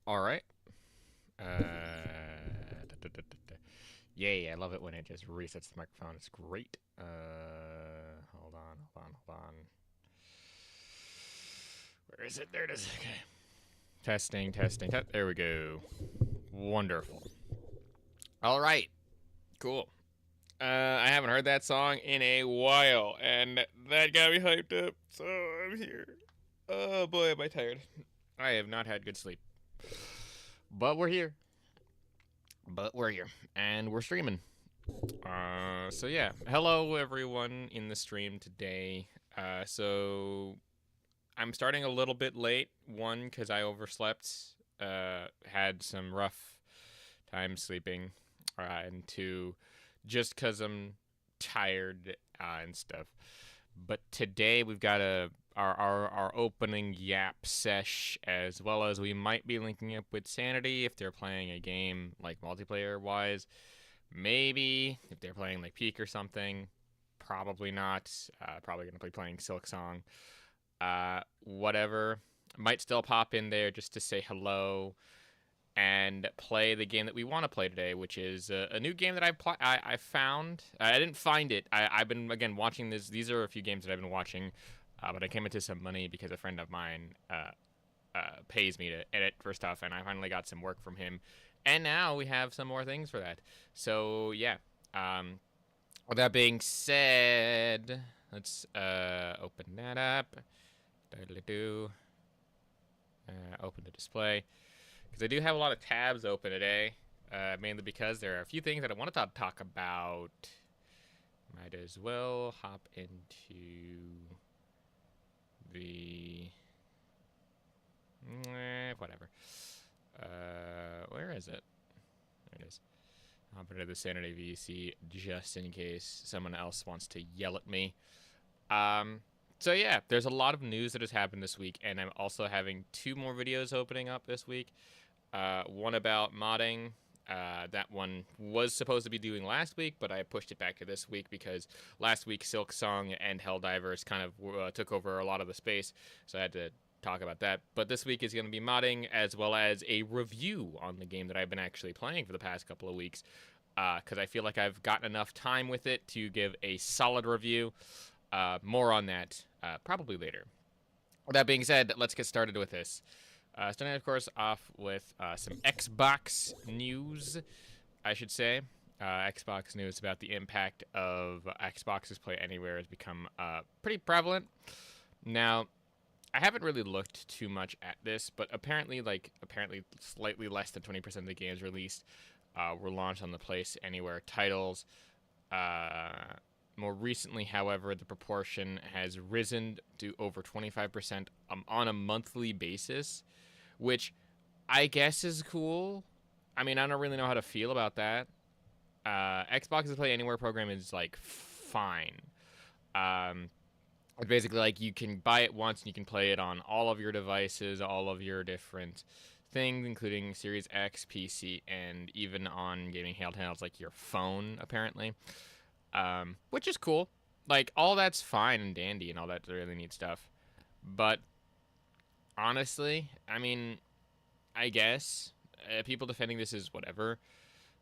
All right. Yay, I love it when it just resets the microphone. It's great. Hold on. Where is it? There it is. Okay. Testing. There we go. Wonderful. All right. Cool. I haven't heard that song in a while, and that got me hyped up. So I'm here. Oh boy, am I tired. I have not had good sleep. But we're here. And we're streaming. So yeah, hello everyone in the stream today. So I'm starting a little bit late. One, because I overslept, had some rough time sleeping, and two, just because I'm tired and stuff. But today we've got our opening yap sesh, as well as we might be linking up with Sanity if they're playing a game like multiplayer wise. Maybe if they're playing like Peak or something. Probably not. Probably gonna be playing Silk Song. Whatever. Might still pop in there just to say hello and play the game that we want to play today, which is a new game that I found. I didn't find it. I've been again watching this. These are a few games that I've been watching, but I came into some money because a friend of mine pays me to edit for stuff, and I finally got some work from him, and now we have some more things for that. So yeah. With that being said, let's open that up. Do open the display because I do have a lot of tabs open today, mainly because there are a few things that I wanted to talk about. Might as well hop into the whatever. Where is it? There it is. Hop into the Sanity VC just in case someone else wants to yell at me. So yeah, there's a lot of news that has happened this week, and I'm also having two more videos opening up this week. One about modding. That one was supposed to be doing last week, but I pushed it back to this week because last week Silk Song and Helldivers kind of took over a lot of the space, so I had to talk about that. But this week is going to be modding as well as a review on the game that I've been actually playing for the past couple of weeks, because I feel like I've gotten enough time with it to give a solid review. More on that probably later. With that being said, let's get started with this. Starting, of course, off with some Xbox news, I should say. Xbox news about the impact of Xbox's Play Anywhere has become pretty prevalent. Now, I haven't really looked too much at this, but apparently slightly less than 20% of the games released were launched on the Place Anywhere titles. More recently, however, the proportion has risen to over 25% on a monthly basis, which I guess is cool. I mean, I don't really know how to feel about that. Xbox's Play Anywhere program is like fine. It's basically like you can buy it once and you can play it on all of your devices, all of your different things, including Series X, PC, and even on gaming handhelds like your phone, apparently. Which is cool. Like, all that's fine and dandy and all that really neat stuff. But honestly, I mean, I guess people defending this is whatever.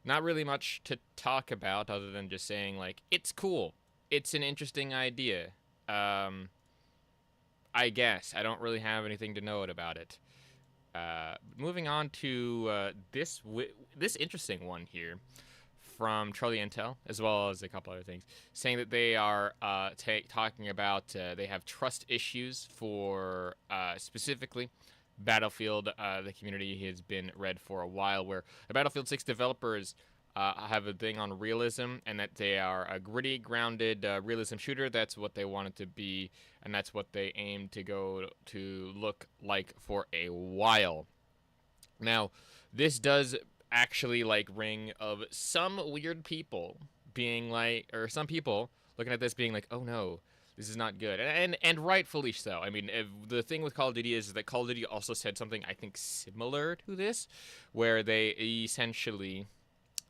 Not really much to talk about other than just saying, like, it's cool. It's an interesting idea. I guess. I don't really have anything to note about it. Moving on to this interesting one here from Charlie Intel, as well as a couple other things, saying that they are talking about they have trust issues for specifically Battlefield. The community has been read for a while, where the Battlefield 6 developers have a thing on realism, and that they are a gritty, grounded realism shooter. That's what they want it to be, and that's what they aim to go to look like for a while. Now, this does actually like ring of some weird people being like, or some people looking at this being like, oh no, this is not good, and rightfully so. I mean, the thing with Call of Duty is that Call of Duty also said something I think similar to this, where they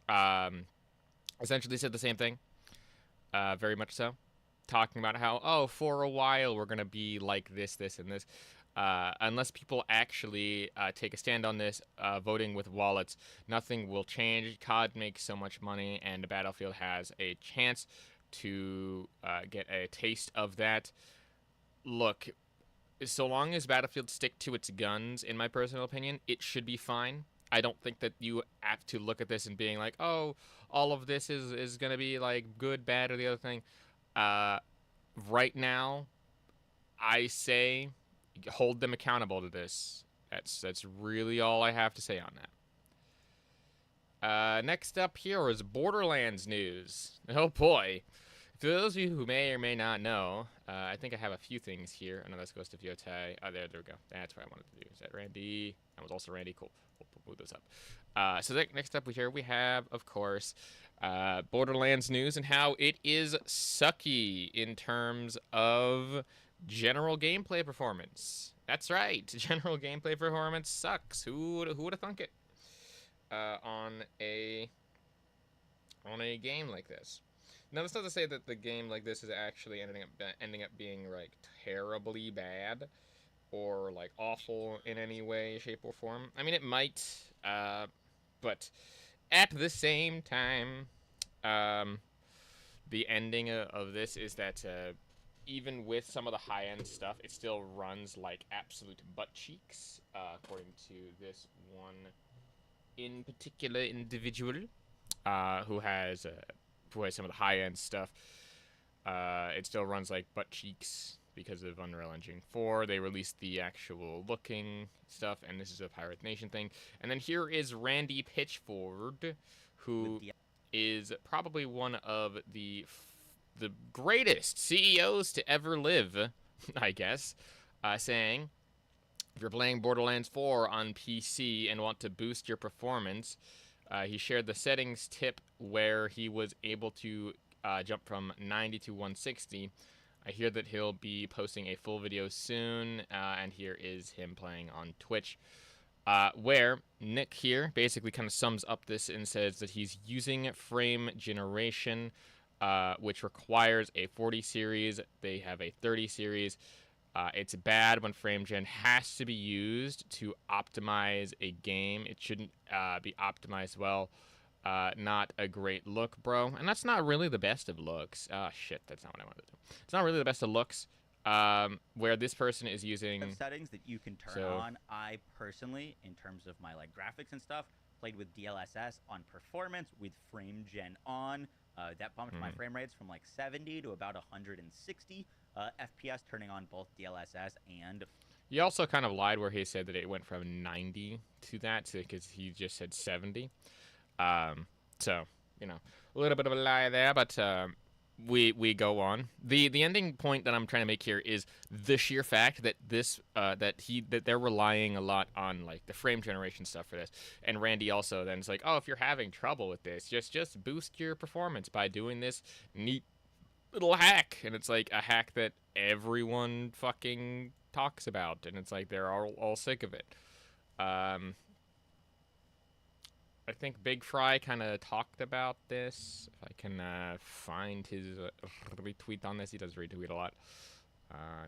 um, essentially said the same thing, very much so, talking about how, oh, for a while we're gonna be like this, and this. Unless people actually take a stand on this, voting with wallets, nothing will change. COD makes so much money, and Battlefield has a chance to get a taste of that. Look, so long as Battlefield stick to its guns, in my personal opinion, it should be fine. I don't think that you have to look at this and being like, oh, all of this is gonna be like good, bad, or the other thing. Uh, right now, I say hold them accountable to this. That's really all I have to say on that. Next up here is Borderlands news. Oh boy. For those of you who may or may not know, I think I have a few things here. Oh no, this goes to Viote. Oh, there we go. That's what I wanted to do. Is that Randy? That was also Randy. Cool. We'll move this up. So next up here we have, of course, Borderlands news and how it is sucky in terms of general gameplay performance. That's right. General gameplay performance sucks. Who would have thunk it? On a game like this. Now, that's not to say that the game like this is actually ending up being like terribly bad or like awful in any way, shape, or form. I mean, it might, but at the same time, the ending of this is that even with some of the high-end stuff, it still runs like absolute butt cheeks, according to this one in particular individual who has some of the high-end stuff. It still runs like butt cheeks because of Unreal Engine 4. They released the actual looking stuff, and this is a Pirate Nation thing. And then here is Randy Pitchford, who is probably one of the greatest CEOs to ever live, I guess, saying, if you're playing Borderlands 4 on PC and want to boost your performance, he shared the settings tip where he was able to jump from 90 to 160. I hear that he'll be posting a full video soon, and here is him playing on Twitch, where Nick here basically kind of sums up this and says that he's using frame generation, which requires a 40 series. They have a 30 series. It's bad when frame gen has to be used to optimize a game. It shouldn't be optimized well. Not a great look, bro. And that's not really the best of looks. Shit, that's not what I wanted to do. It's not really the best of looks. Where this person is using settings that you can turn on. I personally, in terms of my like graphics and stuff, played with DLSS on performance with frame gen on. That bumped my frame rates from like 70 to about 160 FPS, turning on both DLSS and. He also kind of lied where he said that it went from 90 to that because he just said 70. So, you know, a little bit of a lie there, but we go on. The ending point that I'm trying to make here is the sheer fact that that they're relying a lot on like the frame generation stuff for this. And Randy also then is like, oh, if you're having trouble with this, just boost your performance by doing this neat little hack. And it's like a hack that everyone fucking talks about, and it's like they're all sick of it. I think Big Fry kind of talked about this. If I can find his retweet on this. He does retweet a lot.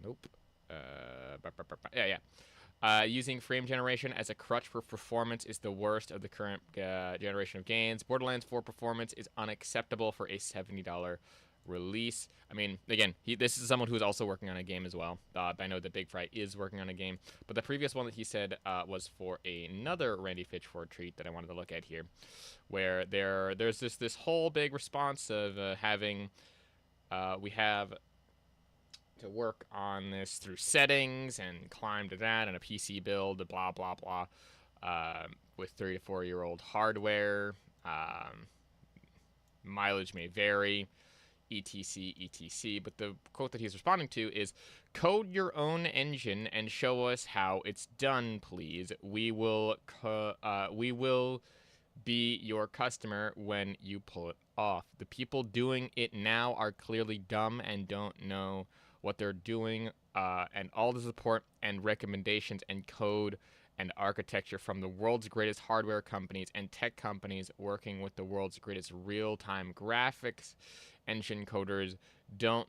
Nope. Yeah. Using frame generation as a crutch for performance is the worst of the current generation of games. Borderlands 4 performance is unacceptable for a $70 release. I mean, again, this is someone who's also working on a game as well. I know that Big Fry is working on a game, but the previous one that he said was for another Randy Pitchford treat that I wanted to look at here, where there's this whole big response of having we have to work on this through settings and climb to that and a PC build, blah blah blah, with 3 to 4 year old hardware. Mileage may vary. etc. But the quote that he's responding to is, code your own engine and show us how it's done, please. We will be your customer when you pull it off. The people doing it now are clearly dumb and don't know what they're doing, and all the support and recommendations and code and architecture from the world's greatest hardware companies and tech companies working with the world's greatest real-time graphics engine coders don't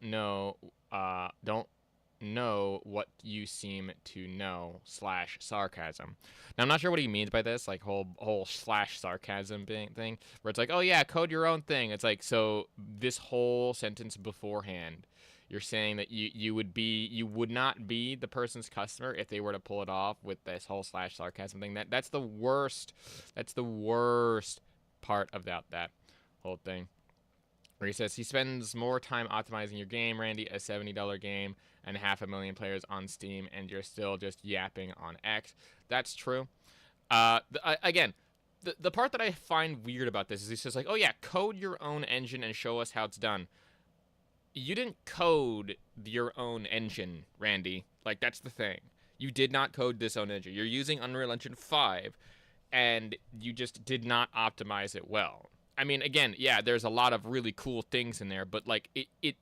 know what you seem to know / sarcasm. Now I'm not sure what he means by this, like whole / sarcasm thing, where it's like, oh yeah, code your own thing. It's like, so this whole sentence beforehand, you're saying that you would not be the person's customer if they were to pull it off with this whole / sarcasm thing. That's the worst. That's the worst part of that whole thing. Where he says he spends more time optimizing your game, Randy, a $70 game and 500,000 players on Steam, and you're still just yapping on X. That's true. Again, the part that I find weird about this is he says, like, oh yeah, code your own engine and show us how it's done. You didn't code your own engine, Randy. Like, that's the thing. You did not code this own engine. You're using Unreal Engine 5, and you just did not optimize it well. I mean, again, yeah, there's a lot of really cool things in there, but like it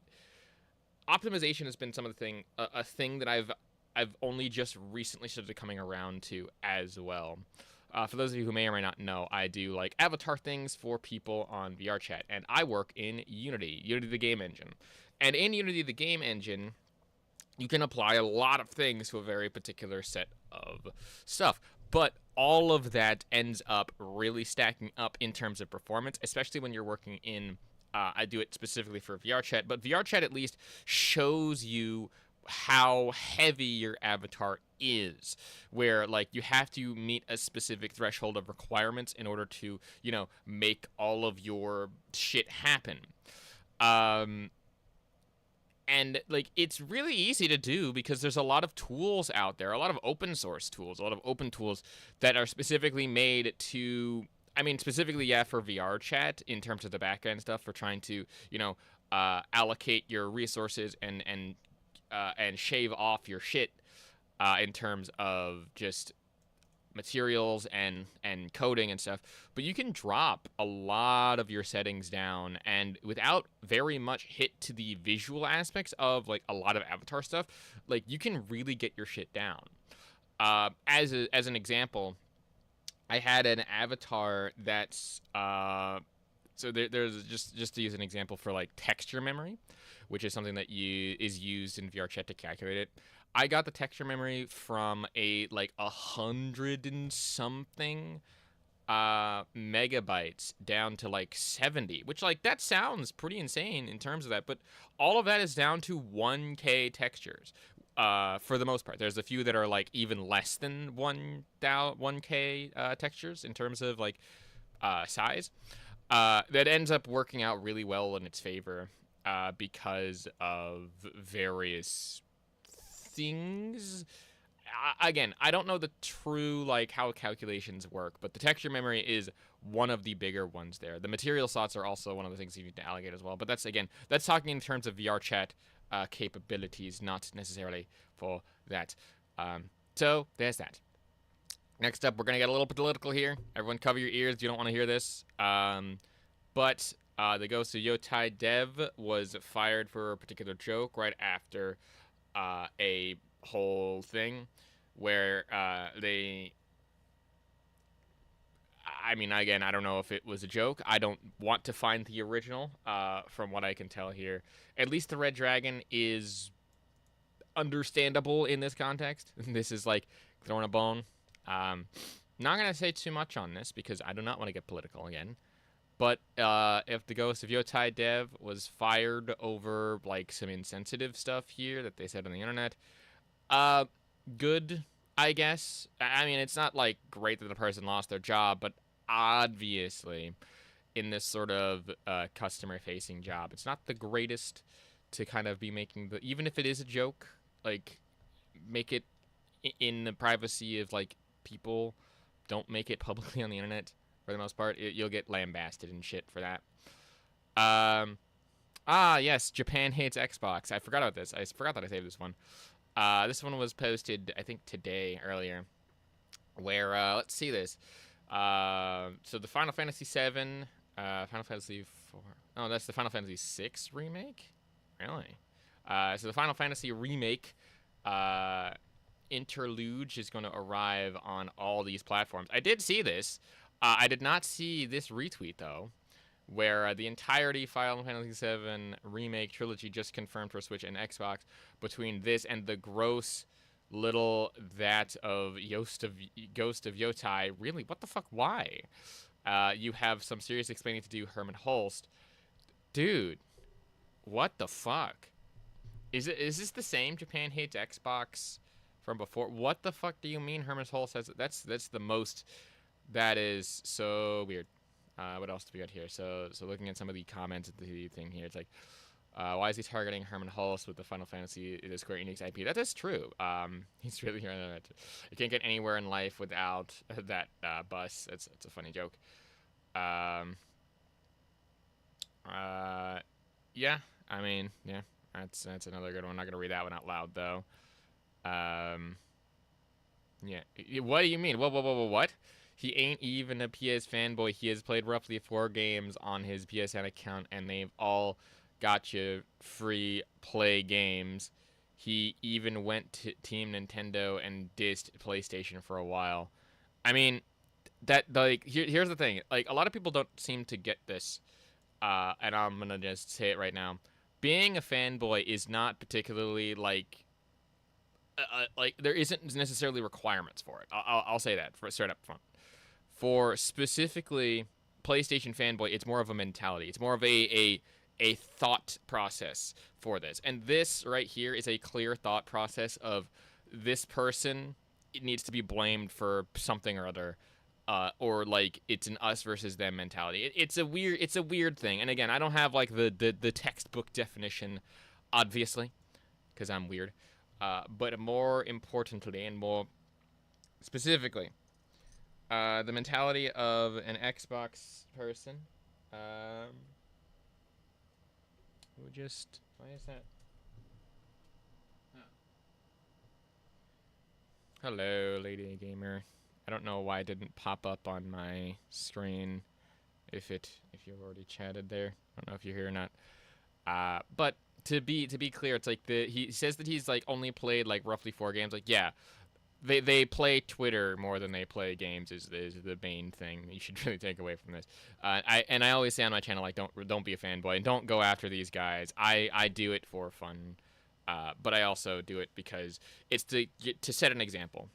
optimization has been some of the thing a thing that I've only just recently started coming around to as well. For those of you who may or may not know, I do like avatar things for people on VR chat, and I work in Unity the game engine. And in Unity the game engine, you can apply a lot of things to a very particular set of stuff. But all of that ends up really stacking up in terms of performance, especially when you're working in, I do it specifically for VR chat, but VR chat at least shows you how heavy your avatar is, where like you have to meet a specific threshold of requirements in order to, make all of your shit happen. And like it's really easy to do because there's a lot of tools out there, a lot of open source tools, a lot of open tools that are specifically made to, I mean, specifically, yeah, for VR chat in terms of the backend stuff for trying to, allocate your resources and shave off your shit in terms of just materials and coding and stuff. But you can drop a lot of your settings down, and without very much hit to the visual aspects of like a lot of avatar stuff, like you can really get your shit down. As an example, I had an avatar that's so there's just to use an example for like texture memory, which is something that is used in VR chat to calculate it. I got the texture memory from a like 100 and something megabytes down to like 70, which like that sounds pretty insane in terms of that, but all of that is down to 1K textures. For the most part, there's a few that are like even less than 1K textures in terms of like size. That ends up working out really well in its favor because of various things. Again, I don't know the true like how calculations work, but the texture memory is one of the bigger ones there. The material slots are also one of the things you need to allocate as well, but that's talking in terms of VR chat capabilities, not necessarily for that. So there's that. Next up, we're gonna get a little political here. Everyone cover your ears, you don't want to hear this. But the Ghost of Yotai dev was fired for a particular joke right after a whole thing where they, I mean, again, I don't know if it was a joke. I don't want to find the original from what I can tell here. At least the Red Dragon is understandable in this context. This is like throwing a bone. Not going to say too much on this because I do not want to get political again. But if the Ghost of Yotai dev was fired over like some insensitive stuff here that they said on the internet, good, I guess. I mean, it's not like great that the person lost their job, but obviously in this sort of customer-facing job, it's not the greatest to kind of be making the, even if it is a joke, like make it in the privacy of like people. Don't make it publicly on the internet. For the most part, you'll get lambasted and shit for that. Yes, Japan hates Xbox. I forgot about this. I forgot that I saved this one. This one was posted, I think, earlier. Where, let's see this. So the Final Fantasy VII, Final Fantasy IV. Oh, that's the Final Fantasy VI remake? Really? So the Final Fantasy remake, Interlude is going to arrive on all these platforms. I did see this. I did not see this retweet, though, where the entirety Final Fantasy VII Remake trilogy just confirmed for Switch and Xbox. Between this and the gross little that of Ghost of Yotai, really, what the fuck? Why? You have some serious explaining to do, Herman Holst. Dude, what the fuck? Is this the same Japan Hates Xbox from before? What the fuck do you mean Herman Holst says? That's the most. That is so weird. What else do we got here? So looking at some of the comments of the thing here, it's like, why is he targeting Herman Holst with the Final Fantasy, the Square Enix IP? That is true. He's really here. You can't get anywhere in life without that bus. It's a funny joke. Yeah. I mean, yeah. That's another good one. I'm not gonna read that one out loud though. Yeah. What do you mean? What? He ain't even a PS fanboy. He has played roughly 4 games on his PSN account, and they've all got you free play games. He even went to Team Nintendo and dissed PlayStation for a while. I mean, that like here's the thing. Like a lot of people don't seem to get this, and I'm gonna just say it right now. Being a fanboy is not particularly like there isn't necessarily requirements for it. I'll say that for straight up front. For specifically PlayStation fanboy, it's more of a mentality. It's more of a thought process for this. And this right here is a clear thought process of this person. It needs to be blamed for something or other, or like it's an us versus them mentality. It's a weird thing. And again, I don't have like the textbook definition, obviously, because I'm weird. But more importantly and more specifically, the mentality of an Xbox person, who just, why is that? Oh. Hello, Lady Gamer. I don't know why it didn't pop up on my screen. If you already chatted there, I don't know if you're here or not. But to be clear, it's like he says that he's like only played like roughly 4 games. Like yeah. They play Twitter more than they play games is the main thing you should really take away from this. I always say on my channel, like don't be a fanboy and don't go after these guys. I do it for fun, but I also do it because it's to set an example.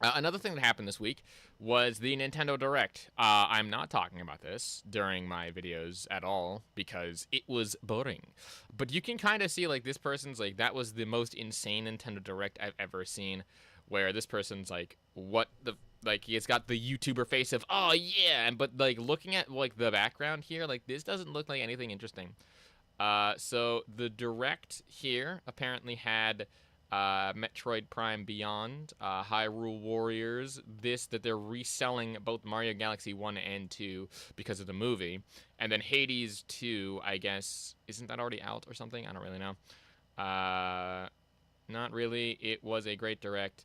Another thing that happened this week was the Nintendo Direct. I'm not talking about this during my videos at all because it was boring. But you can kind of see like this person's like that was the most insane Nintendo Direct I've ever seen. Where this person's like, what the, like, he's got the YouTuber face of, oh yeah, but like looking at like the background here, like this doesn't look like anything interesting. So the Direct here apparently had Metroid Prime Beyond, Hyrule Warriors, that they're reselling both Mario Galaxy 1 and 2 because of the movie, and then Hades 2, I guess, isn't that already out or something? I don't really know. Not really. It was a great Direct.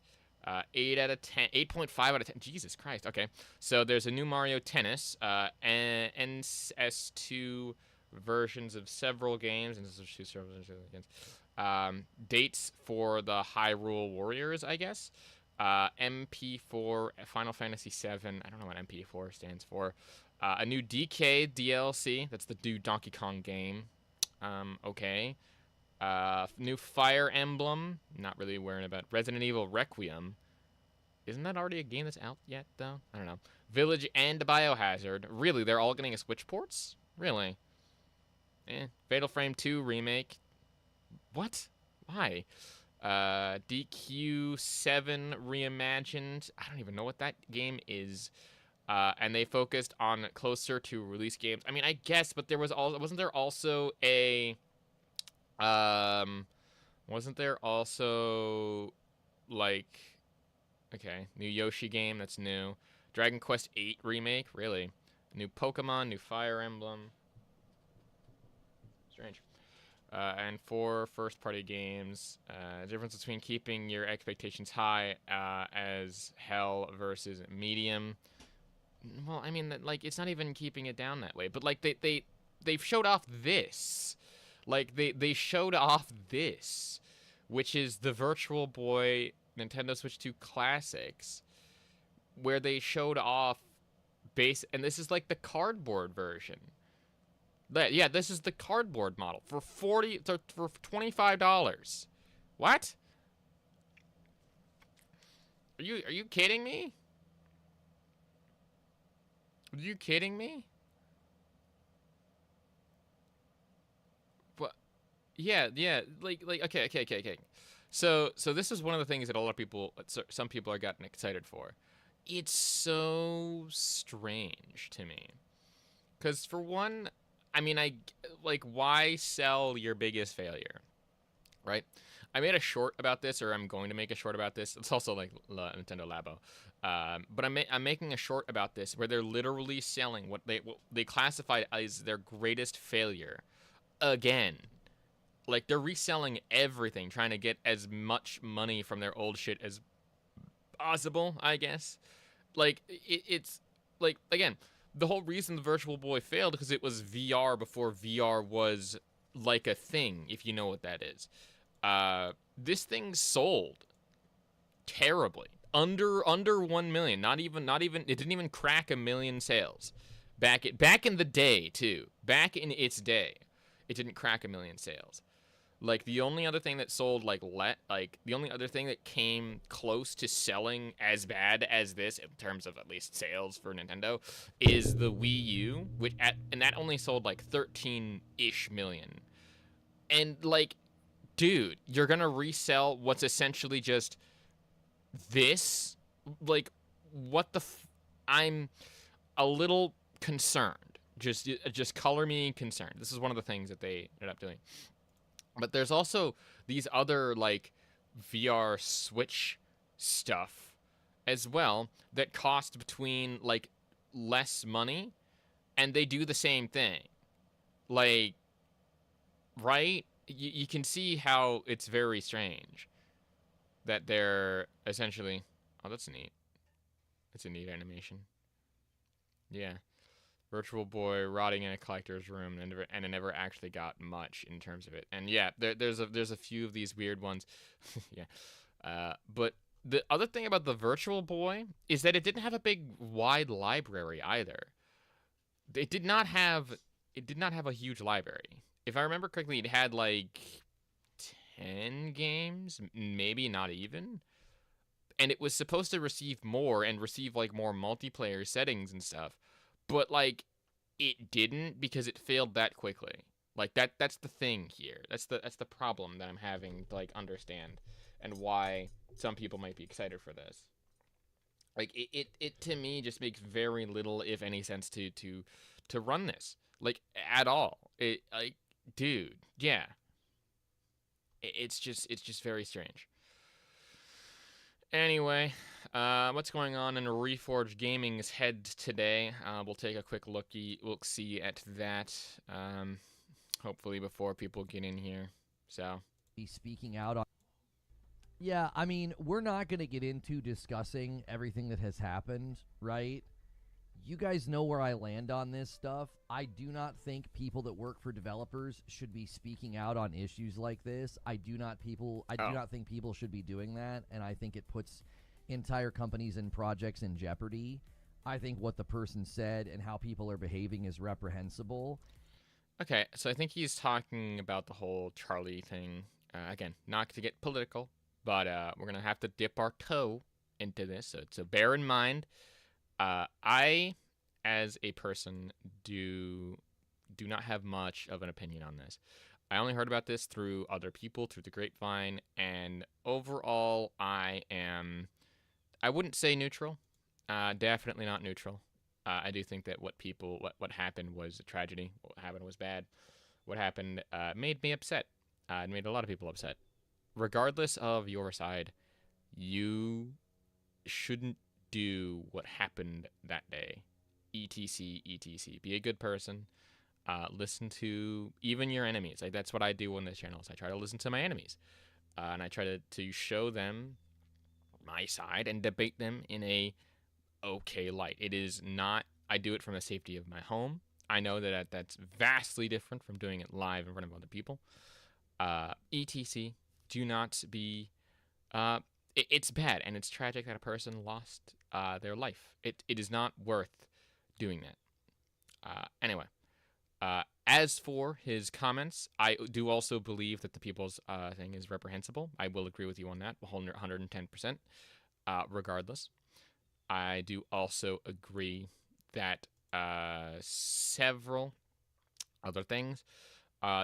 8 out of 10, 8.5 out of 10. Jesus Christ. Okay. So there's a new Mario Tennis, and NS2 versions of several games, and dates for the Hyrule Warriors, I guess. MP4, Final Fantasy VII. I don't know what MP4 stands for. A new DK DLC. That's the new Donkey Kong game. Okay. New Fire Emblem. Not really worrying about Resident Evil Requiem. Isn't that already a game that's out yet, though? I don't know. Village and Biohazard. Really? They're all getting a Switch ports? Really? Fatal Frame 2 remake. What? Why? DQ7 reimagined. I don't even know what that game is. And they focused on closer to release games. I mean, I guess, but wasn't there also a... wasn't there also, like, okay, new Yoshi game, that's new. Dragon Quest VIII remake, really? New Pokemon, new Fire Emblem. Strange. And 4 first-party games. Difference between keeping your expectations high as hell versus medium. Well, I mean, like, it's not even keeping it down that way. But, like, they've showed off this. Like, they showed off this, which is the Virtual Boy Nintendo Switch 2 Classics, where they showed off and this is like the cardboard version. Yeah, this is the cardboard model for for $25. What? Are you kidding me? Are you kidding me? What? Yeah. Like okay. So this is one of the things that a lot of people, some people are gotten excited for. It's so strange to me. Because for one, I mean, like, why sell your biggest failure, right? I made a short about this, or I'm going to make a short about this. It's also like Nintendo Labo, but I'm making a short about this where they're literally selling what they classified as their greatest failure again. Like they're reselling everything, trying to get as much money from their old shit as possible, I guess. Like it's like again, the whole reason the Virtual Boy failed because it was VR before VR was like a thing, if you know what that is. This thing sold terribly, under 1 million. Not even it didn't even crack a million sales. Back in the day too. Back in its day, it didn't crack a million sales. Like the only other thing that sold like the only other thing that came close to selling as bad as this in terms of at least sales for Nintendo is the Wii U, and that only sold like 13-ish million. And like, dude, you're gonna resell what's essentially just this? Like, what the? I'm a little concerned. Just color me concerned. This is one of the things that they ended up doing. But there's also these other like VR Switch stuff as well that cost between like less money and they do the same thing. Like, right? You can see how it's very strange that they're essentially. Oh, that's neat. It's a neat animation. Yeah. Virtual Boy rotting in a collector's room, and it never actually got much in terms of it. And yeah, there's a few of these weird ones. Yeah, but the other thing about the Virtual Boy is that it didn't have a big wide library either. It did not have a huge library. If I remember correctly, it had like 10 games, maybe not even. And it was supposed to receive more and receive like more multiplayer settings and stuff. But like it didn't because it failed that quickly. Like that's the thing here. That's the problem that I'm having to like understand and why some people might be excited for this. Like it to me just makes very little if any sense to run this. Like at all. It like dude, yeah. It's just very strange. Anyway, what's going on in Reforged Gaming's head today? We'll take a quick look-see at that, hopefully before people get in here. So, be speaking out on. Yeah, I mean, we're not going to get into discussing everything that has happened, right? You guys know where I land on this stuff. I do not think people that work for developers should be speaking out on issues like this. I do not think people should be doing that, and I think it puts entire companies and projects in jeopardy. I think what the person said and how people are behaving is reprehensible. okay, so I think he's talking about the whole Charlie thing. Again, not to get political, but we're gonna have to dip our toe into this. So bear in mind. I, as a person, do not have much of an opinion on this. I only heard about this through other people, through the grapevine, and overall, I wouldn't say neutral. Definitely not neutral. I do think that what happened was a tragedy. What happened was bad. What happened made me upset. It made a lot of people upset. Regardless of your side, you shouldn't do what happened that day. etc. Be a good person. Listen to even your enemies. Like that's what I do on this channel. I try to listen to my enemies, and I try to show them my side and debate them in a okay light. It is not. I do it from the safety of my home. I know that that's vastly different from doing it live in front of other people. etc. Do not be. It's bad and it's tragic that a person lost their life. It is not worth doing that. Anyway, As for his comments, I do also believe that the people's thing is reprehensible. I will agree with you on that, 110%. Regardless, I do also agree that several other things,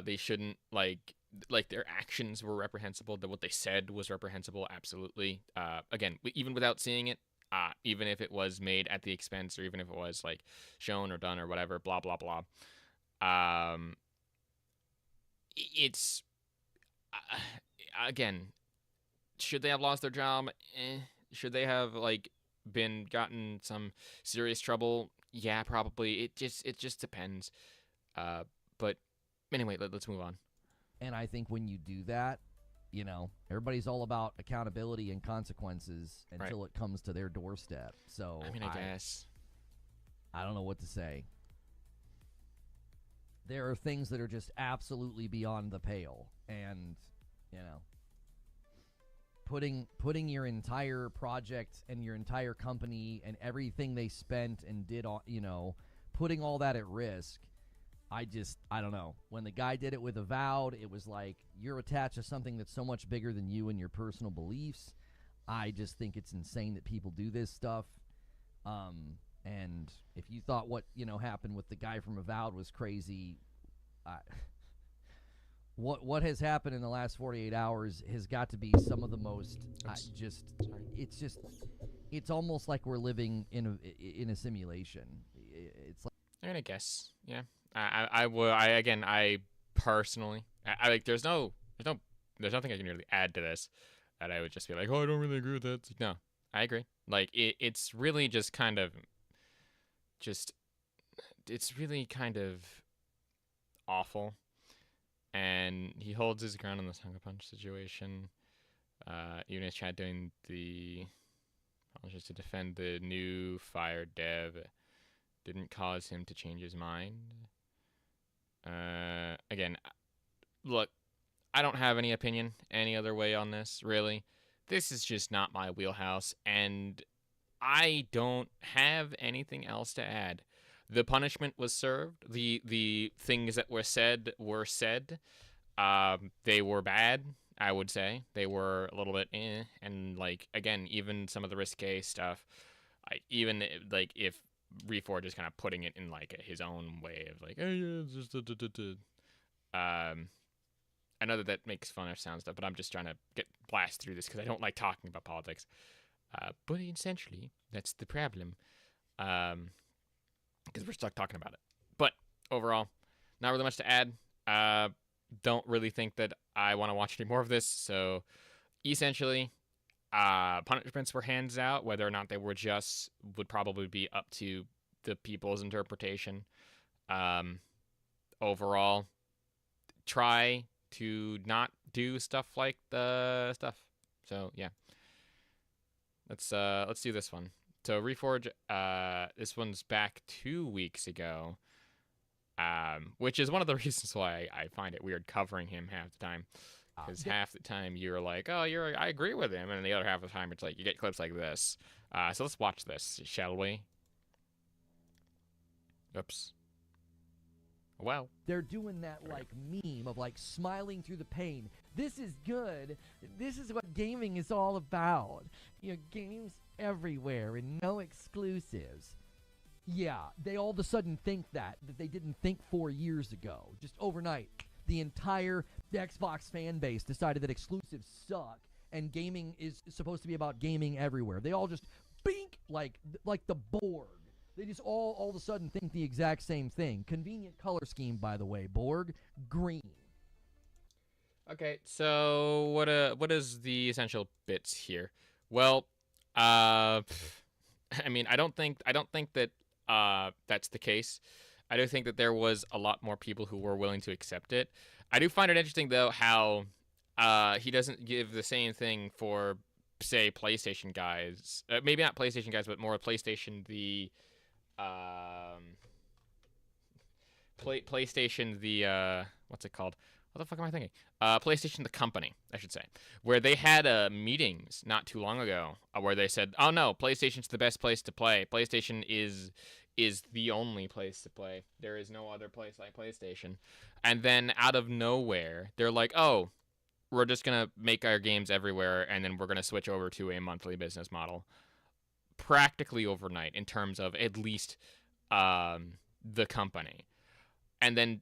they shouldn't like their actions were reprehensible. That what they said was reprehensible. Absolutely. Again, even without seeing it, even if it was made at the expense, or even if it was like shown or done or whatever, blah blah blah. It's again, should they have lost their job? Should they have like been gotten some serious trouble? Yeah, probably. It just depends. But anyway, let's move on. And I think when you do that, you know, everybody's all about accountability and consequences until it comes to their doorstep. So I mean, I guess. I don't know what to say. There are things that are just absolutely beyond the pale, and you know, putting your entire project and your entire company and everything they spent and did, all, you know, putting all that at risk. I don't know. When the guy did it with Avowed, it was like you're attached to something that's so much bigger than you and your personal beliefs. I just think it's insane that people do this stuff. And if you thought what, you know, happened with the guy from Avowed was crazy, what has happened in the last 48 hours has got to be some of the most it's almost like we're living in a simulation. It's like, I mean, I guess, yeah. I personally, I like. There's nothing I can really add to this that I would just be like, oh, I don't really agree with that. It's like, no, I agree. Like, it's really just kind of, it's really kind of awful. And he holds his ground on the Tonga Punch situation. Even his chat doing the just to defend the new fired dev didn't cause him to change his mind. Again, look, I don't have any opinion any other way on this, really. This is just not my wheelhouse, and I don't have anything else to add. The punishment was served. The things that were said were said. They were bad, I would say. They were a little bit and like, again, even some of the risque stuff, even like if Reforge is kind of putting it in like his own way of like, hey, yeah, it's just I know that makes fun of sound stuff, but I'm just trying to blast through this because I don't like talking about politics. But essentially, that's the problem, because we're stuck talking about it. But overall, not really much to add. Don't really think that I want to watch any more of this. So essentially, punishments were hands out. Whether or not they were just would probably be up to the people's interpretation. Overall, try to not do stuff like the stuff. So yeah, let's do this one. So Reforge, this one's back 2 weeks ago, which is one of the reasons why I find it weird covering him half the time. Because half the time you're like, oh, I agree with him, and the other half of the time it's like you get clips like this. So let's watch this, shall we? Oops. Well, they're doing that like meme of like smiling through the pain. This is good. This is what gaming is all about. You know, games everywhere and no exclusives. Yeah, they all of a sudden think that they didn't think 4 years ago. Just overnight, the entire Xbox fan base decided that exclusives suck and gaming is supposed to be about gaming everywhere. They all just bink like the Borg. They just all of a sudden think the exact same thing. Convenient color scheme, by the way. Borg, green. Okay, so what is the essential bits here? Well, I mean, I don't think that that's the case. I do think that there was a lot more people who were willing to accept it. I do find it interesting though how he doesn't give the same thing for, say, PlayStation guys. Maybe not PlayStation guys, but more PlayStation PlayStation what's it called? What the fuck am I thinking? PlayStation the company, I should say, where they had meetings not too long ago where they said, "Oh no, PlayStation's the best place to play. PlayStation is is the only place to play. There is no other place like PlayStation. And then out of nowhere, they're like, oh, we're just going to make our games everywhere, and then we're going to switch over to a monthly business model. Practically overnight, in terms of at least the company. And then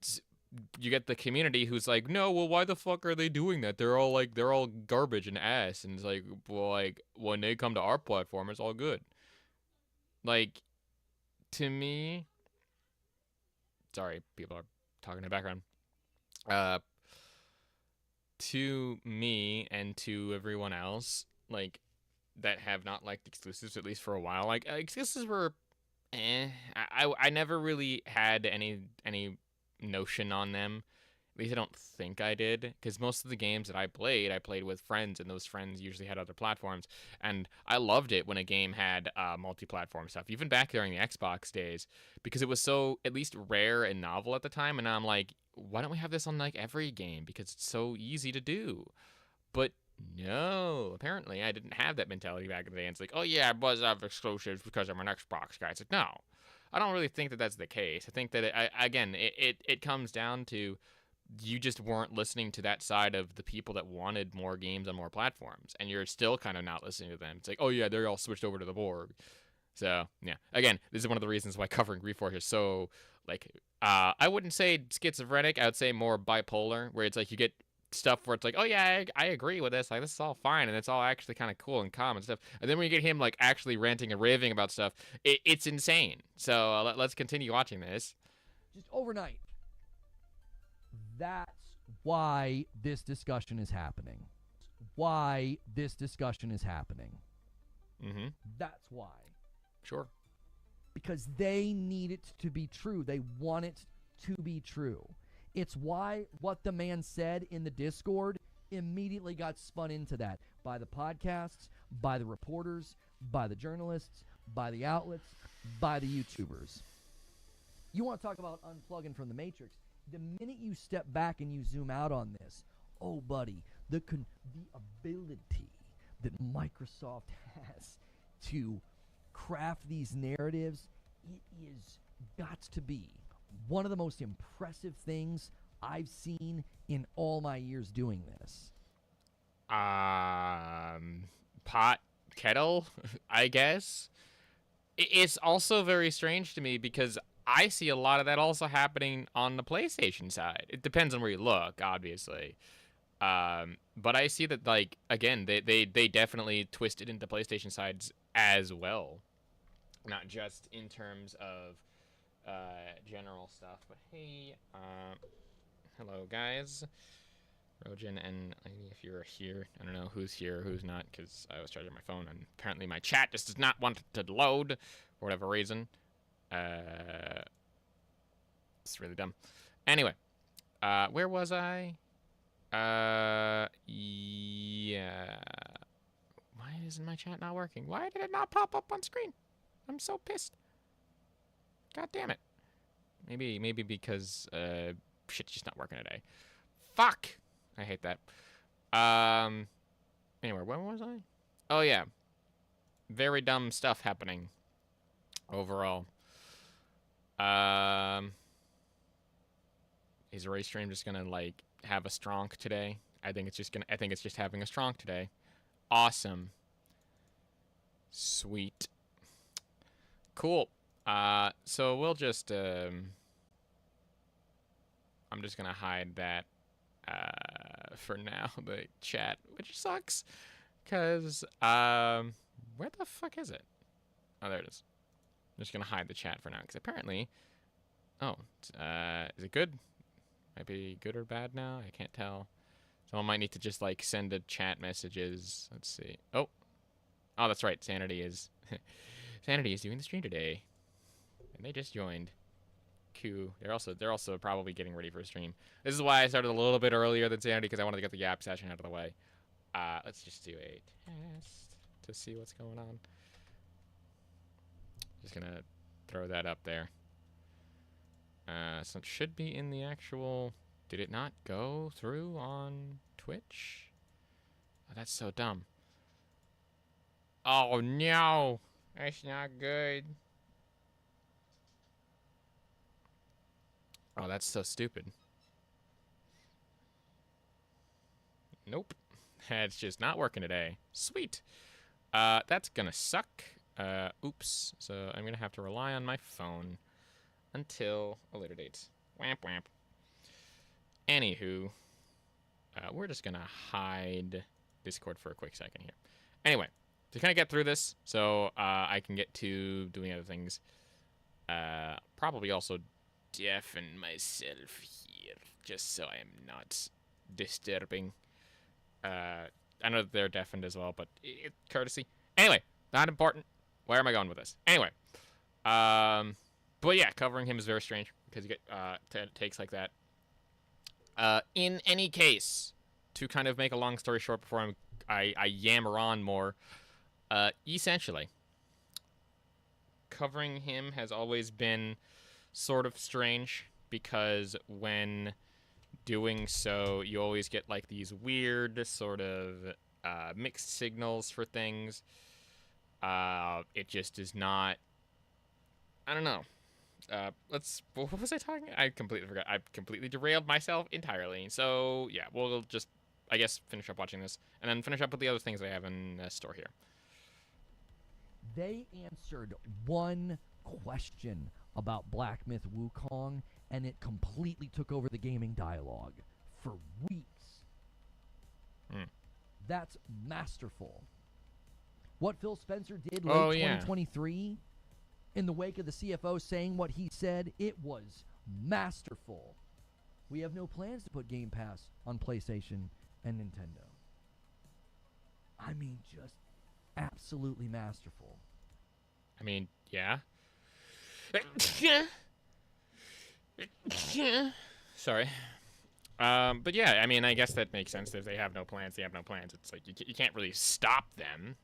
you get the community who's like, no, well, why the fuck are they doing that? They're all garbage and ass. And it's like, well, like, when they come to our platform, it's all good. Like, to me, sorry, people are talking in the background. To me and to everyone else, like, that have not liked exclusives, at least for a while, like, exclusives were, I never really had any notion on them. At least I don't think I did, because most of the games that I played with friends, and those friends usually had other platforms. And I loved it when a game had multi-platform stuff, even back during the Xbox days, because it was so at least rare and novel at the time. And I'm like, why don't we have this on like every game? Because it's so easy to do. But no, apparently I didn't have that mentality back in the day. And it's like, oh yeah, I buzz off exclusives because I'm an Xbox guy. It's like, no, I don't really think that that's the case. I think that it comes down to, you just weren't listening to that side of the people that wanted more games on more platforms, and you're still kind of not listening to them. It's like, oh yeah, they're all switched over to the Borg. So yeah, again, this is one of the reasons why covering Reforge is so, like, I wouldn't say schizophrenic. I would say more bipolar, where it's like you get stuff where it's like, oh yeah, I agree with this. Like, this is all fine, and it's all actually kind of cool and calm and stuff. And then when you get him like actually ranting and raving about stuff, it's insane. So let's continue watching this. Just overnight. That's why this discussion is happening. Why this discussion is happening. Mm-hmm. That's why. Sure. Because they need it to be true. They want it to be true. It's why what the man said in the Discord immediately got spun into that by the podcasts, by the reporters, by the journalists, by the outlets, by the YouTubers. You want to talk about unplugging from the Matrix? The minute you step back and you zoom out on this, oh, buddy, the ability that Microsoft has to craft these narratives, it is got to be one of the most impressive things I've seen in all my years doing this. Pot kettle, I guess. It's also very strange to me because I see a lot of that also happening on the PlayStation side. It depends on where you look, obviously. But I see that, like, again, they definitely twisted into PlayStation sides as well. Not just in terms of general stuff, but hey, hello guys. Rojan and Lady, if you're here, I don't know who's here, who's not, because I was charging my phone, and apparently my chat just does not want to load for whatever reason. It's really dumb. Anyway, where was I? Yeah. Why isn't my chat not working? Why did it not pop up on screen? I'm so pissed. God damn it. Maybe because shit's just not working today. Fuck. I hate that. Anyway, where was I? Oh yeah. Very dumb stuff happening overall. Is Ray Stream just gonna like have a stronk today? I think it's just having a stronk today. Awesome. Sweet. Cool. So we'll just I'm just gonna hide that for now, the chat, which sucks, cause where the fuck is it? Oh, there it is. I'm just gonna hide the chat for now, because apparently, oh, is it good? Might be good or bad now. I can't tell. Someone might need to just like send a chat messages. Let's see. Oh, that's right. Sanity is Sanity is doing the stream today, and they just joined. Q. They're also probably getting ready for a stream. This is why I started a little bit earlier than Sanity, because I wanted to get the Yap session out of the way. Let's just do a test to see what's going on. Just gonna throw that up there. So it should be in the actual. Did it not go through on Twitch? Oh, that's so dumb. Oh no, that's not good. Oh, that's so stupid. Nope. It's just not working today. Sweet. That's gonna suck. Oops. So I'm gonna have to rely on my phone until a later date. Wamp wamp. Anywho, we're just gonna hide Discord for a quick second here. Anyway, to kind of get through this, so I can get to doing other things. Probably also deafen myself here, just so I am not disturbing. I know that they're deafened as well, but courtesy. Anyway, not important. Where am I going with this? Anyway, but yeah, covering him is very strange because you get takes like that. In any case, to kind of make a long story short before I yammer on more, essentially, covering him has always been sort of strange because when doing so, you always get like these weird sort of mixed signals for things. It just is not. I don't know. What was I talking? I completely forgot. I completely derailed myself entirely. So yeah, we'll just, I guess, finish up watching this and then finish up with the other things I have in store here. They answered one question about Black Myth Wukong, and it completely took over the gaming dialogue for weeks. That's masterful. What Phil Spencer did late 2023 in the wake of the CFO saying what he said, it was masterful. We have no plans to put Game Pass on PlayStation and Nintendo. I mean, just absolutely masterful. I mean, yeah. Sorry. But yeah, I mean, I guess that makes sense. If they have no plans, they have no plans. It's like you can't really stop them.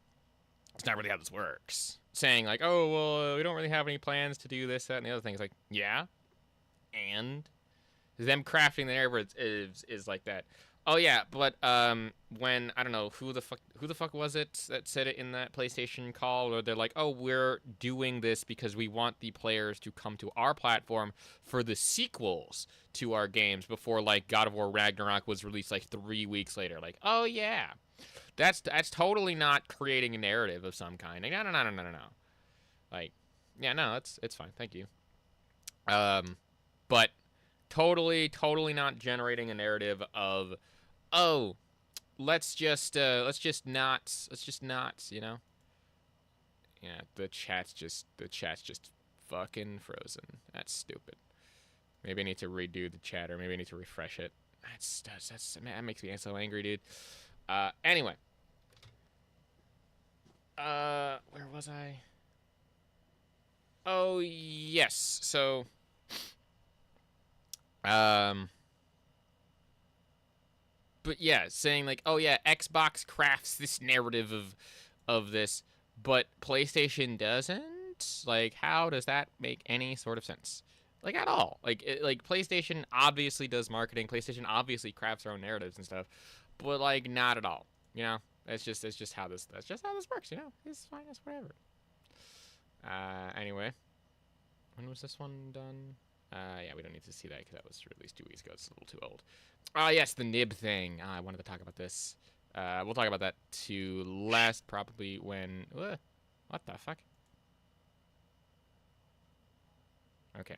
It's not really how this works. Saying like, oh, well, we don't really have any plans to do this, that, and the other thing. It's like, yeah, and them crafting the narrative is like that. Oh yeah, but when I don't know who the fuck was it that said it in that PlayStation call, or they're like, oh, we're doing this because we want the players to come to our platform for the sequels to our games before like God of War Ragnarok was released like 3 weeks later. Like, oh yeah, that's totally not creating a narrative of some kind. Like, no. Like, yeah, no, it's fine, thank you. But totally not generating a narrative of, oh, let's just not, you know. Yeah, the chat's just fucking frozen. That's stupid. Maybe I need to redo the chat, or maybe I need to refresh it. Man, that makes me so angry, dude. Anyway. Where was I? Oh, yes. So, but yeah, saying like, oh yeah, Xbox crafts this narrative of this, but PlayStation doesn't. Like, how does that make any sort of sense? Like, at all? Like, like PlayStation obviously does marketing. PlayStation obviously crafts their own narratives and stuff, but like, not at all. You know, that's just how this works. You know, it's fine. It's whatever. Anyway, when was this one done? Yeah, we don't need to see that because that was released 2 weeks ago. It's a little too old. Yes, the nib thing. I wanted to talk about this. We'll talk about that to last, probably when... what the fuck? Okay.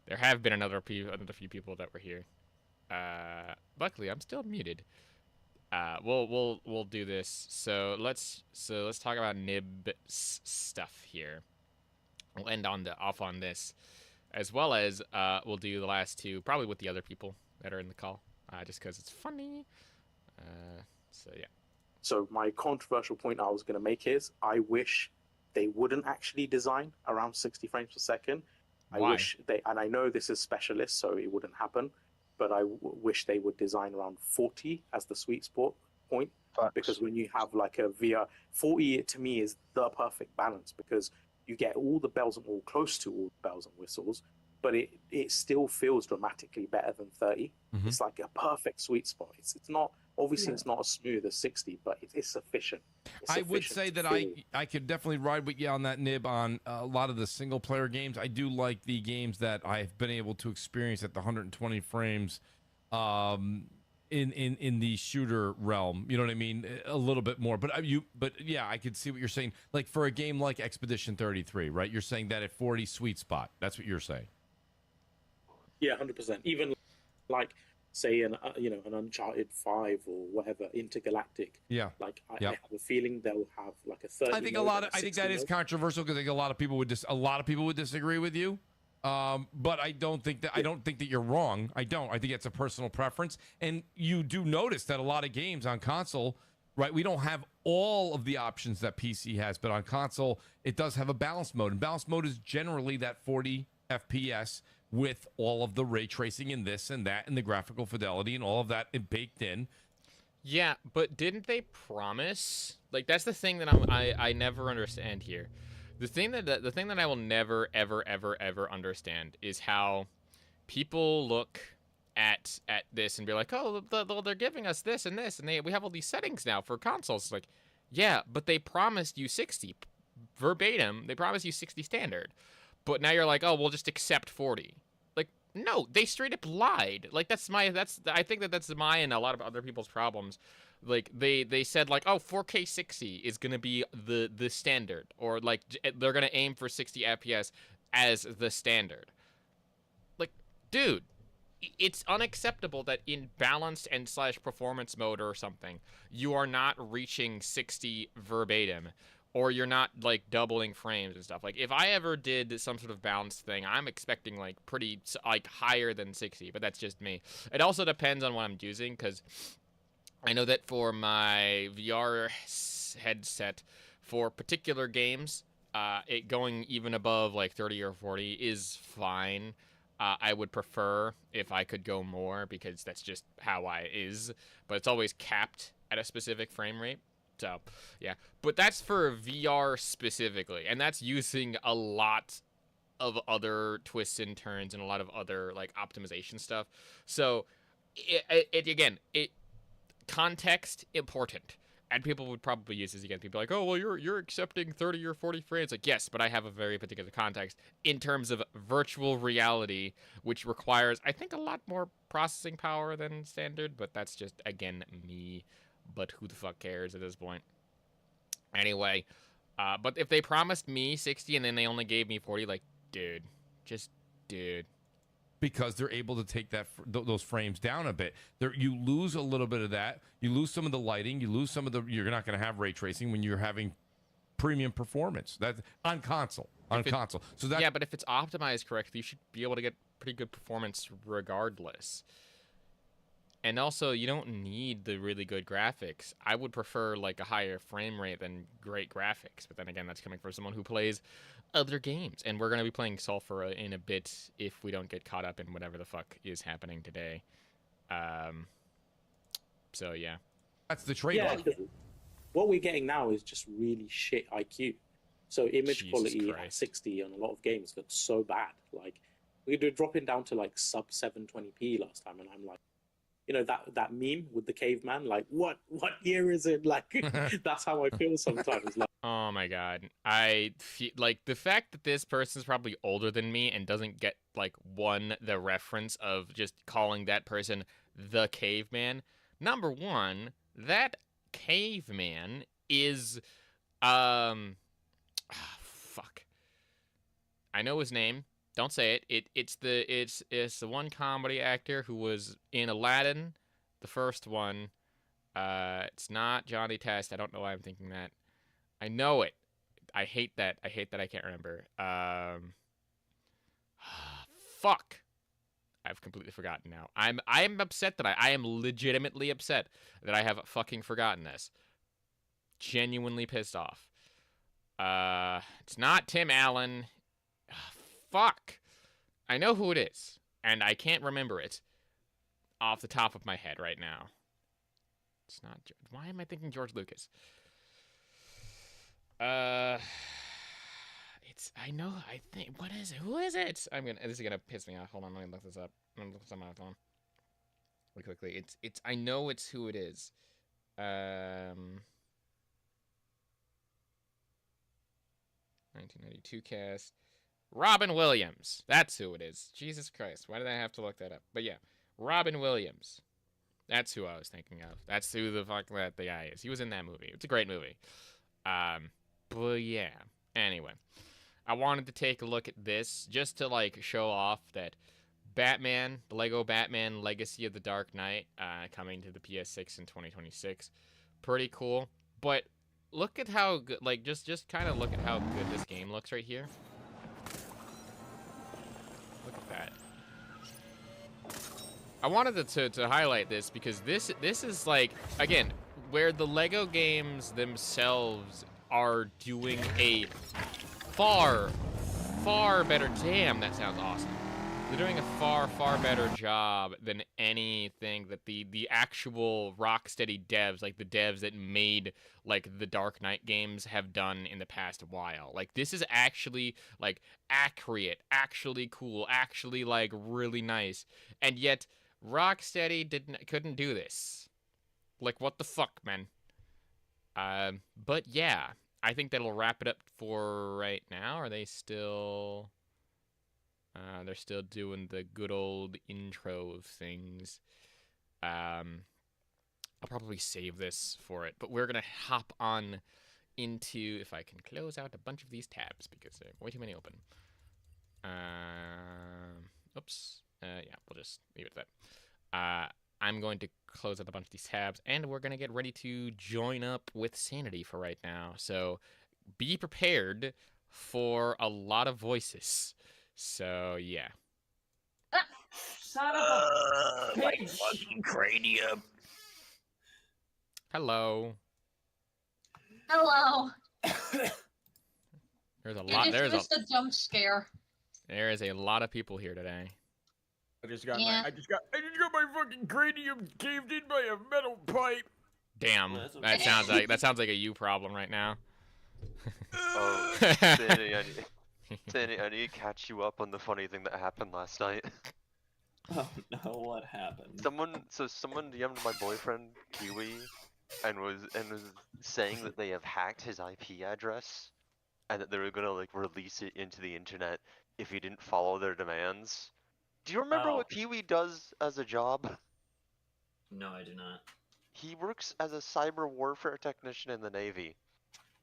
There have been another few people that were here. Luckily, I'm still muted. We'll do this. So let's talk about nib stuff here. We'll end off on this, as well as we'll do the last two, probably with the other people that are in the call, just because it's funny. So yeah. So my controversial point I was going to make is I wish they wouldn't actually design around 60 frames per second. Why? I wish they, and I know this is specialist, so it wouldn't happen, but I wish they would design around 40 as the sweet spot point. Facts. Because when you have like a VR, 40 to me is the perfect balance, because you get all the bells and all close to all the bells and whistles, but it still feels dramatically better than 30. It's like a perfect sweet spot. It's not, obviously it's not as smooth as 60, but it's sufficient. I would say that I could definitely ride with you on that, Nib, on a lot of the single player games. I do like the games that I've been able to experience at the 120 frames in the shooter realm. You know what I mean? A little bit more. But yeah, I could see what you're saying. Like for a game like Expedition 33, right? You're saying that at 40 sweet spot. That's what you're saying. Yeah, 100%. Even like say an Uncharted 5 or whatever, Intergalactic. Yeah. Like I have a feeling they'll have like a 30. I think I think that is controversial because I think a lot of people would disagree with you. But I don't think that you're wrong. I think it's a personal preference. And you do notice that a lot of games on console, right? We don't have all of the options that PC has, but on console it does have a balance mode. And balance mode is generally that 40 FPS with all of the ray tracing and this and that and the graphical fidelity and all of that baked in. Yeah, but didn't they promise? Like that's the thing that I never understand here. The thing that I will never ever understand is how people look at this and be like, oh, they're giving us this and this, and we have all these settings now for consoles. It's like, yeah, but they promised you 60 verbatim. They promised you 60 standard, but now you're like, oh, we'll just accept 40. Like, no, they straight up lied. Like I think that's my and a lot of other people's problems. Like they said like, oh, 4K 60 is gonna be the standard, or like they're gonna aim for 60 FPS as the standard. Like, dude, it's unacceptable that in balanced and / performance mode or something you are not reaching 60 verbatim, or you're not like doubling frames and stuff. Like if I ever did some sort of balanced thing, I'm expecting like pretty like higher than 60, but that's just me. It also depends on what I'm using, because I know that for my VR headset, for particular games, it going even above like 30 or 40 is fine. I would prefer if I could go more, because that's just how I is. But it's always capped at a specific frame rate. So, yeah. But that's for VR specifically. And that's using a lot of other twists and turns and a lot of other like optimization stuff. So, it context important, and people would probably use this again. People are like, oh well, you're accepting 30 or 40 frames. Like, yes, but I have a very particular context in terms of virtual reality, which requires, I think, a lot more processing power than standard. But that's just, again, me. But who the fuck cares at this point? Anyway, but if they promised me 60 and then they only gave me 40, like, dude, because they're able to take those frames down a bit. You lose a little bit of that. You lose some of the lighting. You lose some of you're not going to have ray tracing when you're having premium performance. That's on console. So that, yeah, but if it's optimized correctly, you should be able to get pretty good performance regardless. And also, you don't need the really good graphics. I would prefer like a higher frame rate than great graphics. But then again, that's coming from someone who plays other games. And we're going to be playing Sulphur in a bit if we don't get caught up in whatever the fuck is happening today. So, yeah. That's the trade-off. Yeah, what we're getting now is just really shit IQ. So image quality at 60 on a lot of games looks so bad. Like, we were dropping down to like sub 720p last time, and I'm like, you know, that meme with the caveman, like, what year is it? Like, that's how I feel sometimes. Like, oh my god, I feel like the fact that this person's probably older than me and doesn't get like the reference of just calling that person the caveman. Number one, that caveman is fuck. I know his name. Don't say it. It's the one comedy actor who was in Aladdin, the first one. It's not Johnny Test. I don't know why I'm thinking that. I know it. I hate that. I can't remember. Fuck. I've completely forgotten now. I'm upset that I am legitimately upset that I have fucking forgotten this. Genuinely pissed off. It's not Tim Allen. Fuck. I know who it is, and I can't remember it off the top of my head right now. It's not. Why am I thinking George Lucas? I know. I think. What is it? Who is it? This is gonna piss me off. Hold on. Let me look this up. I'm gonna look this up on my phone. Really quickly. It's. I know it's who it is. 1992 cast. Robin Williams. That's who it is. Jesus Christ. Why did I have to look that up? But yeah, Robin Williams. That's who I was thinking of. That's who the fuck that the guy is. He was in that movie. It's a great movie. But yeah. Anyway, I wanted to take a look at this just to like show off that Batman, the Lego Batman Legacy of the Dark Knight, coming to the PS6 in 2026. Pretty cool. But look at how good, like, just kind of look at how good this game looks right here. Look at that. I wanted to highlight this because this is like, again, where the Lego games themselves are doing a far better, damn, that sounds awesome. They're doing a far better job than anything that the actual Rocksteady devs, like the devs that made like the Dark Knight games, have done in the past while. Like, this is actually like accurate, actually cool, actually like really nice. And yet Rocksteady couldn't do this. Like, what the fuck, man? But yeah, I think that'll wrap it up for right now. Are they still... they're still doing the good old intro of things. I'll probably save this for it, but we're going to hop on into, if I can close out a bunch of these tabs because there are way too many open. Oops. Yeah, we'll just leave it at that. I'm going to close out a bunch of these tabs, and we're going to get ready to join up with Sanity for right now. So be prepared for a lot of voices. So, yeah. Son of a my bitch. fucking cranium. Hello. Hello. There's a You lot. just missed a jump scare. There is a lot of people here today. I just got Yeah. my my fucking cranium caved in by a metal pipe. Damn, Well, that's that okay. sounds like a you problem right now. Oh, Sandy, Sandy, I need to catch you up on the funny thing that happened last night. Oh no, what happened? Someone DM'd my boyfriend Kiwi, and was saying that they have hacked his IP address, and that they were gonna like release it into the internet if he didn't follow their demands. Do you remember Oh. what Kiwi does as a job? No, I do not. He works as a cyber warfare technician in the Navy.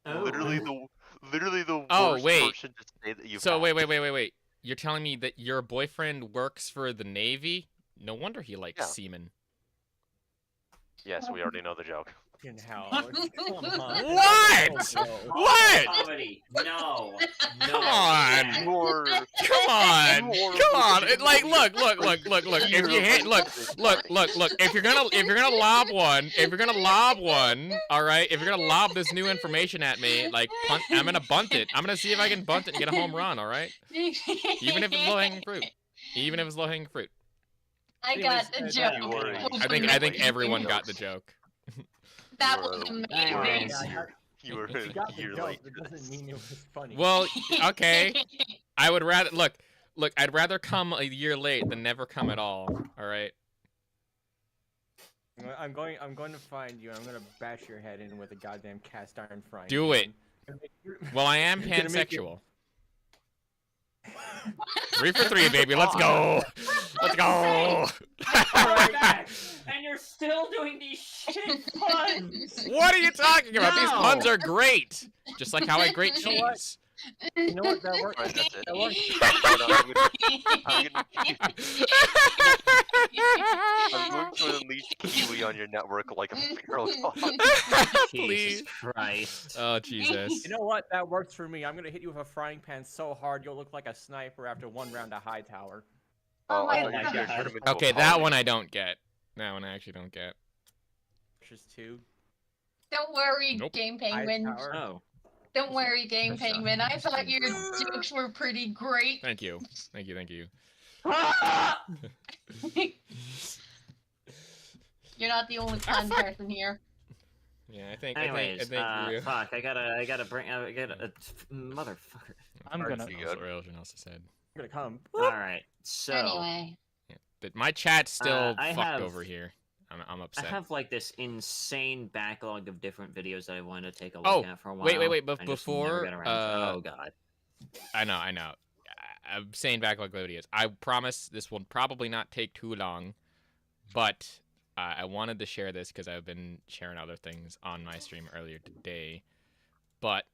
Oh, Literally the Oh, worst wait. person to say that you've So hacked. wait. You're telling me that your boyfriend works for the Navy? No wonder he likes Yeah. semen. Yes, we already know the joke. Fucking hell. Come on. What? No. What? Comedy. No. Come on. Yeah. You're Come on, You are come on! literally- Like, look! If you hit, look! If you're gonna lob one, all right. If you're gonna lob this new information at me, like, I'm gonna bunt it. I'm gonna see if I can bunt it and get a home run. All right. Even if it's low hanging fruit. I got the joke. you were- I think everyone got the joke. That You was were- amazing. You were You got a the year joke, late it to doesn't this. mean it was funny. Well, okay. I would rather look. I'd rather come a year late than never come at all. All right. I'm going to find you and I'm going to bash your head in with a goddamn cast iron frying Do pan. it. Well, I am You're gonna make it- pansexual. 3 for 3, baby. Let's go. Let's go. And you're still doing these shit puns. What are you talking about? These No. puns are great. Just like how I grate You know what? cheese. You know what? That worked. Alright, that's it. That worked. I'm going to unleash Kiwi on your network like a feral dog. Please. Jesus Christ. Oh, Jesus. You know what? That works for me. I'm going to hit you with a frying pan so hard you'll look like a sniper after one round of high tower. Oh I my thought you God. were gonna turn him into a Okay, that pony. one I don't get. That one I actually don't get. Just two. Don't worry, Nope. Game High Penguin. tower. Oh. Don't worry, Game That's not- Penguin. I thought your jokes were pretty great. Thank you. Thank you. You're not the only fun person here. Yeah, I think Anyways, Ryu- fuck. I gotta bring. I gotta. Motherfucker. I'm gonna. That's what Religion also said. I'm gonna come. All right. So Anyway. Yeah. But my chat's still I fucked have- over here. I'm I upset. have like this insane backlog of different videos that I wanted to take a look Oh, at for a while. wait, but I just never before, got around to- oh god. I know. I'm saying backlog videos. I promise this will probably not take too long, but I wanted to share this because I've been sharing other things on my stream earlier today. But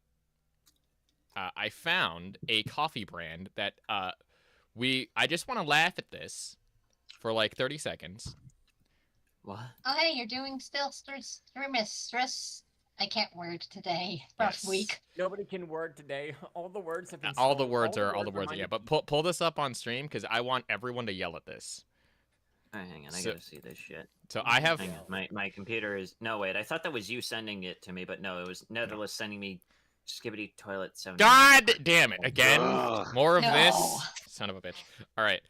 I found a coffee brand that I just want to laugh at this for like 30 seconds. What? Oh, hey, you're doing still stress. I can't word today. Rough Yes. week. Nobody can word today. All the words have been. All the stolen. words are mine. yeah. But pull this up on stream because I want everyone to yell at this. All right, hang on, I So- gotta see this shit. So I have. Hang on, my computer is. No, wait, I thought that was you sending it to me, but no, it was Netherless sending me Skibbity Toilet 7. God damn it! Again, Ugh. more of No. this. Son of a bitch. All right.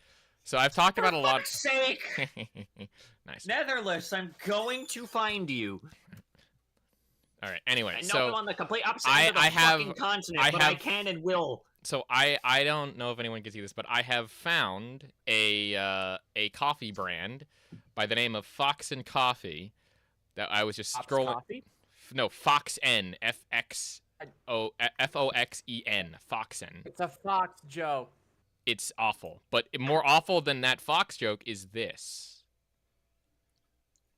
So I've talked about a lot. For fuck's sake! Nice. Netherless, I'm going to find you. All right. Anyway, I know so I'm on the complete opposite I- end of the I have- fucking continent, I but I have- can and will. so I don't know if anyone can see this, but I have found a coffee brand by the name of Fox and Coffee that I was just Pops scrolling. Coffee? No, Foxen, Foxen, Foxen. It's a fox joke. It's awful, but more awful than that Fox joke is this.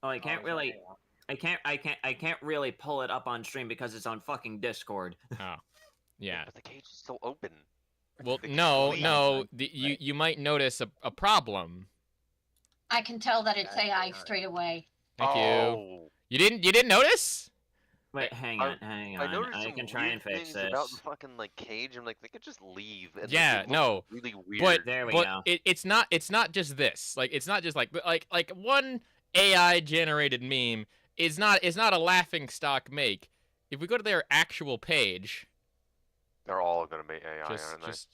Oh, I can't Oh, really. yeah. I can't really pull it up on stream because it's on fucking Discord. Oh, yeah. But the cage is still open. Well, The no, cage- no. You might notice a problem. I can tell that it's That's AI not- straight away. Thank you. Oh. You didn't notice? Wait, hang I- on, hang I on. noticed I some can try weird and fix things this. about the fucking like cage. I'm like, they could just leave. And Yeah, it looks no, really weird. But There we but go. it's not just this. Like it's not just like one AI generated meme is not a laughing stock make. If we go to their actual page, they're all gonna be AI, aren't they? just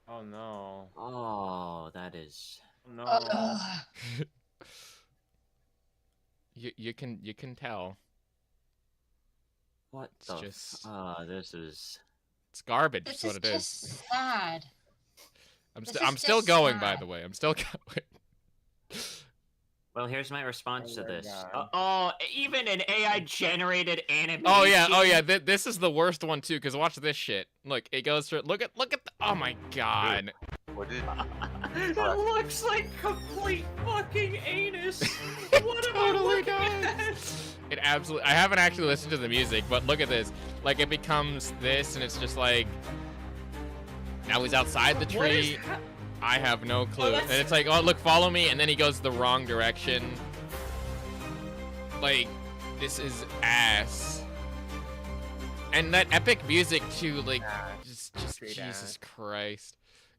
Oh no. Oh, that is. Oh, no. Ugh. you can tell What It's the? just- This is. it's garbage. This Is is what it is. just sad. I'm this still is I'm still just going. By sad. the way, I'm still going. Well, here's my response Oh to my this. God. Even an AI generated animation. Oh yeah. This is the worst one too. Cause watch this shit. Look, it goes through. Look at. Oh my god. What did? It looks like complete fucking anus. What am Totally I looking does. It absolutely. I haven't actually listened to the music, but look at this. Like it becomes this, and it's just like. Now he's outside the What is tree. ha- I have no clue. that's- And it's like, oh look, follow me, and then he goes the wrong direction. Like, this is ass. And that epic music too, like, just Straight Jesus ass. Christ.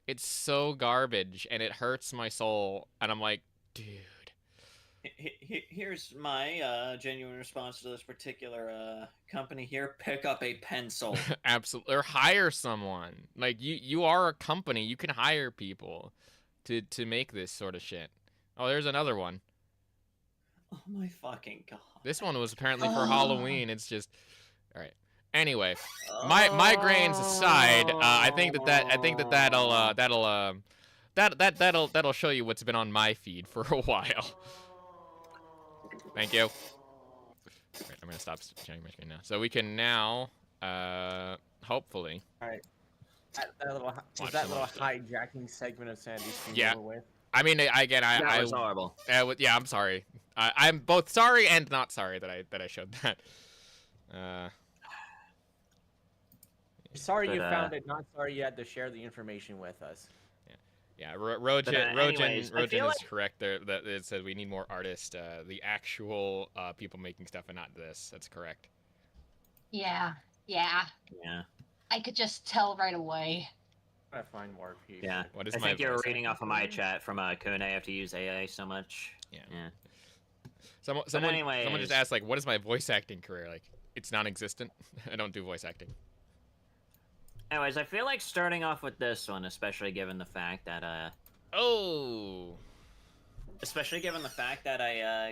It's so garbage, and it hurts my soul. And I'm like, dude. Here's my genuine response to this particular company here. Pick up a pencil. Absolutely, or hire someone. Like you are a company. You can hire people to make this sort of shit. Oh, there's another one. Oh my fucking god. This one was apparently for Oh. Halloween. It's just, all right. Anyway, my migraines aside, I think that'll show you what's been on my feed for a while. Thank you. Right, I'm gonna stop sharing my screen now, so we can now, hopefully. That little, Watch was that some little other stuff. hijacking segment of Sandy's stream Yeah. over with? I mean, That was I horrible. yeah, I'm sorry. I'm both sorry and not sorry that I showed that. Sorry you But, found it, not sorry you had to share the information with us. Yeah, Rojan anyways, I feel is correct there. That it said we need more artists, the actual people making stuff, and not this. That's correct. Yeah. Yeah. I could just tell right away. I'm gonna find more people. Yeah. What is I my think you're voice reading off of my chat from Kun. I have to use AI so much. Yeah. Yeah. Someone anyways- just asked, like, what is my voice acting career? Like, it's non-existent. I don't do voice acting. Anyways, I feel like starting off with this one, especially given the fact that I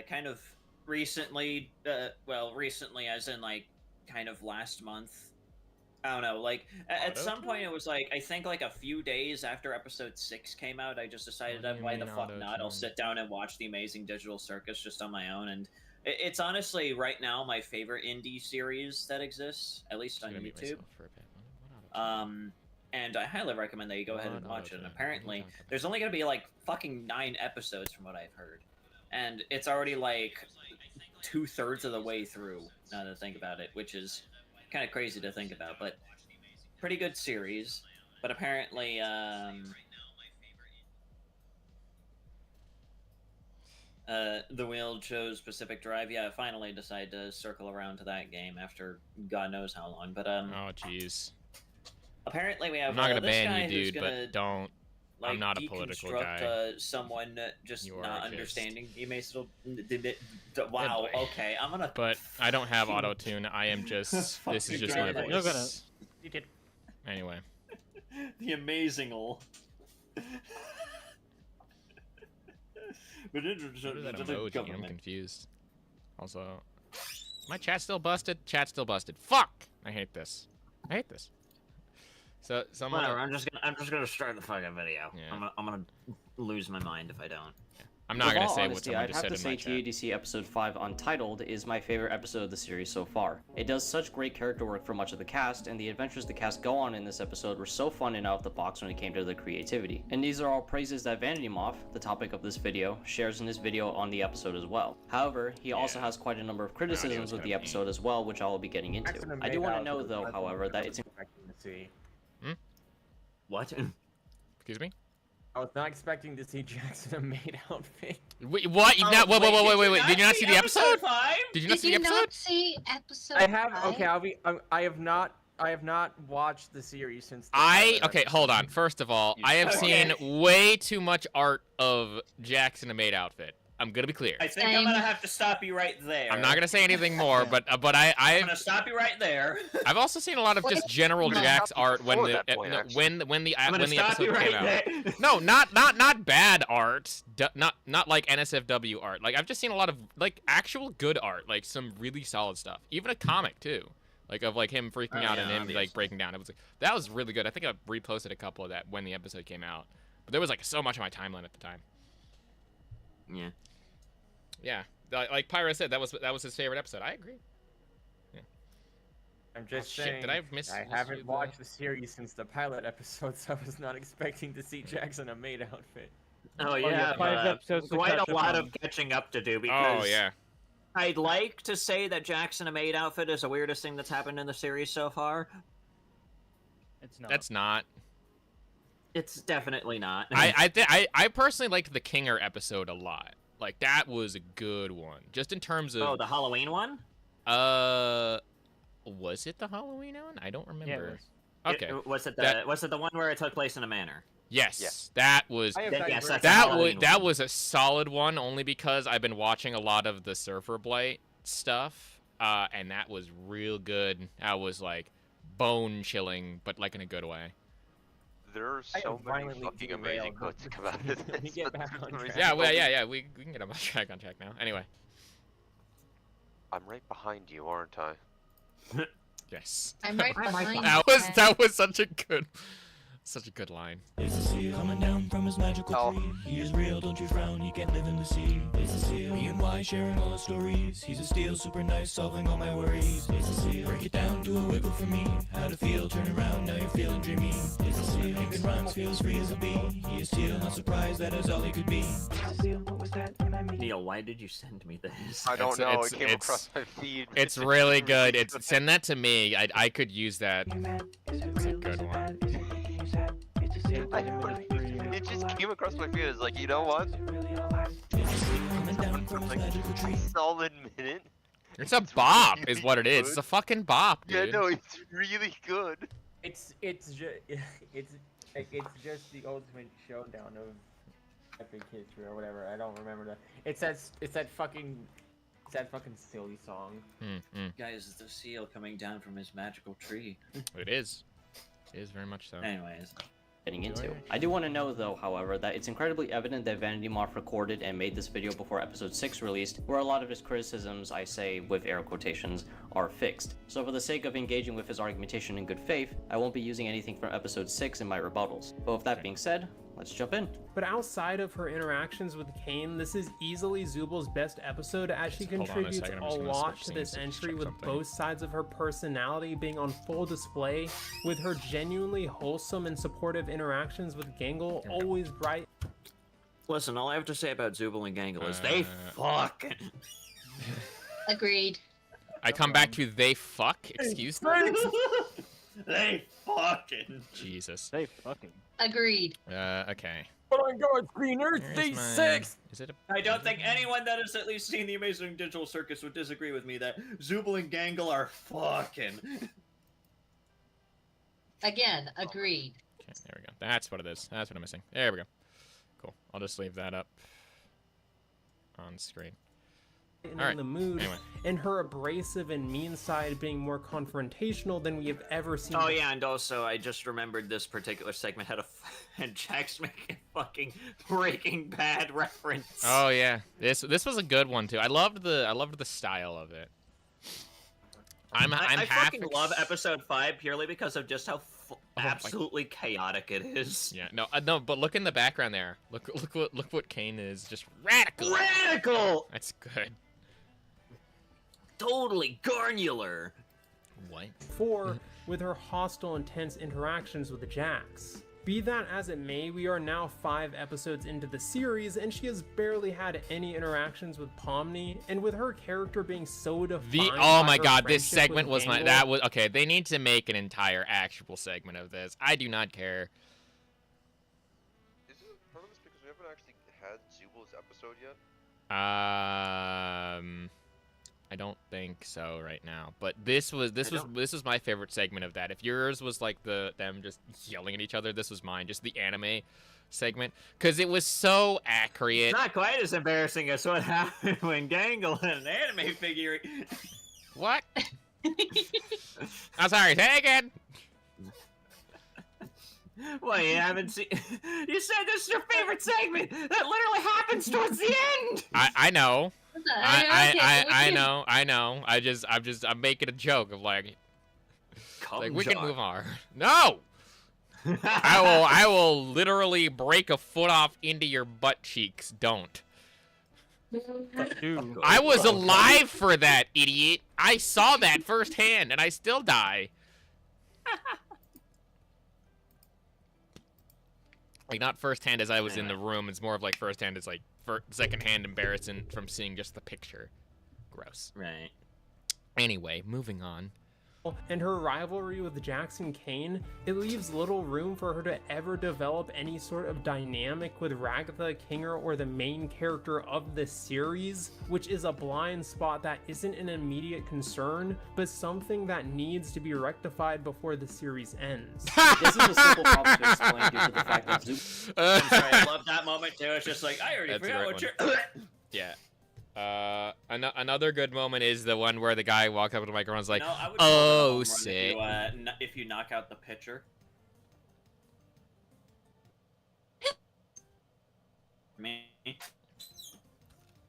kind of recently, recently as in like kind of last month, I don't know. Like at some Auto-tune? point, it was like I think like a few days after episode 6 came out, I just decided What do that you why the mean fuck not? I'll auto-tune? sit down and watch the Amazing Digital Circus just on my own, and it's honestly right now my favorite indie series that exists, at least Just on gonna mute YouTube. myself for a bit. What auto-tune? And I highly recommend that you go ahead and What watch it. auto-tune? And What are you apparently, talking about? there's only gonna be like fucking 9 episodes from what I've heard, and it's already like 2/3 of the way through. Now that I think about it, which is kind of crazy to think about, but pretty good series. But apparently, the wheel chose Pacific Drive. Yeah, I finally decided to circle around to that game after God knows how long. But Oh, jeez. apparently we have. I'm not gonna this ban guy you, who's dude, gonna, but don't. like, I'm not a political deconstruct, guy. Someone just You are not a kid. understanding. You may still. Wow. boy. Okay, I'm gonna. But I don't have auto tune. I am just. This is just my Fucking voice. You're gonna- You did. Anyway. The amazing-ol. What is that emoji? I'm confused. Also, my chat still busted. Chat still busted. Fuck! I hate this. I hate this. So someone. Whatever. I'm just gonna start the fucking video. Yeah. I'm gonna lose my mind if I don't. I'm not With gonna all say what honesty, someone I'd just have said to in my say chat. TADC Episode 5 Untitled is my favorite episode of the series so far. It does such great character work for much of the cast, and the adventures the cast go on in this episode were so fun and out of the box when it came to the creativity. And these are all praises that Vanity Moth, the topic of this video, shares in his video on the episode as well. However, he also has quite a number of criticisms with the episode as well, which I will be getting into. I do want to know though, however, that it's Expecting to see. What? Excuse me? I was not expecting to see Jackson in a maid outfit. Wait, what? Oh, Wait. Did you not see the episode? 5? Did you not see the Did you episode? not see episode I have. 5? Okay, I have not watched the series since. Okay, hold on. First of all, I have Okay. seen way too much art of Jackson in a maid outfit. I'm gonna be clear. I think I'm gonna have to stop you right there. I'm not gonna say anything more, but I'm I've gonna stop you right there. I've also seen a lot of just general No. Jax art when Before the that point, actually. when the I'm gonna stop episode you right came out. there. No, not bad art. Not like NSFW art. Like I've just seen a lot of like actual good art, like some really solid stuff. Even a comic too, like of like him freaking out and him obviously. like breaking down. It was like that was really good. I think I reposted a couple of that when the episode came out. But there was like so much on my timeline at the time. Yeah. Yeah, like Pyro said, that was his favorite episode. I agree. I'm just shit, saying. did I miss- I miss haven't you watched the series since the pilot episode, so I was not expecting to see Jackson in a maid outfit. Oh yeah, yeah, 5 episodes to quite catch a up lot on. of catching up to do because Oh yeah. I'd like to say that Jackson a maid outfit is the weirdest thing that's happened in the series so far. It's not. That's not. It's definitely not. I personally liked the Kinger episode a lot. Like that was a good one, just in terms of. Oh, the Halloween one? Was it the Halloween one? I don't remember. Yeah, it was. Okay. Was it That- the one where it took place in a manor? Yes, Yeah. that was. I have Then that yes, great- that's a Halloween That one. was a solid one, only because I've been watching a lot of the Surfer Blight stuff, and that was real good. That was like bone chilling, but like in a good way. There are I so am many violently fucking derailed, amazing but quotes to come out of let me this. get but back for on some track. reason- Yeah, we can get on track now. Anyway, I'm right behind you, aren't I? yes. I'm right behind you. That was such a good line. It's a seal coming down from his magical Oh. tree. He is real, don't you frown, he can live in the sea. It's a seal, me and Y sharing all the stories. He's a steel, super nice, solving all my worries. It's a seal, break it down, do a wiggle for me. How to feel, turn around, now you're feeling dreamy. It's a seal, making rhymes, feels free as a bee. He is teal, not surprised, that is all he could be. It's a seal, what was that when I meet? Neil, why did you send me this? I don't know. it's- It came it's- across my feed. It's really good. Send that to me. I could use that. You mad? Is it It's a real? good Is it one. bad? Is it making you sad? It's a seal, It just came across my feed. It's like, you know what? Is it really all lies? It's a seal coming down from his Like magical a tree. solid minute. It's a bop, really is what it is. good. It's a fucking bop, dude. Yeah, no, it's really good. It's just the ultimate showdown of epic history or whatever. I don't remember that. It's that fucking silly song. Guys, the seal coming down from his magical tree. It is. It is very much so. Anyways, getting into. I do want to know though, however, that it's incredibly evident that Vanity Moth recorded and made this video before episode 6 released, where a lot of his criticisms, I say with air quotations, are fixed. So for the sake of engaging with his argumentation in good faith, I won't be using anything from episode 6 in my rebuttals. But with that being said, let's jump in. But outside of her interactions with Kane, this is easily Zubal's best episode as she contributes a lot to this entry, with both sides of her personality being on full display, with her genuinely wholesome and supportive interactions with Gangle always bright. Listen, all I have to say about Zubal and Gangle is they fucking... Agreed. I come back to they fuck. Excuse me. They fucking... Jesus. They fucking... Agreed. Okay. But on God's green earth, day 6! Is it I don't think anyone that has at least seen the Amazing Digital Circus would disagree with me that Zubal and Gangle are fucking... Again, agreed. Okay, there we go. That's what it is. That's what I'm missing. There we go. Cool. I'll just leave that up on screen. In the mood, and her abrasive and mean side being more confrontational than we have ever seen. Oh yeah, and also I just remembered this particular segment had and Jack's making fucking Breaking Bad reference. Oh yeah, this was a good one too. I loved the style of it. I fucking love episode 5 purely because of just how absolutely chaotic it is. Yeah, no, but look in the background there. Look what Kane is. Just radical. Radical. That's good. Totally garnular. What? 4, with her hostile, intense interactions with the Jax. Be that as it may, we are now 5 episodes into the series, and she has barely had any interactions with Pomni, and with her character being so defined. Oh my god, this segment was okay. They need to make an entire actual segment of this. I do not care. Is it part of this because we haven't actually had Zubal's episode yet? I don't think so right now. But this was my favorite segment of that. If yours was like them just yelling at each other, this was mine. Just the anime segment, because it was so accurate. It's not quite as embarrassing as what happened when Gangle had an anime figure. What? I'm sorry. Say again. Well, you haven't seen. You said this is your favorite segment. That literally happens towards the end. I know. I know. I'm making a joke of like we can move on. No. I will literally break a foot off into your butt cheeks. Don't. I was alive for that, idiot. I saw that firsthand, and I still die. Like, not firsthand as I was in the room. It's more of like firsthand as like secondhand embarrassing from seeing just the picture. Gross. Right. Anyway, moving on. And her rivalry with Jackson Kane, it leaves little room for her to ever develop any sort of dynamic with Ragatha, Kinger, or the main character of the series, which is a blind spot that isn't an immediate concern, but something that needs to be rectified before the series ends. This is a simple problem to explain due to the fact that I'm sorry, I love that moment too. It's just like, I already forgot what you're... Yeah. Another good moment is the one where the guy walks up to the microphone and is like, I would "Oh, sick." If you knock out the pitcher. Me.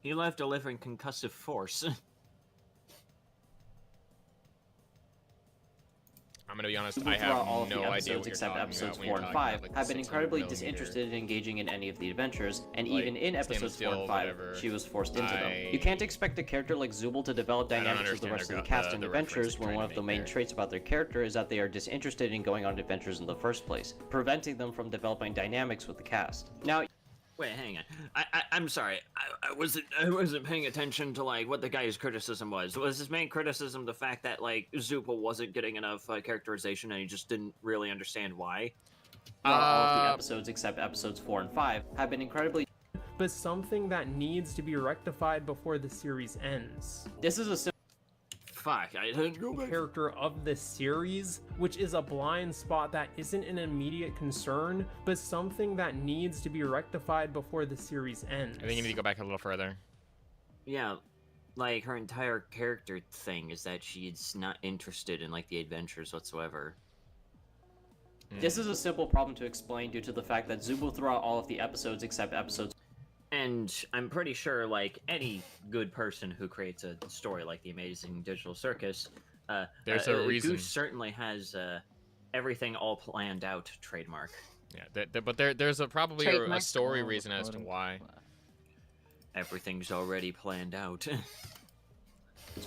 He left delivering concussive force. I'm gonna be honest, I have all of no the idea episodes except episodes 4 and 5 have been incredibly disinterested in engaging in any of the adventures, and even in episodes 4 and 5, she was forced into them. You can't expect a character like Zubal to develop dynamics with the rest of the cast in adventures when one of the main traits about their character is that they are disinterested in going on adventures in the first place, preventing them from developing dynamics with the cast. Now, wait, hang on. I'm sorry. I wasn't paying attention to like what the guy's criticism was. Was his main criticism the fact that like Zubal wasn't getting enough characterization and he just didn't really understand why? All of the episodes except episodes 4 and 5 have been incredibly, but something that needs to be rectified before the series ends. This is a Fuck, I didn't go back. Character of the series, which is a blind spot that isn't an immediate concern, but something that needs to be rectified before the series ends. I think you need to go back a little further. Yeah, like her entire character thing is that she's not interested in like the adventures whatsoever. This is a simple problem to explain due to the fact that Zubul throughout all of the episodes except episodes. And I'm pretty sure, like any good person who creates a story like The Amazing Digital Circus, there's a reason. Goose certainly has everything all planned out trademark. Yeah, but there's probably a story reason as to why. Everything's already planned out.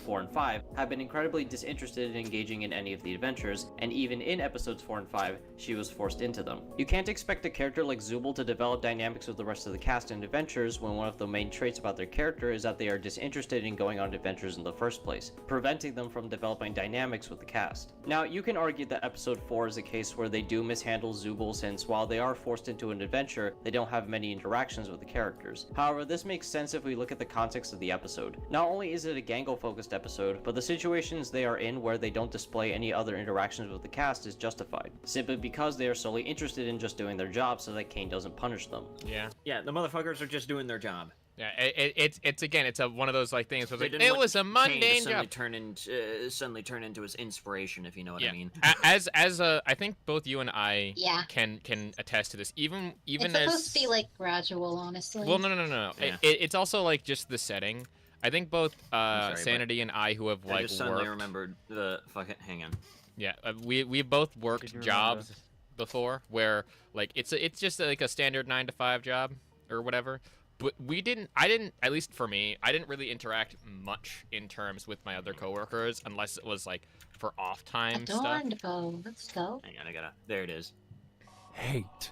4 and 5 have been incredibly disinterested in engaging in any of the adventures, and even in episodes 4 and 5, she was forced into them. You can't expect a character like Zubul to develop dynamics with the rest of the cast in adventures when one of the main traits about their character is that they are disinterested in going on adventures in the first place, preventing them from developing dynamics with the cast. Now, you can argue that episode 4 is a case where they do mishandle Zubul since while they are forced into an adventure, they don't have many interactions with the characters. However, this makes sense if we look at the context of the episode. Not only is it a Gangle-focused episode, but the situations they are in where they don't display any other interactions with the cast is justified, simply because they are solely interested in just doing their job so that Kane doesn't punish them. Yeah, the motherfuckers are just doing their job. Yeah, it's again, it's one of those like things where it was a mundane job. Suddenly turn into his inspiration, if you know what I mean. As I think both you and I can attest to this. Even it's supposed to be like gradual, honestly. Well, no. Yeah. It's also like just the setting. I think both Sanity and I, who have I like just suddenly worked, remembered the fucking. Hang on. Yeah, we both worked jobs before where like it's just like a standard 9-to-5 job or whatever. But I didn't, at least for me, I didn't really interact much in terms with my other coworkers unless it was like for off time stuff. Let's go. Hang on, there it is. Hate.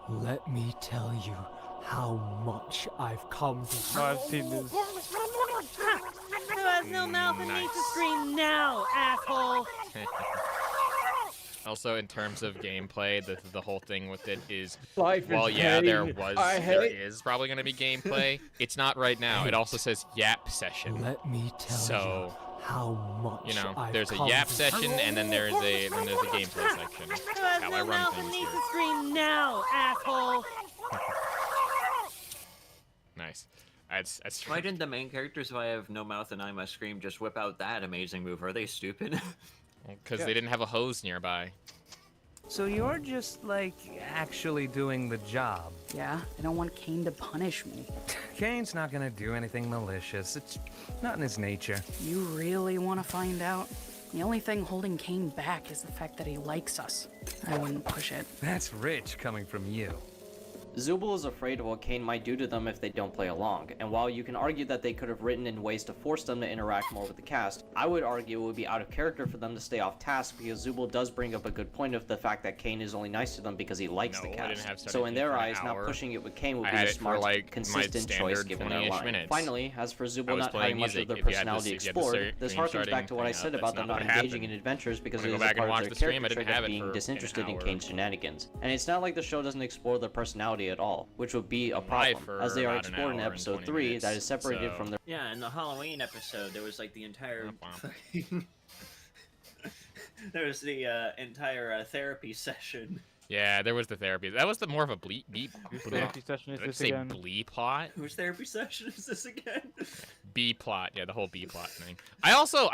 Let me tell you how much I've come to. I've seen this. Who has no mouth and needs to scream now, asshole? Also, in terms of gameplay, the whole thing with it is, Life well, is yeah, pain. there is probably going to be gameplay. It's not right now. It also says yap session. Let me tell you how much you know, I've there's a come yap to. session, and then there's a gameplay section. Who has How no I run mouth and things needs here. to scream now, asshole? Nice. That's Why didn't the main characters, who I have no mouth and I must scream, just whip out that amazing move? Are they stupid? Because they didn't have a hose nearby. So you're just, like, actually doing the job. Yeah, I don't want Kane to punish me. Kane's not gonna do anything malicious. It's not in his nature. You really want to find out? The only thing holding Kane back is the fact that he likes us. I wouldn't push it. That's rich coming from you. Zubul is afraid of what Kane might do to them if they don't play along, and while you can argue that they could have written in ways to force them to interact more with the cast, I would argue it would be out of character for them to stay off task because Zubul does bring up a good point of the fact that Kane is only nice to them because he likes the cast. So in their eyes, not pushing it with Kane would be a smart, consistent choice given their line. Finally, as for Zubul not having much of their personality explored, this harkens back to what I said about them not engaging in adventures because it is a part of their character trait of being disinterested in Kane's shenanigans. And it's not like the show doesn't explore their personality at all, which would be a problem, as they are explored in episode 3 that is separated from their... Yeah, in the Halloween episode, there was like the entire... there was the entire therapy session. Yeah, there was the therapy. That was the more of a bleep. Therapy session is Did I this say again? Blee plot? Whose therapy session is this again? B plot. Yeah, the whole B plot thing. I also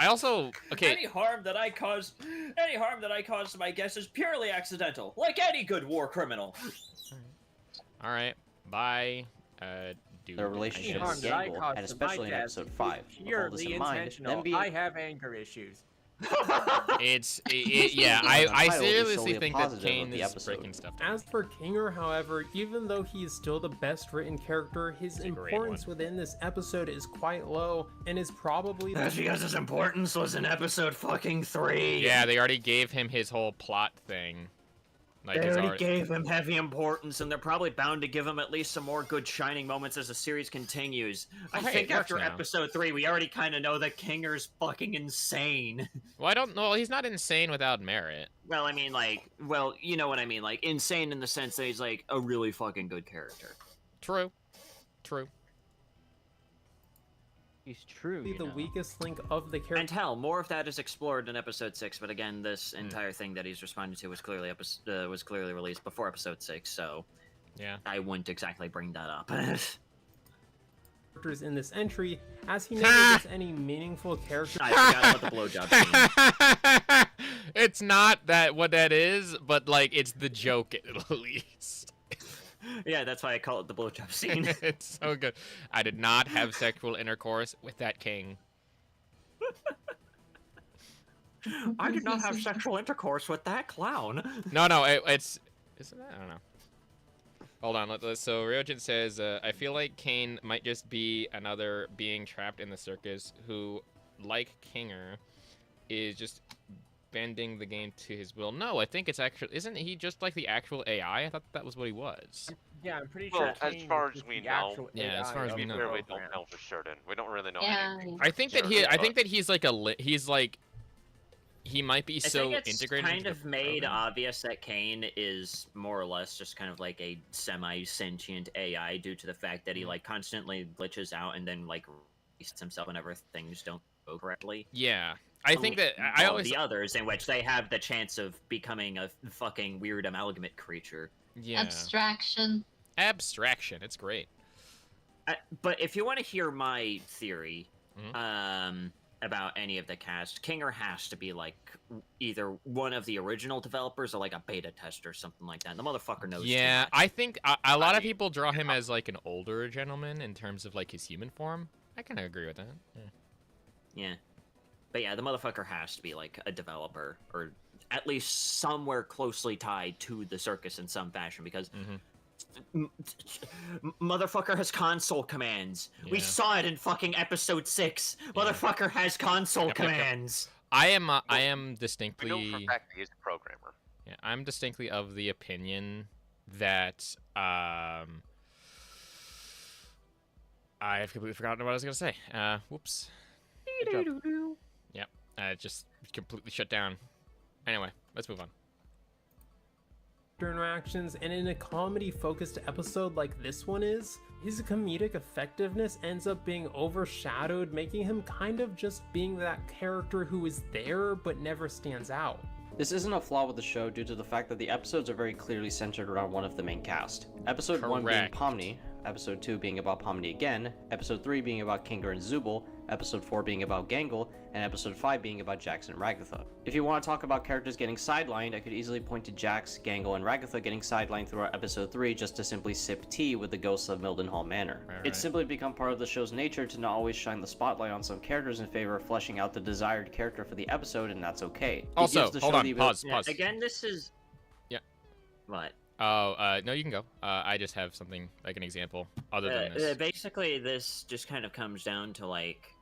okay. Any harm that I cause to my guests is purely accidental, like any good war criminal. All right. Bye. Dude. Their relationship with Gangle, and especially in episode 5. With all this in mind, them being... I have anger issues. Yeah, I seriously think that Kane is breaking stuff down. As for Kinger, however, even though he is still the best written character, his importance within this episode is quite low and is probably... That's because his importance was in episode fucking 3. Yeah, they already gave him his whole plot thing. Like, they already gave him heavy importance, and they're probably bound to give him at least some more good shining moments as the series continues. I think after episode 3, we already kind of know that Kinger's fucking insane. Well, I don't know. He's not insane without merit. Well, I mean, like, you know what I mean. Like, insane in the sense that he's, like, a really fucking good character. True. He's true. The weakest link of the character. And hell, more of that is explored in episode 6. But again, this entire thing that he's responding to was clearly released before episode 6. So yeah, I wouldn't exactly bring that up. Characters in this entry, as he never gets any meaningful character. I forgot about the blowjob scene. it's not that what that is, but like it's the joke at least. Yeah, that's why I call it the blowjob scene. It's so good. I did not have sexual intercourse with that king. I did not have sexual intercourse with that clown. No, it's isn't it? I don't know. Hold on. So Ryojin says, I feel like Kane might just be another being trapped in the circus who, like Kinger, is just bending the game to his will. No, I think it's actually... Isn't he just like the actual AI? I thought that was what he was. Yeah, I'm pretty Well, sure. as Kane far is as we the know. actual Yeah, as AI far as of we the know. We don't program. know for certain. We don't really know Yeah. anything. I think that he's like he's like... He might be I so think it's integrated kind into of the made program. obvious that Kane is more or less just kind of like a semi-sentient AI due to the fact that he like constantly glitches out and then like resets himself whenever things don't go correctly. Yeah. I think that I All always... the others in which they have the chance of becoming a fucking weird amalgamate creature. Yeah. Abstraction. Abstraction. It's great. But if you want to hear my theory, Mhm. about any of the cast, Kinger has to be like either one of the original developers or like a beta tester or something like that. The motherfucker knows. Yeah, too much. I think a lot of people draw him as like an older gentleman in terms of like his human form. I kind of agree with that. Yeah. But yeah, the motherfucker has to be like a developer or at least somewhere closely tied to the circus in some fashion because motherfucker has console commands. We Yeah. saw it in fucking episode 6. Motherfucker has console Yep. commands. I am We distinctly... know for a fact that he's a programmer. Yeah, I'm distinctly of the opinion that I have completely forgotten what I was gonna say. Whoops. Yep. Just completely shut down. Anyway, let's move on. Interactions, and in a comedy-focused episode like this one is, his comedic effectiveness ends up being overshadowed, making him kind of just being that character who is there but never stands out. This isn't a flaw with the show due to the fact that the episodes are very clearly centered around one of the main cast. Episode 1 being Correct. Pomni, Episode 2 being about Pomni again, Episode 3 being about Kinger and Zubul, Episode 4 being about Gangle, and Episode 5 being about Jax and Ragatha. If you want to talk about characters getting sidelined, I could easily point to Jax, Gangle, and Ragatha getting sidelined throughout Episode 3 just to simply sip tea with the ghosts of Mildenhall Manor. It's simply become part of the show's nature to not always shine the spotlight on some characters in favor of fleshing out the desired character for the episode, and that's okay. It Also, gives the hold show on, the pause. Again, this is... Yeah. What? Oh, no, you can go. I just have something, like an example, other than this. Basically, this just kind of comes down to, like,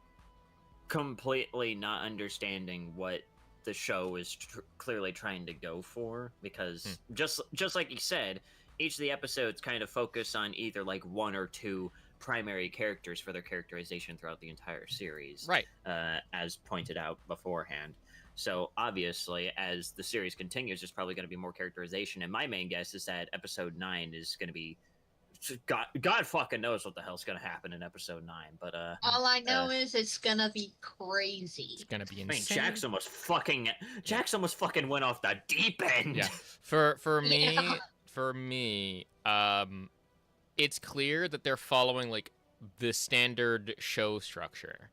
completely not understanding what the show is clearly trying to go for, because just like you said, each of the episodes kind of focus on either, like, one or two primary characters for their characterization throughout the entire series. Right. As pointed out beforehand. So obviously, as the series continues, there's probably going to be more characterization. And my main guess is that episode 9 is going to be... God fucking knows what the hell's going to happen in episode 9. But all I know is it's gonna be crazy. It's gonna be I mean, insane. Jax almost fucking went off the deep end. Yeah. For me, it's clear that they're following like the standard show structure.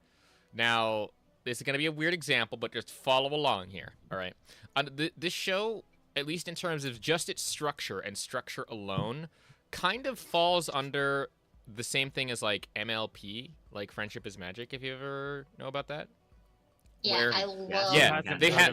Now, this is gonna be a weird example, but just follow along here. All right. This show, at least in terms of just its structure and structure alone, kind of falls under the same thing as like MLP, like Friendship is Magic. If you ever know about that. Yeah, I love. Yeah,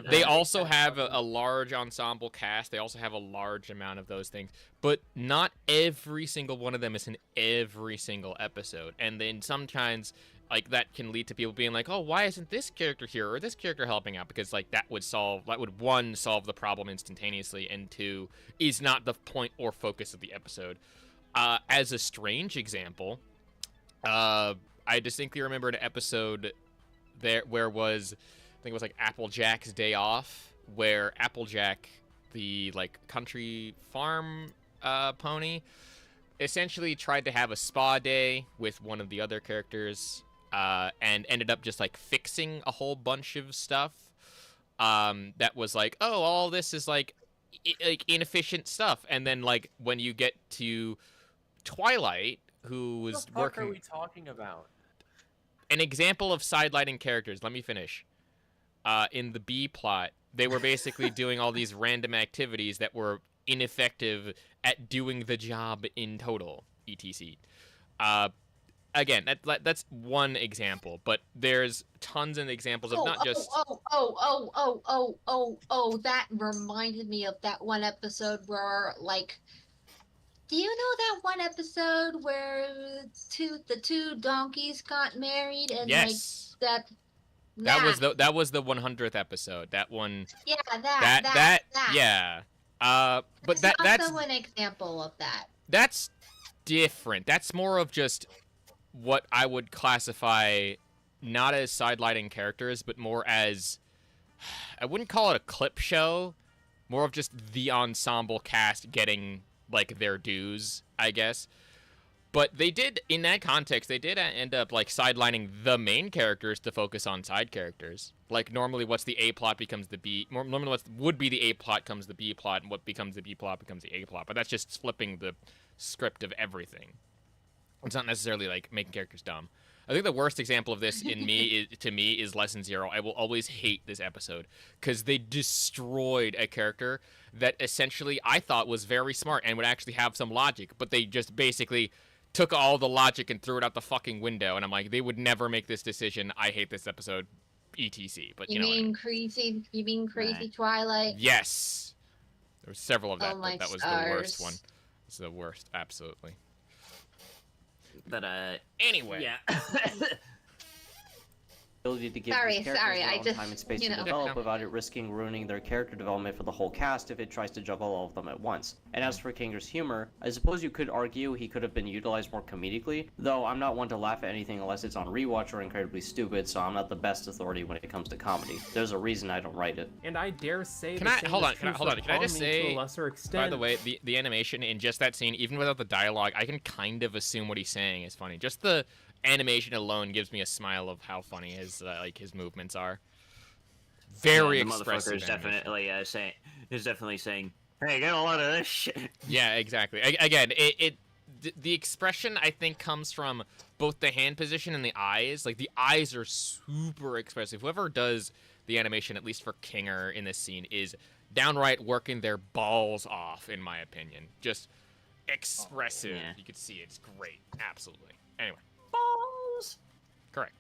they also have a large ensemble cast. They also have a large amount of those things, but not every single one of them is in every single episode. And then sometimes, like, that can lead to people being like, "Oh, why isn't this character here or this character helping out?" Because like that would one, solve the problem instantaneously, and two, is not the point or focus of the episode. As a strange example, I distinctly remember an episode there where I think it was like Applejack's Day Off, where Applejack, the like country farm pony, essentially tried to have a spa day with one of the other characters, and ended up just like fixing a whole bunch of stuff that was like, oh, all this is like inefficient stuff. And then like when you get to Twilight, who was What the fuck working... are we talking about? An example of sidelighting characters. Let me finish. In the B plot, they were basically doing all these random activities that were ineffective at doing the job in total, etc. Again, that's one example, but there's tons of examples of not just... That reminded me of that one episode where, like, do you know that one episode where the two donkeys got married and Yes. like That was the 100th episode. That one. Yeah, yeah. But that's also an example of that. That's different. That's more of just what I would classify not as sidelighting characters, but more as, I wouldn't call it a clip show, more of just the ensemble cast getting like their dues, I guess. But they did, in that context, they did end up like sidelining the main characters to focus on side characters. Like normally what's the A plot becomes the B, normally what would be the A plot becomes the B plot, and what becomes the B plot becomes the A plot. But that's just flipping the script of everything. It's not necessarily like making characters dumb. I think the worst example of this to me is Lesson Zero. I will always hate this episode because they destroyed a character that essentially I thought was very smart and would actually have some logic, but they just basically took all the logic and threw it out the fucking window. And I'm like, they would never make this decision. I hate this episode, etc. But you know mean crazy? You mean crazy Twilight? Yes, there were several of that, Oh, but my that was stars. the worst one. It's the worst, absolutely. But anyway. Yeah. Ability to give Sorry, these characters their I own just, time and space you to know. develop without it risking ruining their character development for the whole cast if it tries to juggle all of them at once. And as for Kinger's humor, I suppose you could argue he could have been utilized more comedically, though I'm not one to laugh at anything unless it's on rewatch or incredibly stupid, so I'm not the best authority when it comes to comedy. There's a reason I don't write it. And I dare say Can the I same hold is on? true Hold on. for Can I just Pomni say, to a lesser extent. by the way, the animation in just that scene, even without the dialogue, I can kind of assume what he's saying is funny. Just the animation alone gives me a smile of how funny his his movements are. Very expressive. Is definitely saying, "Hey, get a lot of this shit." Yeah, exactly. Again, the expression I think comes from both the hand position and the eyes. Like the eyes are super expressive. Whoever does the animation, at least for Kinger in this scene, is downright working their balls off, in my opinion. Just expressive. Yeah. You can see it's great. Absolutely. Anyway. Balls. Correct.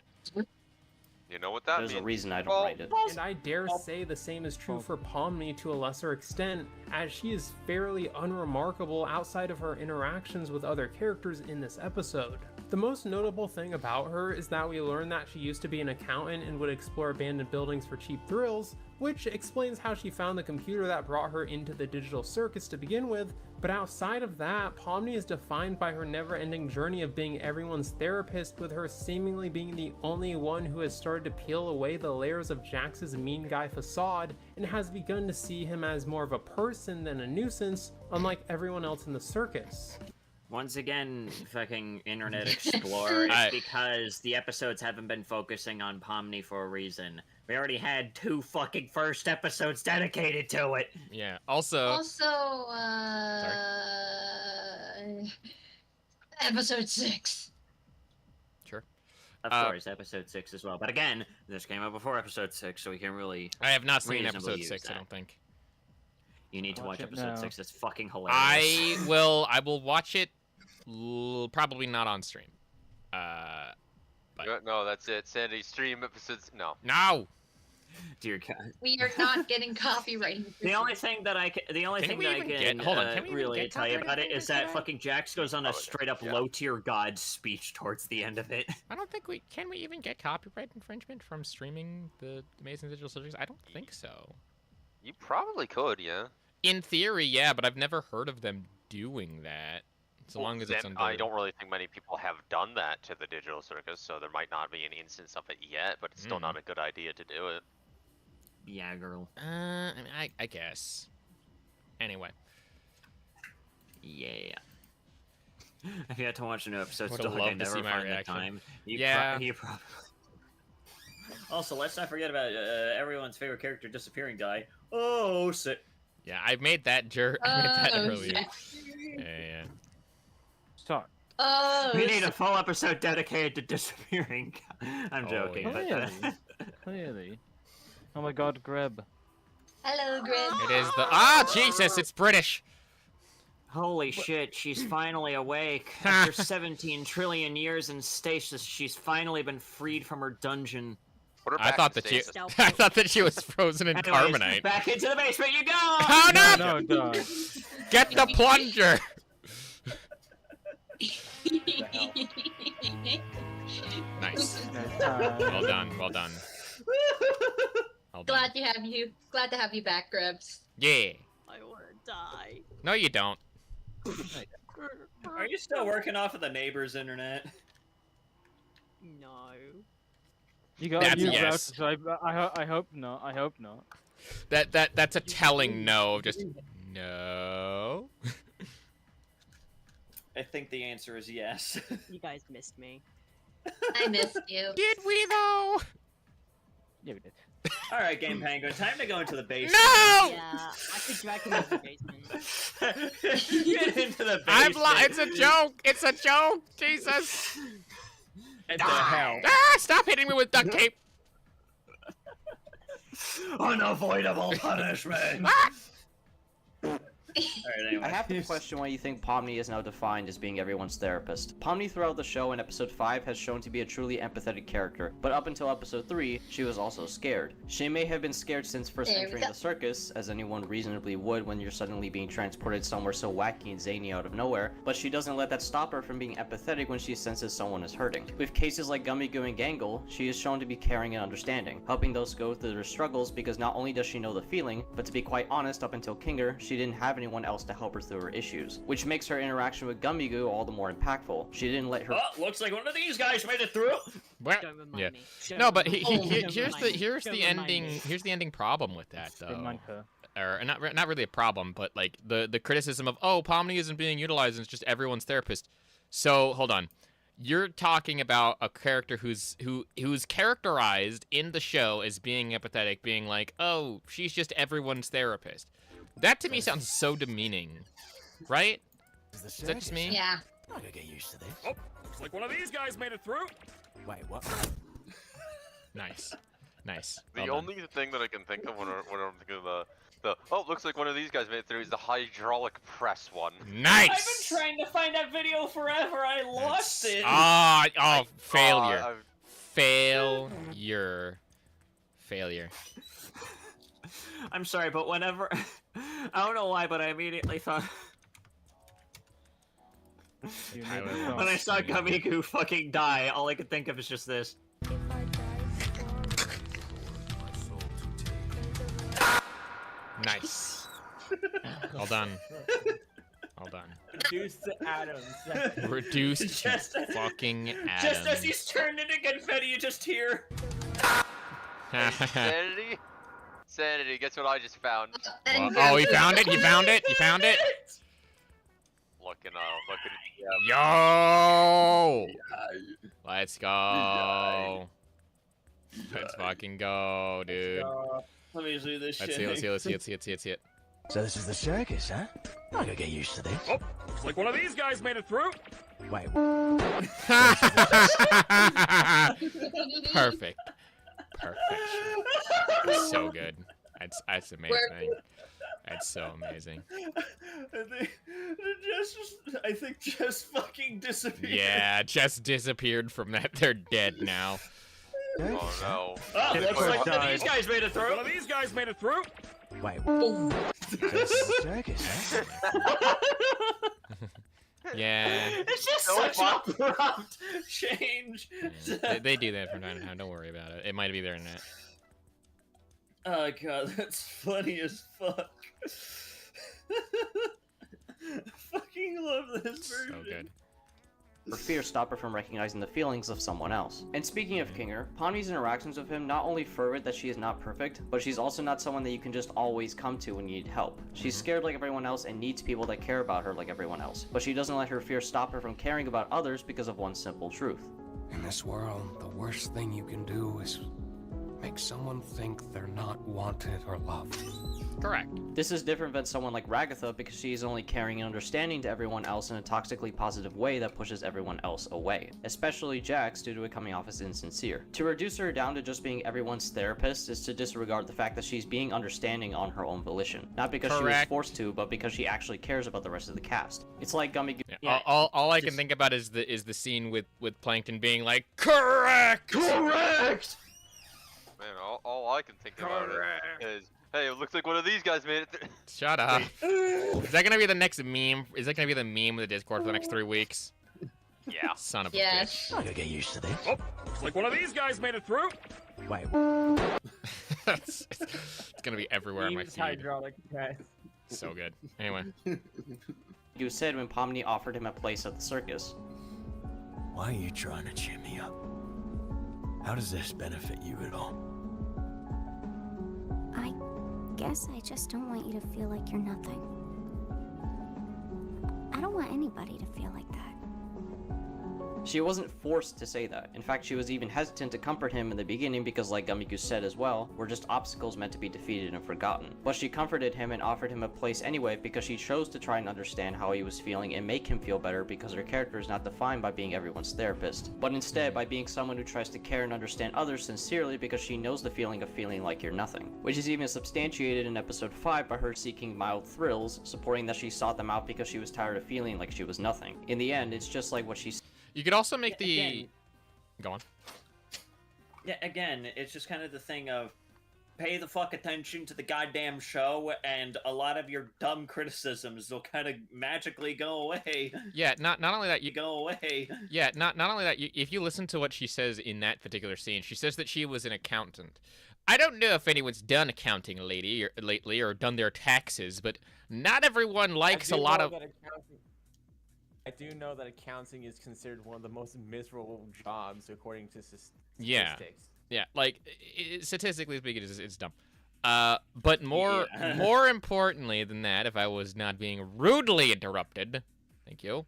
You know what that There's means? a reason I don't write it. And I dare say the same is true for Pomni to a lesser extent, as she is fairly unremarkable outside of her interactions with other characters in this episode. The most notable thing about her is that we learn that she used to be an accountant and would explore abandoned buildings for cheap thrills, which explains how she found the computer that brought her into the digital circus to begin with. But outside of that, Pomni is defined by her never-ending journey of being everyone's therapist, with her seemingly being the only one who has started to peel away the layers of Jax's mean guy facade and has begun to see him as more of a person than a nuisance, unlike everyone else in the circus. Once again, fucking Internet Explorer, it's because the episodes haven't been focusing on Pomni for a reason. We already had 2 fucking first episodes dedicated to it. Yeah. Also, Episode 6. Sure. Of course, episode 6 as well. But again, this came out before episode 6, so we can really. I have not seen reasonably episode use 6. that. I don't think. You need to watch it episode now. 6. It's fucking hilarious. I will watch it. Probably not on stream. No, that's it. Sandy, stream episodes. No. No. Dear God. We are not getting copyright. The only thing that I can, really tell you about it is that fucking Jax goes on a straight up low tier god speech towards the end of it. I don't think can we even get copyright infringement from streaming the Amazing Digital Circus? I don't think so. You probably could, yeah. In theory, yeah, but I've never heard of them doing that. So long as it's under... I don't really think many people have done that to the Digital Circus, so there might not be an instance of it yet, but it's still not a good idea to do it. Yeah, girl. I mean, I guess. Anyway. Yeah. If you had to watch a new episode, Would still love like I to never see my find the reaction. time. Yeah. You probably... Also, let's not forget about everyone's favorite character disappearing guy. Oh, shit. Yeah, I made that I made that earlier. Shit. Yeah. Stop. Oh, We need a full episode dedicated to disappearing guy. I'm joking. yeah. But, Clearly. Oh my god, Greb. Hello, Grid. It is the Jesus, it's British. Holy shit, she's finally awake. After 17 trillion years in stasis, she's finally been freed from her dungeon. I thought that I thought that she was frozen in carbonite. Back into the basement you go! Oh no! No, no. Get the plunger! Nice. Well done, well done. Well done. Glad to have you back, Grebs. Yeah. I want to die. No, you don't. Are you still working off of the neighbor's internet? No. You got That's a new yes. router, so I hope not. I hope not. That's a telling no. Just no. I think the answer is yes. You guys missed me. I missed you. Did we though? Yeah, we did. All right, Game Penguin, time to go into the basement. No! Yeah, I could drag him into the basement. Get into the basement. It's a joke. It's a joke. Jesus. What the hell? Stop hitting me with duct tape. Unavoidable punishment. Alright, anyway. I have to question why you think Pomni is now defined as being everyone's therapist. Pomni throughout the show in episode 5 has shown to be a truly empathetic character, but up until episode 3, she was also scared. She may have been scared since first entering the circus, as anyone reasonably would when you're suddenly being transported somewhere so wacky and zany out of nowhere, but she doesn't let that stop her from being empathetic when she senses someone is hurting. With cases like Gummy Goo and Gangle, she is shown to be caring and understanding, helping those go through their struggles because not only does she know the feeling, but to be quite honest, up until Kinger, she didn't have anyone else to help her through her issues, which makes her interaction with Gummy Goo all the more impactful. She didn't let her— Oh, looks like one of these guys made it through. What? Don't remind Yeah. me. Don't No, but remind me. here's Don't the remind ending. me. Here's the ending problem with that though. Remind her. Or not really a problem, but like the criticism of Pomni isn't being utilized and it's just everyone's therapist. So hold on. You're talking about a character who's characterized in the show as being empathetic, being like, oh, she's just everyone's therapist. That to me sounds so demeaning, right? Is that just me? Yeah. I'm not gonna get used to this. Oh, looks like one of these guys made it through. Wait, what? Nice, nice. The Well done. only thing that I can think of when I'm thinking of looks like one of these guys made it through is the hydraulic press one. Nice. I've been trying to find that video forever. I lost it. Failure. Failure. I'm sorry, but whenever I don't know why, but I immediately thought when I saw Gummy Goo fucking die, all I could think of is just this. Nice. Well done. Well done. Reduced to atoms. Reduced to fucking atoms. Just as he's turned into confetti, you just hear. Sanity? Sanity, guess what I just found? Oh, he found it? He found it? He found it? Looking. Yo! Let's go. Let's fucking go, dude. Let me see this Let's shit. see it. So this is the circus, huh? I'm not gonna get used to this. Oh, looks like one of these guys made it through. Wait. Perfect. That's so good. That's amazing. That's so amazing. I think Jess fucking disappeared. Yeah, Jess disappeared from that. They're dead now. Oh no. Oh, looks like one of these guys made it through. One of these guys made it through. Wait. This is the circus, huh? Yeah. It's just such an abrupt change. They do that from time to time. Don't worry about it. It might be their internet. Oh god, that's funny as fuck. Fucking love this version. So good. Her fear stopped her from recognizing the feelings of someone else. And speaking of Kinger, Pomni's interactions with him not only fervent that she is not perfect, but she's also not someone that you can just always come to when you need help. She's scared like everyone else and needs people that care about her like everyone else. But she doesn't let her fear stop her from caring about others because of one simple truth. In this world, the worst thing you can do is makes someone think they're not wanted or loved. Correct. This is different than someone like Ragatha because she is only caring and understanding to everyone else in a toxically positive way that pushes everyone else away, especially Jax due to it coming off as insincere. To reduce her down to just being everyone's therapist is to disregard the fact that she's being understanding on her own volition, not because she was forced to, but because she actually cares about the rest of the cast. It's like Gummy. Yeah, all I can think about is the scene with Plankton being like, correct. Man, all I can think about is, hey, it looks like one of these guys made it. Shut up. Is that gonna be the next meme? Is that gonna be the meme of the Discord for the next 3 weeks? Yeah. Son of a bitch. I gotta get used to this. Oh, looks like one of these guys made it through. Wait. it's gonna be everywhere on my Memes feed. hydraulic press. So good. Anyway. You said when Pomni offered him a place at the circus. Why are you trying to cheer me up? How does this benefit you at all? I guess I just don't want you to feel like you're nothing. I don't want anybody to feel like that. She wasn't forced to say that. In fact, she was even hesitant to comfort him in the beginning because, like Gumiku said as well, we're just obstacles meant to be defeated and forgotten. But she comforted him and offered him a place anyway because she chose to try and understand how he was feeling and make him feel better because her character is not defined by being everyone's therapist, but instead by being someone who tries to care and understand others sincerely because she knows the feeling of feeling like you're nothing. Which is even substantiated in episode 5 by her seeking mild thrills, supporting that she sought them out because she was tired of feeling like she was nothing. In the end, it's just like what she said. You could also make the... Again, Go on. Yeah, again, it's just kind of the thing of pay the fuck attention to the goddamn show, and a lot of your dumb criticisms will kind of magically go away. Yeah, not only that, you go away. Yeah, not only that, if you listen to what she says in that particular scene, she says that she was an accountant. I don't know if anyone's done accounting lately or done their taxes, but not everyone likes a lot of... I do know that accounting is considered one of the most miserable jobs according to statistics. Yeah, like statistically speaking, it's dumb. But more importantly than that, if I was not being rudely interrupted, thank you,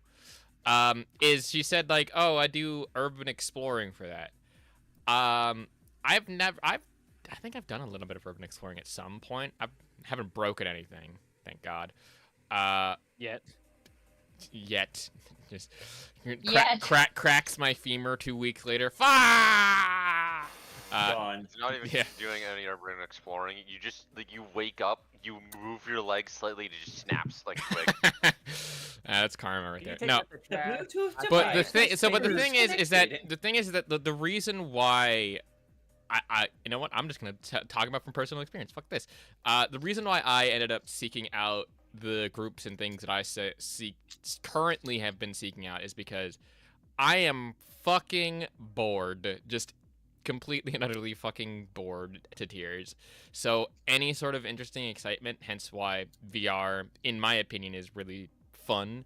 is she said like, oh, I do urban exploring for that. I think I've done a little bit of urban exploring at some point. I haven't broken anything, thank God. Yet. Just cracks my femur 2 weeks later. It's not even doing any urban exploring. You just you wake up, you move your legs slightly, it just snaps like a twig. That's karma right there. No, but the thing is that the reason why I you know what, I'm just gonna talk about from personal experience. Fuck this. The reason why I ended up seeking out the groups and things that I currently have been seeking out is because I am fucking bored, just completely and utterly fucking bored to tears. So any sort of interesting excitement, hence why VR, in my opinion, is really fun,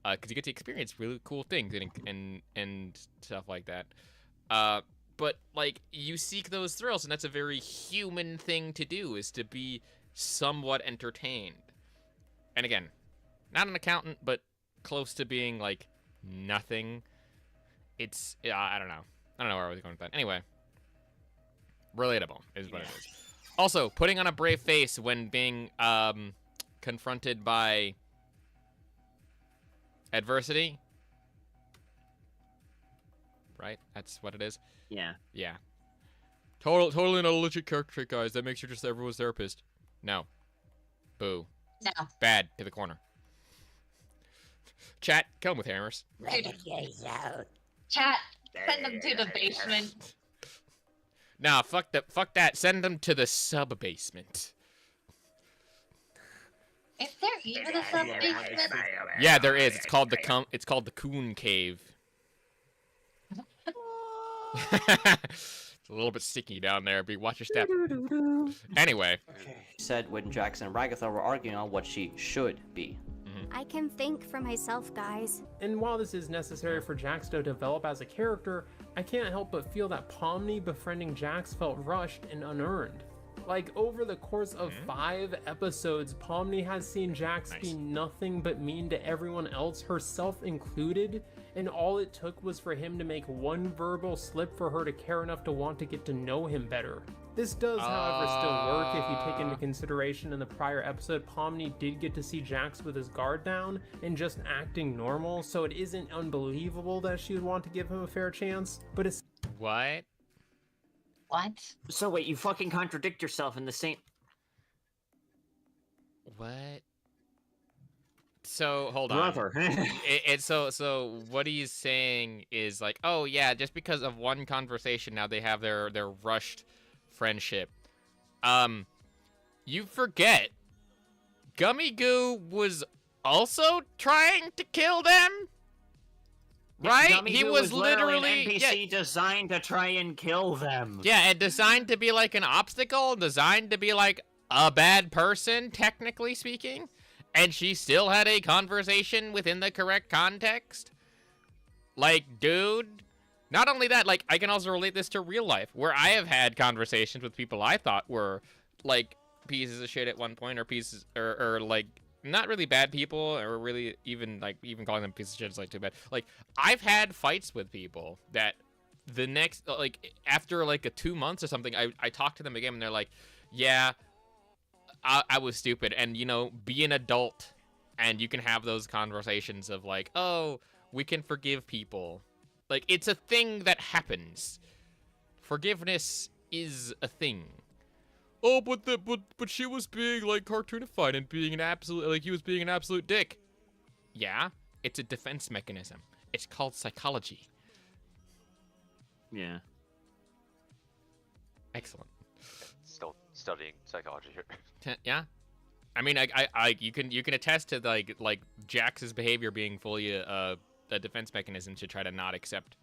because you get to experience really cool things and stuff like that. But like you seek those thrills, and that's a very human thing to do, is to be somewhat entertained. And again, not an accountant, but close to being, like, nothing. It's, I don't know. I don't know where I was going with that. Anyway, relatable is what it is. Also, putting on a brave face when being confronted by adversity. Right? That's what it is? Yeah. Yeah. Totally not a legit character trait, guys. That makes you just everyone's therapist. No. Boo. No. Bad. To the corner. Chat, kill him with hammers. Chat, send them to the basement. Nah, fuck that. Send them to the sub-basement. Is there even a sub-basement? Yeah, there is. It's called the Coon Cave. It's a little bit sticky down there, but watch your step. Anyway. Said when Jax and Ragatha were arguing on what she should be. I can think for myself, guys. And while this is necessary for Jax to develop as a character, I can't help but feel that Pomni befriending Jax felt rushed and unearned. Like, over the course of 5 episodes, Pomni has seen Jax be nothing but mean to everyone else, herself included, and all it took was for him to make one verbal slip for her to care enough to want to get to know him better. This does, however, still work if you take into consideration in the prior episode, Pomni did get to see Jax with his guard down and just acting normal, so it isn't unbelievable that she would want to give him a fair chance, but it's... What? What? So wait, you fucking contradict yourself in the same... What? So hold Brother. on. So what he's saying is like, oh yeah, just because of one conversation, now they have their rushed friendship. You forget, Gummy Goo was also trying to kill them, right? Gummy He Goo was literally literally an NPC designed to try and kill them. Yeah, and designed to be like an obstacle, designed to be like a bad person, technically speaking. And she still had a conversation within the correct context. Like, dude. Not only that, like, I can also relate this to real life, where I have had conversations with people I thought were, like, pieces of shit at one point, or pieces, or like, not really bad people, or really even calling them pieces of shit is, like, too bad. Like, I've had fights with people that the next, like, after, like, 2 months or something, I talk to them again, and they're like, yeah, I was stupid, and, you know, be an adult, and you can have those conversations of, like, oh, we can forgive people. Like, it's a thing that happens. Forgiveness is a thing. Oh, but she was being, like, cartoonified and being an absolute, like, he was being an absolute dick. Yeah, it's a defense mechanism. It's called psychology. Yeah. Excellent. Still studying psychology here. Yeah. I mean, you can attest to, like Jax's behavior being fully a defense mechanism to try to not accept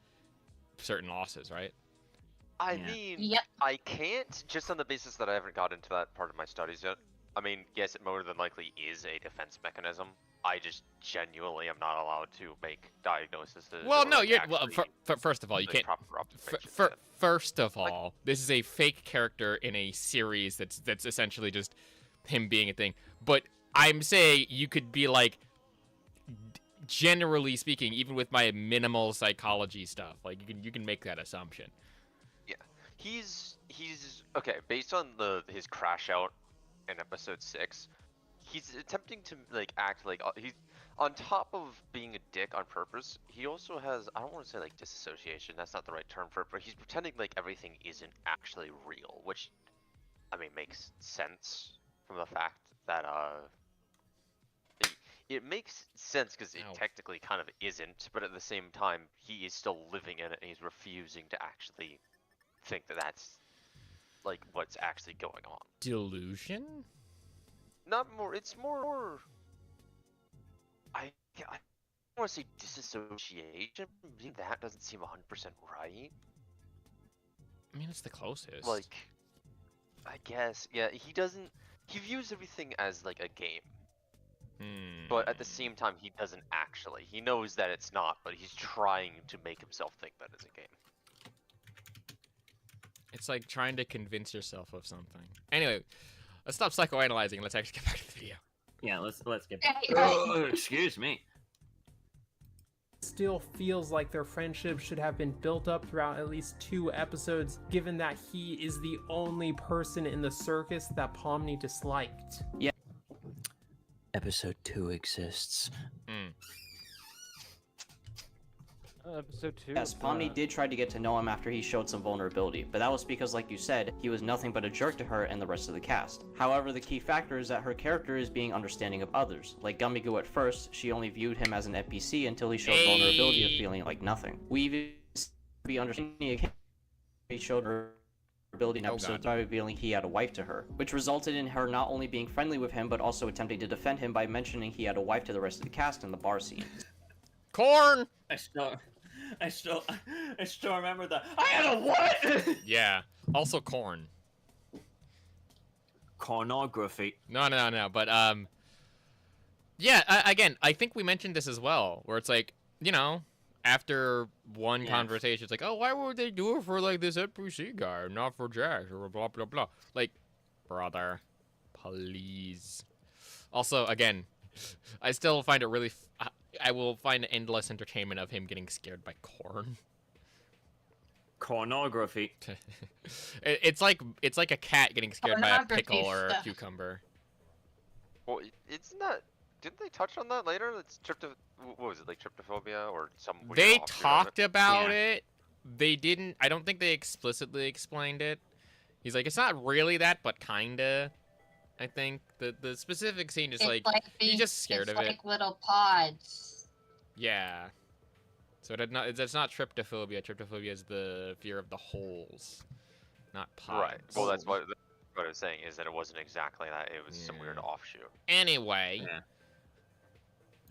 certain losses, right? I mean, I can't, just on the basis that I haven't got into that part of my studies yet. I mean, yes, it more than likely is a defense mechanism. I just genuinely am not allowed to make diagnoses. Well, no, you're first of all, you can't. First of all, this is a fake character in a series that's essentially just him being a thing. But I'm saying you could be like, generally speaking, even with my minimal psychology stuff, like you can make that assumption. Yeah, he's okay. Based on his crash out in episode 6, he's attempting to like act like he's on top of being a dick on purpose. He also has, I don't want to say like disassociation. That's not the right term for it, but he's pretending like everything isn't actually real, which I mean makes sense from the fact that it makes sense because it technically kind of isn't, but at the same time, he is still living in it, and he's refusing to actually think that that's, like, what's actually going on. Delusion? Not more, it's more... I don't want to say disassociation, that doesn't seem 100% right. I mean, it's the closest. Like, I guess, yeah, he views everything as, like, a game. But at the same time, he doesn't actually. He knows that it's not, but he's trying to make himself think that it's a game. It's like trying to convince yourself of something. Anyway, let's stop psychoanalyzing. Let's actually get back to the video. Yeah, let's get back. Excuse me. Still feels like their friendship should have been built up throughout at least 2 episodes, given that he is the only person in the circus that Pomni disliked. Yeah. Episode 2 exists. Episode 2? Yes, Pomni did try to get to know him after he showed some vulnerability, but that was because, like you said, he was nothing but a jerk to her and the rest of the cast. However, the key factor is that her character is being understanding of others. Like Gummy Goo at first, she only viewed him as an NPC until he showed vulnerability of feeling like nothing. We even be understanding he showed her ability in episode by revealing he had a wife to her, which resulted in her not only being friendly with him, but also attempting to defend him by mentioning he had a wife to the rest of the cast in the bar scene. Corn! I still remember the I had a what? Yeah. Also corn. Cornography. No. But yeah. Again, I think we mentioned this as well, where it's like, you know, after one conversation, it's like, oh, why would they do it for like this NPC guy, not for Jax, or blah blah blah. Like, brother, please. Also, again, I still find it really. I will find endless entertainment of him getting scared by corn. Pornography. It's like a cat getting scared by a Pornography pickle or a stuff. cucumber. Well, it's not. Didn't they touch on that later? It's what was it, like tryptophobia or some weird They offshoot of talked it? about it. They didn't. I don't think they explicitly explained it. He's like, it's not really that, but kinda. I think the specific scene is It's like he's just scared it's of it. like little pods. Yeah. So that's not tryptophobia. Tryptophobia is the fear of the holes, not pods. Right. Well, that's what I was saying is that it wasn't exactly that. It was some weird offshoot. Anyway. Yeah.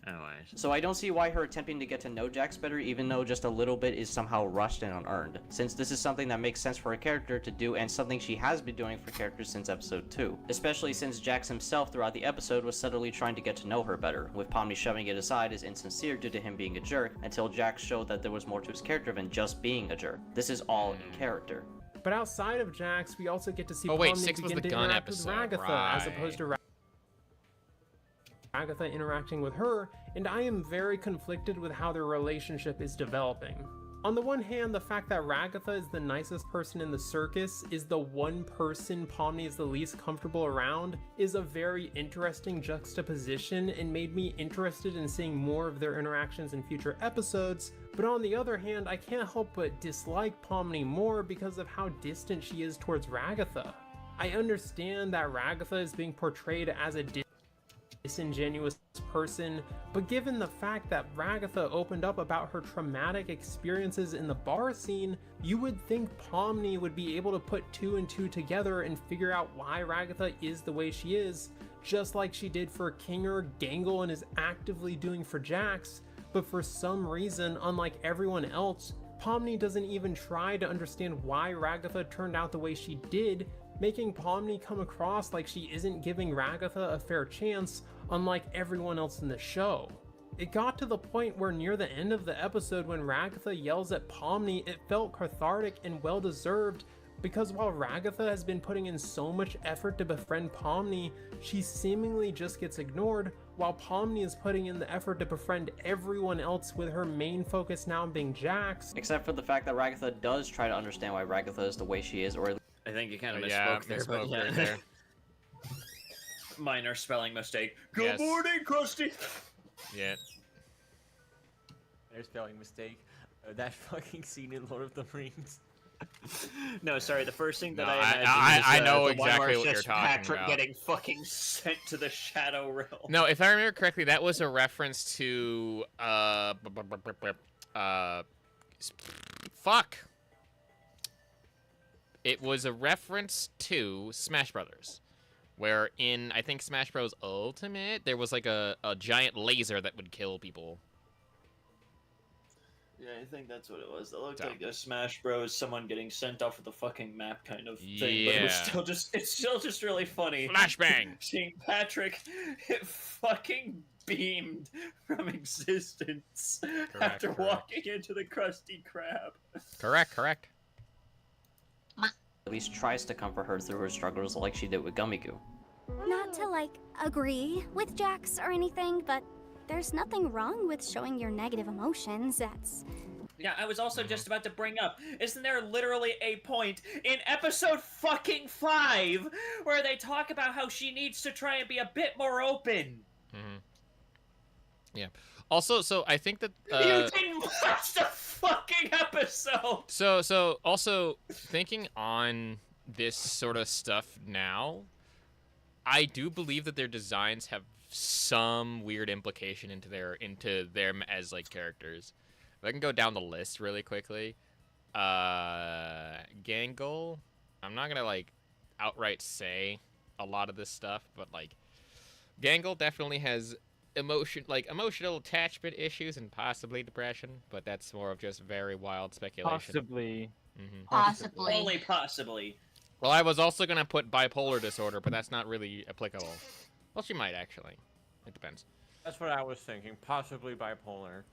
Anyways. So I don't see why her attempting to get to know Jax better, even though just a little bit, is somehow rushed and unearned, since this is something that makes sense for a character to do and something she has been doing for characters since episode 2. Especially since Jax himself throughout the episode was subtly trying to get to know her better, with Pomni shoving it aside as insincere due to him being a jerk, until Jax showed that there was more to his character than just being a jerk. This is all in character. But outside of Jax, we also get to see Oh, wait, Pomni 6 was begin the to gun interact episode, with Ragatha, as opposed to Ragatha interacting with her, and I am very conflicted with how their relationship is developing. On the one hand, the fact that Ragatha is the nicest person in the circus, is the one person Pomni is the least comfortable around, is a very interesting juxtaposition and made me interested in seeing more of their interactions in future episodes. But on the other hand, I can't help but dislike Pomni more because of how distant she is towards Ragatha. I understand that Ragatha is being portrayed as a disingenuous person, but given the fact that Ragatha opened up about her traumatic experiences in the bar scene, you would think Pomni would be able to put 2 and 2 together and figure out why Ragatha is the way she is, just like she did for Kinger, Gangle, and is actively doing for Jax. But for some reason, unlike everyone else, Pomni doesn't even try to understand why Ragatha turned out the way she did, making Pomni come across like she isn't giving Ragatha a fair chance, unlike everyone else in the show. It got to the point where near the end of the episode when Ragatha yells at Pomni, it felt cathartic and well-deserved, because while Ragatha has been putting in so much effort to befriend Pomni, she seemingly just gets ignored, while Pomni is putting in the effort to befriend everyone else, with her main focus now being Jax. Except for the fact that Ragatha does try to understand why Ragatha is the way she is, or at I think you kind of yeah, misspoke there, but misspoke right yeah. there. Minor spelling mistake. Good Yes. morning, Krusty. Yeah. There's spelling mistake. That fucking scene in Lord of the Rings. No, sorry. The first thing that No, I imagined I was, know the one where exactly it's what you're just talking Patrick about. getting fucking sent to the Shadow Realm. No, if I remember correctly, that was a reference to fuck. It was a reference to Smash Brothers, where in I think Smash Bros Ultimate there was like a giant laser that would kill people. Yeah, I think that's what it was. It looked like a Smash Bros. Someone getting sent off of the fucking map kind of thing. But it was Yeah. it's still just really funny. Flashbang. Seeing Patrick fucking beamed from existence after walking into the Krusty Krab. Correct. least tries to comfort her through her struggles like she did with Gummigoo. Not to, agree with Jax or anything, but there's nothing wrong with showing your negative emotions. Yeah, I was also just about to bring up, isn't there literally a point in episode fucking 5 where they talk about how she needs to try and be a bit more open? Mm-hmm. Yeah. Also, so I think that You didn't watch the fucking episode. So also thinking on this sort of stuff now, I do believe that their designs have some weird implication into them as like characters. If I can go down the list really quickly, Gangle. I'm not gonna outright say a lot of this stuff, but Gangle definitely has emotional attachment issues and possibly depression, but that's more of just very wild speculation. Possibly. Mm-hmm. Possibly. Only possibly. Well, I was also gonna put bipolar disorder, but that's not really applicable. Well, she might actually. It depends. That's what I was thinking. Possibly bipolar.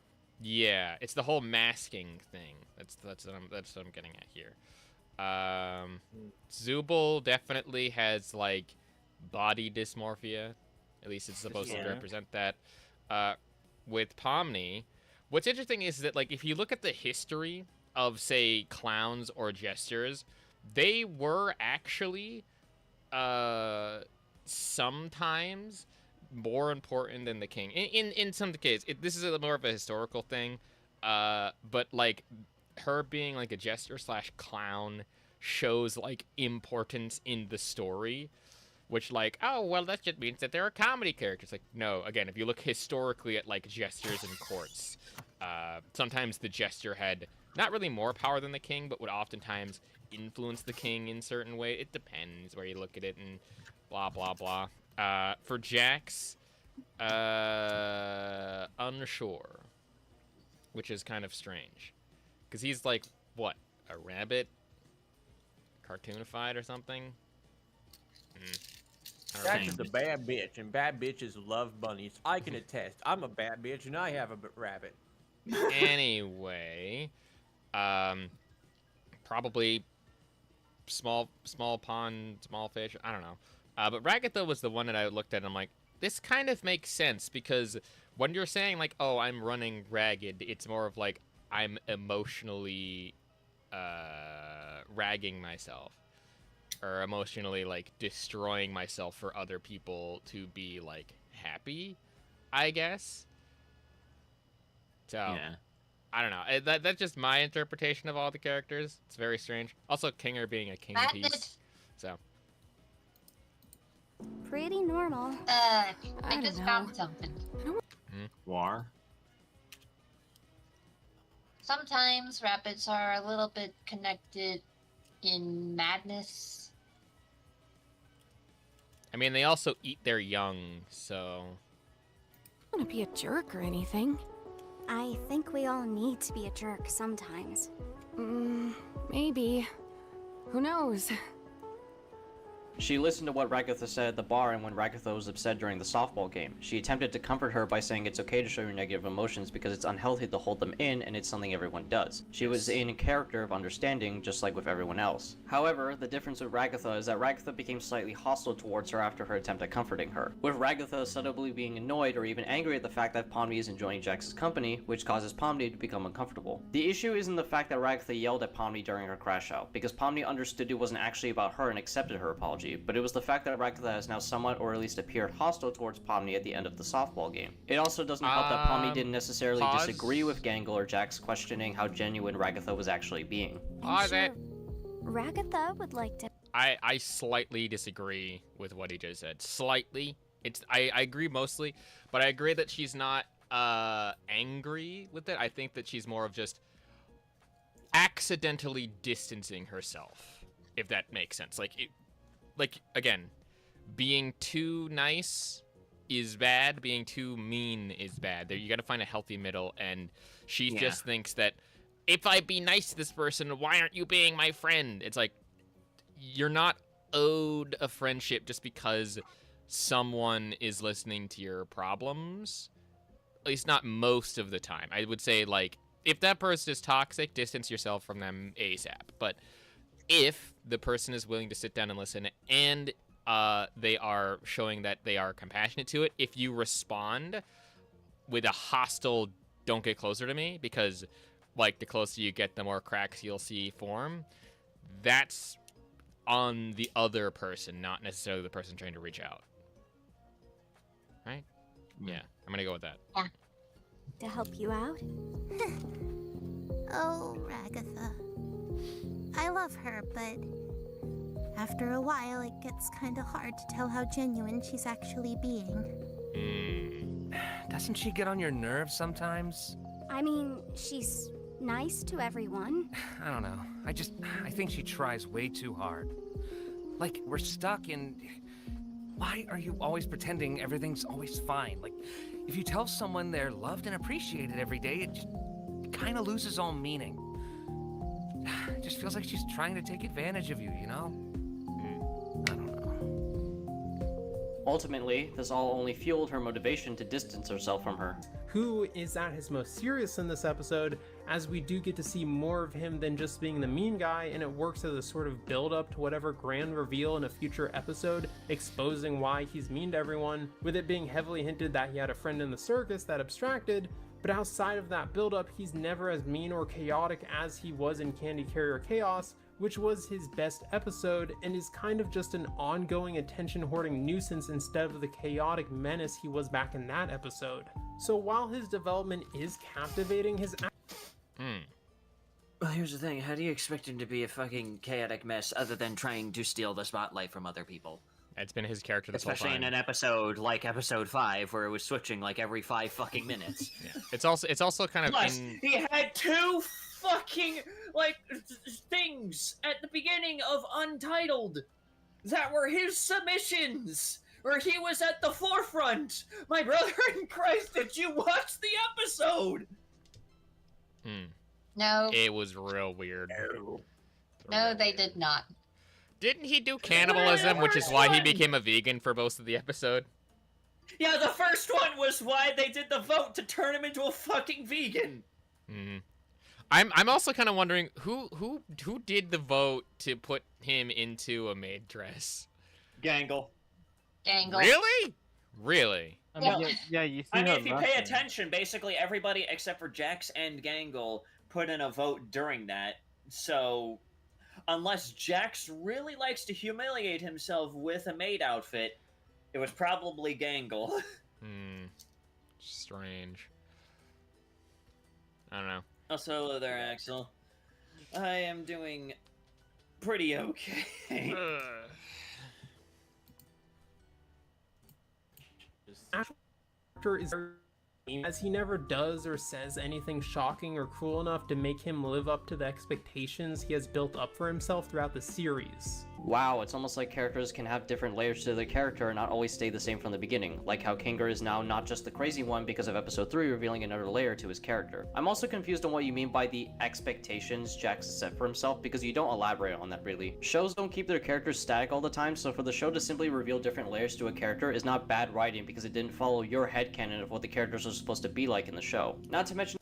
Yeah, it's the whole masking thing. That's what I'm getting at here. Zubul definitely has body dysmorphia. At least it's supposed to represent that. With Pomni, what's interesting is that if you look at the history of, say, clowns or jesters, they were actually sometimes more important than the king. In some cases, this is more of a historical thing, but like her being like a jester / clown shows like importance in the story, which like, oh well, that just means that there are comedy characters. Like, no, again, if you look historically at like jesters in courts, sometimes the jester had not really more power than the king, but would oftentimes influence the king in certain way. It depends where you look at it and blah blah blah. For Jax, unsure, which is kind of strange, because he's like, what, a rabbit, cartoonified or something? Jax is a bad bitch, and bad bitches love bunnies. I can attest. I'm a bad bitch, and I have a rabbit. Anyway, probably small pond, small fish. I don't know. But Ragatha was the one that I looked at and I'm like, this kind of makes sense, because when you're saying like, oh, I'm running ragged, it's more of like I'm emotionally ragging myself, or emotionally like destroying myself for other people to be like happy, I guess. So yeah. I don't know. That's just my interpretation of all the characters. It's very strange. Also, Kinger being a king piece. So. Pretty normal. I just found something. War. Sometimes rabbits are a little bit connected in madness. I mean, they also eat their young, so. I don't want to be a jerk or anything. I think we all need to be a jerk sometimes. Maybe. Who knows? She listened to what Ragatha said at the bar, and when Ragatha was upset during the softball game, she attempted to comfort her by saying it's okay to show your negative emotions because it's unhealthy to hold them in, and it's something everyone does. She was in a character of understanding, just like with everyone else. However, the difference with Ragatha is that Ragatha became slightly hostile towards her after her attempt at comforting her, with Ragatha subtly being annoyed or even angry at the fact that Pomni is enjoying Jax's company, which causes Pomni to become uncomfortable. The issue isn't the fact that Ragatha yelled at Pomni during her crash out, because Pomni understood it wasn't actually about her and accepted her apology, but it was the fact that Ragatha has now somewhat or at least appeared hostile towards Pomni at the end of the softball game. It also doesn't help that Pomni didn't necessarily disagree with Gangle or Jax, questioning how genuine Ragatha was actually being. Ragatha would like to. I slightly disagree with what he just said. Slightly. I agree mostly, but I agree that she's not angry with it. I think that she's more of just accidentally distancing herself, if that makes sense. Like, again, being too nice is bad, being too mean is bad. You gotta find a healthy middle, and she just thinks that, if I be nice to this person, why aren't you being my friend? It's like, you're not owed a friendship just because someone is listening to your problems. At least not most of the time. I would say, like, if that person is toxic, distance yourself from them ASAP. But if the person is willing to sit down and listen, and they are showing that they are compassionate to it, if you respond with a hostile, don't get closer to me, because, like, the closer you get, the more cracks you'll see form, that's on the other person, not necessarily the person trying to reach out. Right? Yeah, I'm gonna go with that. Yeah. To help you out? Oh, Ragatha. I love her, but after a while it gets kind of hard to tell how genuine she's actually being. Doesn't she get on your nerves sometimes? I mean, she's nice to everyone. I don't know. I think she tries way too hard. Like, we're stuck in... Why are you always pretending everything's always fine? Like, if you tell someone they're loved and appreciated every day, it kind of loses all meaning. It just feels like she's trying to take advantage of you, you know? I don't know. Ultimately, this all only fueled her motivation to distance herself from her. Who is at his most serious in this episode, as we do get to see more of him than just being the mean guy, and it works as a sort of build-up to whatever grand reveal in a future episode, exposing why he's mean to everyone, with it being heavily hinted that he had a friend in the circus that abstracted, but outside of that buildup, he's never as mean or chaotic as he was in Candy Carrier Chaos, which was his best episode, and is kind of just an ongoing attention-hoarding nuisance instead of the chaotic menace he was back in that episode. So while his development is captivating, his Well, here's the thing. How do you expect him to be a fucking chaotic mess other than trying to steal the spotlight from other people? It's been his character this whole time. Especially in an episode like episode 5, where it was switching like every 5 fucking minutes. Yeah. It's also kind of Plus, he had 2 fucking like things at the beginning of Untitled that were his submissions, where he was at the forefront. My brother in Christ, did you watch the episode? No. It was real weird. No, they did not. Didn't he do cannibalism, which is why he became a vegan for most of the episode? Yeah, the first one was why they did the vote to turn him into a fucking vegan. I'm also kind of wondering who did the vote to put him into a maid dress? Gangle. Really? Really? I mean, yeah, you see I mean, how if you pay attention, basically everybody except for Jax and Gangle put in a vote during that. So, unless Jax really likes to humiliate himself with a maid outfit, it was probably Gangle. Strange. I don't know. Also, hello there, Axel. I am doing pretty okay. actor is as he never does or says anything shocking or cruel enough to make him live up to the expectations he has built up for himself throughout the series. Wow, it's almost like characters can have different layers to their character and not always stay the same from the beginning, like how Kinger is now not just the crazy one because of episode 3 revealing another layer to his character. I'm also confused on what you mean by the expectations Jax has set for himself, because you don't elaborate on that really. Shows don't keep their characters static all the time, so for the show to simply reveal different layers to a character is not bad writing because it didn't follow your headcanon of what the characters are supposed to be like in the show. Not to mention,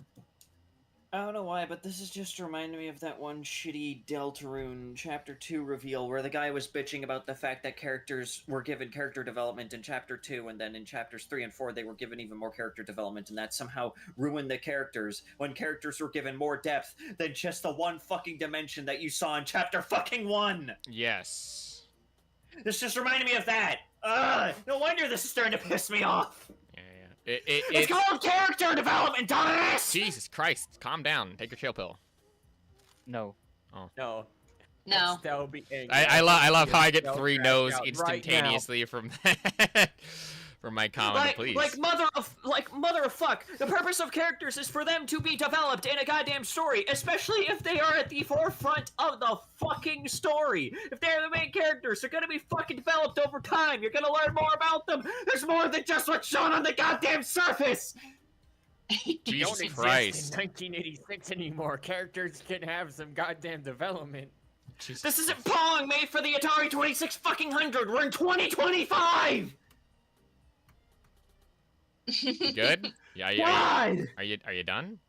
I don't know why, but this is just reminding me of that one shitty Deltarune Chapter 2 reveal where the guy was bitching about the fact that characters were given character development in Chapter 2, and then in Chapters 3 and 4 they were given even more character development, and that somehow ruined the characters, when characters were given more depth than just the one fucking dimension that you saw in Chapter fucking 1! Yes. This just reminded me of that! Ugh! No wonder this is starting to piss me off! It's called character development, dumbass! Jesus Christ, calm down. Take your chill pill. No. Oh. No. No. Still be angry. I love how I get 3 Crashed no's out instantaneously from that. From my comment, please. Like mother of fuck. The purpose of characters is for them to be developed in a goddamn story, especially if they are at the forefront of the fucking story. If they're the main characters, they're gonna be fucking developed over time. You're gonna learn more about them. There's more than just what's shown on the goddamn surface. Jesus don't Christ. exist in 1986 anymore. Characters can have some goddamn development. This isn't Pong made for the Atari 26 fucking 100. We're in 2025. You good? Yeah. God! Are you done?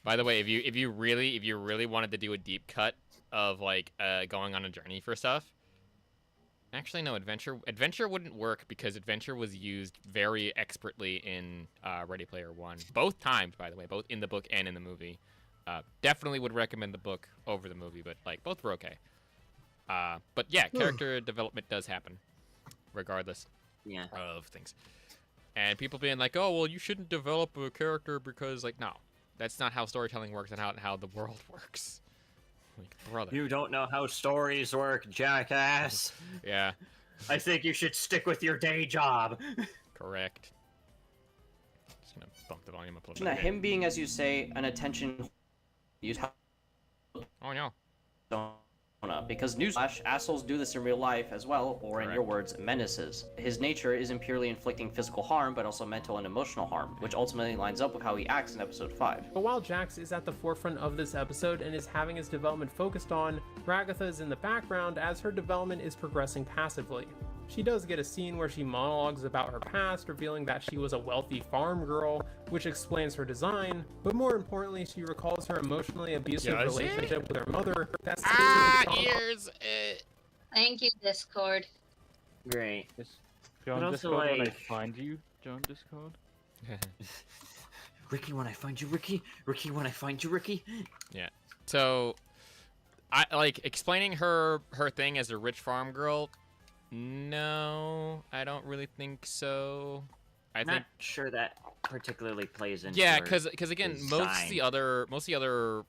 By the way, if you really wanted to do a deep cut of like going on a journey for stuff, actually no, adventure wouldn't work because adventure was used very expertly in Ready Player One, both times, by the way, both in the book and in the movie. Definitely would recommend the book over the movie, but like both were okay. But yeah, character development does happen, regardless. Yeah. Of things. And people being like, oh, well, you shouldn't develop a character because, like, no. That's not how storytelling works and how the world works. Like, brother. You don't know how stories work, jackass. Yeah. I think you should stick with your day job. Correct. Just gonna bump the volume up a little now, bit. him being, as you say, an attention... Oh, no. Because newsflash, assholes do this in real life as well, or in your words, menaces. His nature isn't purely inflicting physical harm, but also mental and emotional harm, which ultimately lines up with how he acts in episode 5. But while Jax is at the forefront of this episode and is having his development focused on, Ragatha is in the background as her development is progressing passively. She does get a scene where she monologues about her past, revealing that she was a wealthy farm girl, which explains her design, but more importantly, she recalls her emotionally abusive relationship with her mother. That's ears! Thank you, Discord. Great. Join But also, Discord when I like- find you. Join Discord. Ricky, when I find you, Ricky. Ricky, when I find you, Ricky. Yeah. So, I like explaining her thing as a rich farm girl. No, I don't really think so. I think Not sure that particularly plays into. Yeah, her because again, design. most of the other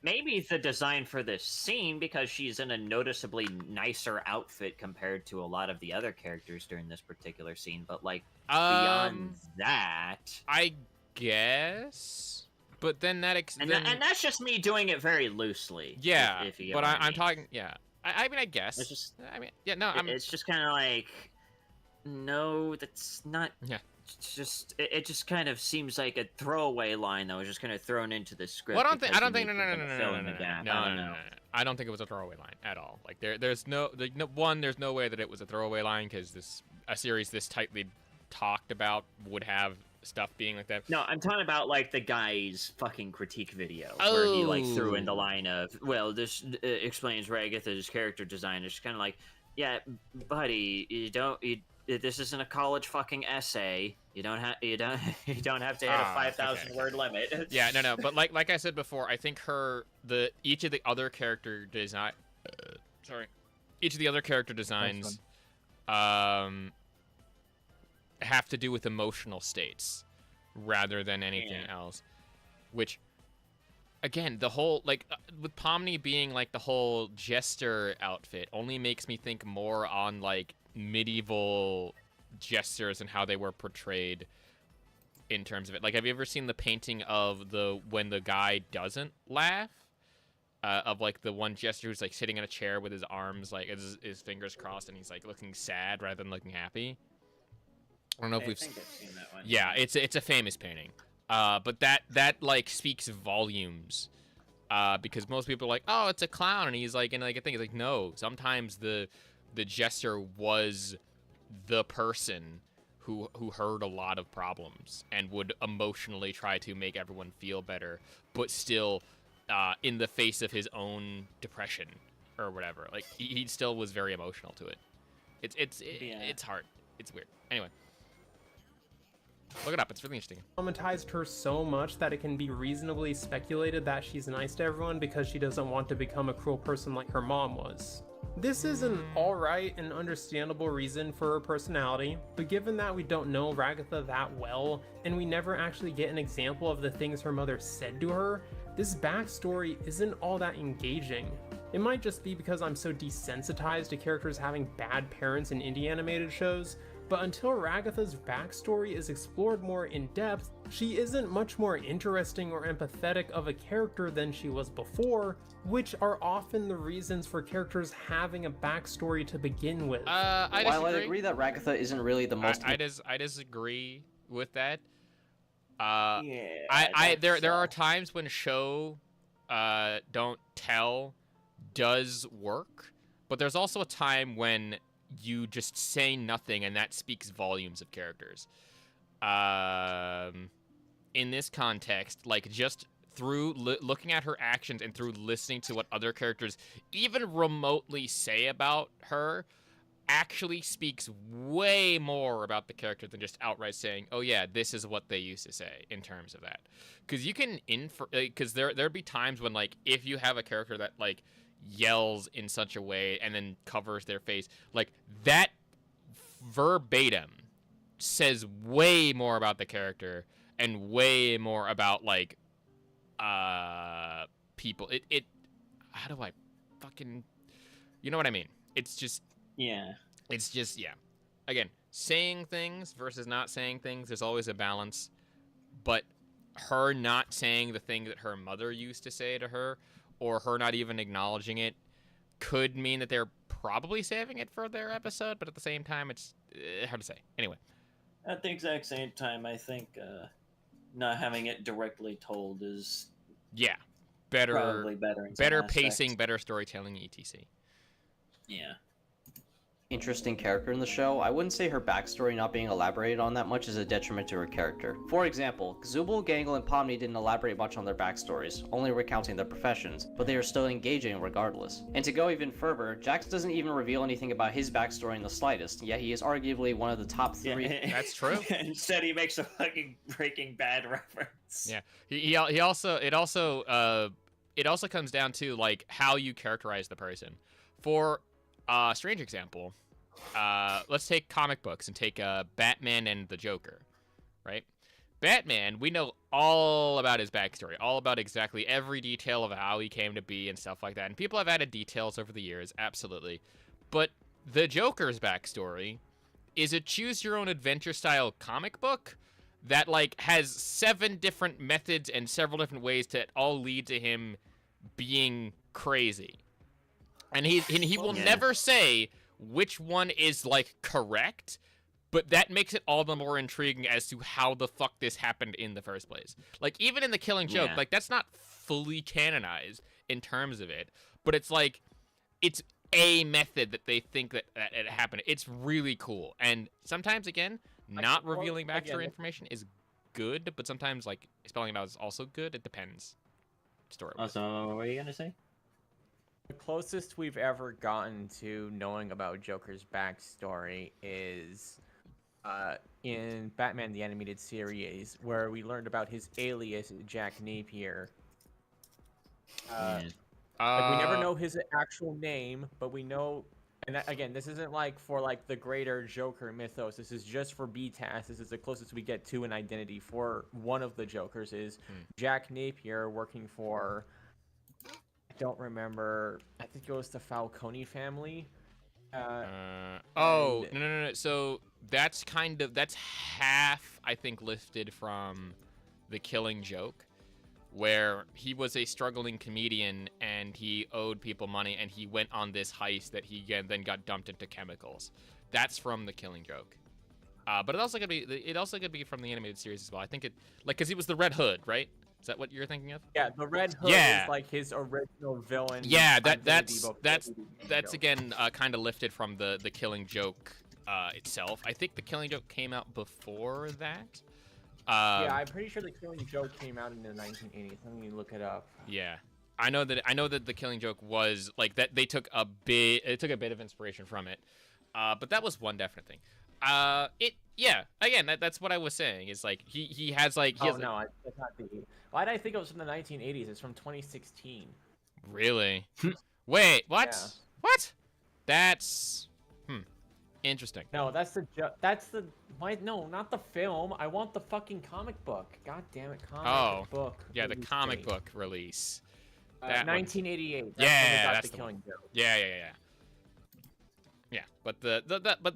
maybe the design for this scene, because she's in a noticeably nicer outfit compared to a lot of the other characters during this particular scene. But like beyond that, I guess. But then and that's just me doing it very loosely. Yeah, if you get but what I I'm mean. talking. Yeah, I mean, I guess. It's just. I mean, yeah, no, It's just kind of like, no, that's not. Yeah. It just kind of seems like a throwaway line that was just kind of thrown into the script. Well, I don't because think. you No. need to fill in the gap. I don't know. I don't think it was a throwaway line at all. Like there's no way that it was a throwaway line because a series this tightly talked about would have stuff being like that. No, I'm talking about like the guy's fucking critique video where he like threw in the line of, well, this explains Ragatha's character design. It's kind of like, yeah, buddy, this isn't a college fucking essay. You don't have to hit a 5,000 word limit. Yeah, no, but like I said before, I think each of the other character designs have to do with emotional states rather than anything else, which again, the whole with Pomni being like the whole jester outfit only makes me think more on like medieval jesters and how they were portrayed in terms of it. Like, have you ever seen the painting of when the guy doesn't laugh? Of like the one jester who's like sitting in a chair with his arms like his fingers crossed and he's like looking sad rather than looking happy. I don't know if I've seen that one. Yeah, it's a famous painting. But that like speaks volumes. Because most people are like, oh, it's a clown, and he's like, and like I think it's like, no, sometimes the jester was the person who heard a lot of problems and would emotionally try to make everyone feel better, but still in the face of his own depression or whatever. Like he still was very emotional to it. It's hard. It's weird. Anyway. Look it up, it's really interesting. Traumatized her so much that it can be reasonably speculated that she's nice to everyone because she doesn't want to become a cruel person like her mom was. This is an alright and understandable reason for her personality, but given that we don't know Ragatha that well, and we never actually get an example of the things her mother said to her, this backstory isn't all that engaging. It might just be because I'm so desensitized to characters having bad parents in indie animated shows, but until Ragatha's backstory is explored more in depth, she isn't much more interesting or empathetic of a character than she was before, which are often the reasons for characters having a backstory to begin with. I While I agree that Ragatha isn't really the most... I disagree with that. There are times when show don't tell does work, but there's also a time when you just say nothing and that speaks volumes of characters. In this context, like just through looking at her actions and through listening to what other characters even remotely say about her actually speaks way more about the character than just outright saying, oh yeah, this is what they used to say in terms of that. Because you can infer, because there'd be times when like if you have a character that like yells in such a way and then covers their face, like that verbatim says way more about the character and way more about like people. It how do I fucking, you know what I mean? It's just yeah. Again, saying things versus not saying things, there's always a balance, but her not saying the thing that her mother used to say to her, or her not even acknowledging it, could mean that they're probably saving it for their episode, but at the same time, it's hard to say. Anyway. At the exact same time, I think not having it directly told is probably better in better some pacing, aspects. better storytelling, etc. Yeah. interesting character in the show, I wouldn't say her backstory not being elaborated on that much is a detriment to her character. For example, Zubul, Gangle, and Pomni didn't elaborate much on their backstories, only recounting their professions, but they are still engaging regardless. And to go even further, Jax doesn't even reveal anything about his backstory in the slightest, yet he is arguably one of the top 3. Yeah, that's true. Instead, he makes a fucking Breaking Bad reference. Yeah, he also it also comes down to like how you characterize the person. For a strange example, let's take comic books and take Batman and the Joker, right? Batman, we know all about his backstory, all about exactly every detail of how he came to be and stuff like that. And people have added details over the years, absolutely. But the Joker's backstory is a choose-your-own-adventure style comic book that like has 7 different methods and several different ways to all lead to him being crazy. And he will never say which one is like correct, but that makes it all the more intriguing as to how the fuck this happened in the first place. Like even in The Killing Joke, like that's not fully canonized in terms of it, but it's like it's a method that they think that it happened. It's really cool. And sometimes again, not revealing backstory information is good, but sometimes like spelling it out is also good. It depends. Story. So what were you gonna say? The closest we've ever gotten to knowing about Joker's backstory is in Batman the Animated Series, where we learned about his alias, Jack Napier. Like, we never know his actual name, but we know, and again, this isn't like for like the greater Joker mythos. This is just for BTAS. This is the closest we get to an identity for one of the Jokers is Jack Napier working for, I don't remember, I think it was the Falcone family. No. So that's half, I think, lifted from The Killing Joke, where he was a struggling comedian and he owed people money and he went on this heist that he then got dumped into chemicals. That's from The Killing Joke. But it also could be from the animated series as well. I think it, like, because he was the Red Hood, right? Is that what you're thinking of? Yeah, the Red Hood is like his original villain. Yeah, that's again kind of lifted from the Killing Joke itself. I think The Killing Joke came out before that. Yeah, I'm pretty sure The Killing Joke came out in the 1980s. Let me look it up. Yeah, I know that The Killing Joke was like that. They took a bit of inspiration from it, but that was one definite thing. Again, that's what I was saying. Is like he has like. That's not the. Why did I think it was from the 1980s? It's from 2016. Really? Wait, what? Yeah. What? That's interesting. No, why? No, not the film. I want the fucking comic book. God damn it, comic book. Yeah, the comic book release. 1988. That's the Killing Joke. Yeah. Yeah, but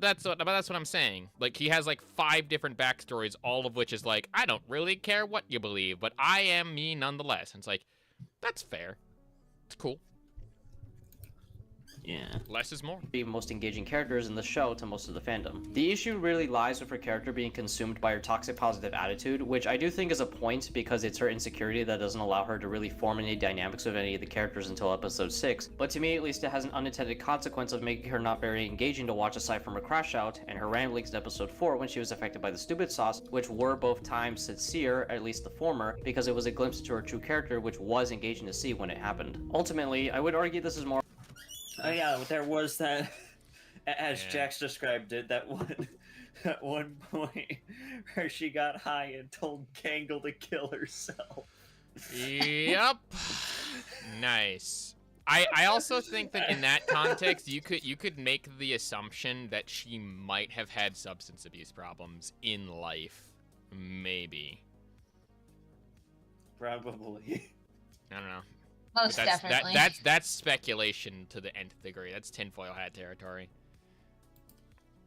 that's what I'm saying. Like he has like 5 different backstories, all of which is like I don't really care what you believe, but I am me nonetheless. And it's like that's fair. It's cool. Yeah. Less is more. The most engaging characters in the show to most of the fandom. The issue really lies with her character being consumed by her toxic positive attitude, which I do think is a point because it's her insecurity that doesn't allow her to really form any dynamics with any of the characters until episode 6. But to me, at least, it has an unintended consequence of making her not very engaging to watch aside from her crash out and her ramblings in episode 4 when she was affected by the stupid sauce, which were both times sincere, at least the former, because it was a glimpse into her true character, which was engaging to see when it happened. Ultimately, I would argue this is more. Oh yeah, there was that, as Jax described it, that one point where she got high and told Gangle to kill herself. Yep. Nice. I also think that in that context, you could make the assumption that she might have had substance abuse problems in life, maybe. Probably. I don't know. Most definitely. That's speculation to the nth degree. That's tinfoil hat territory.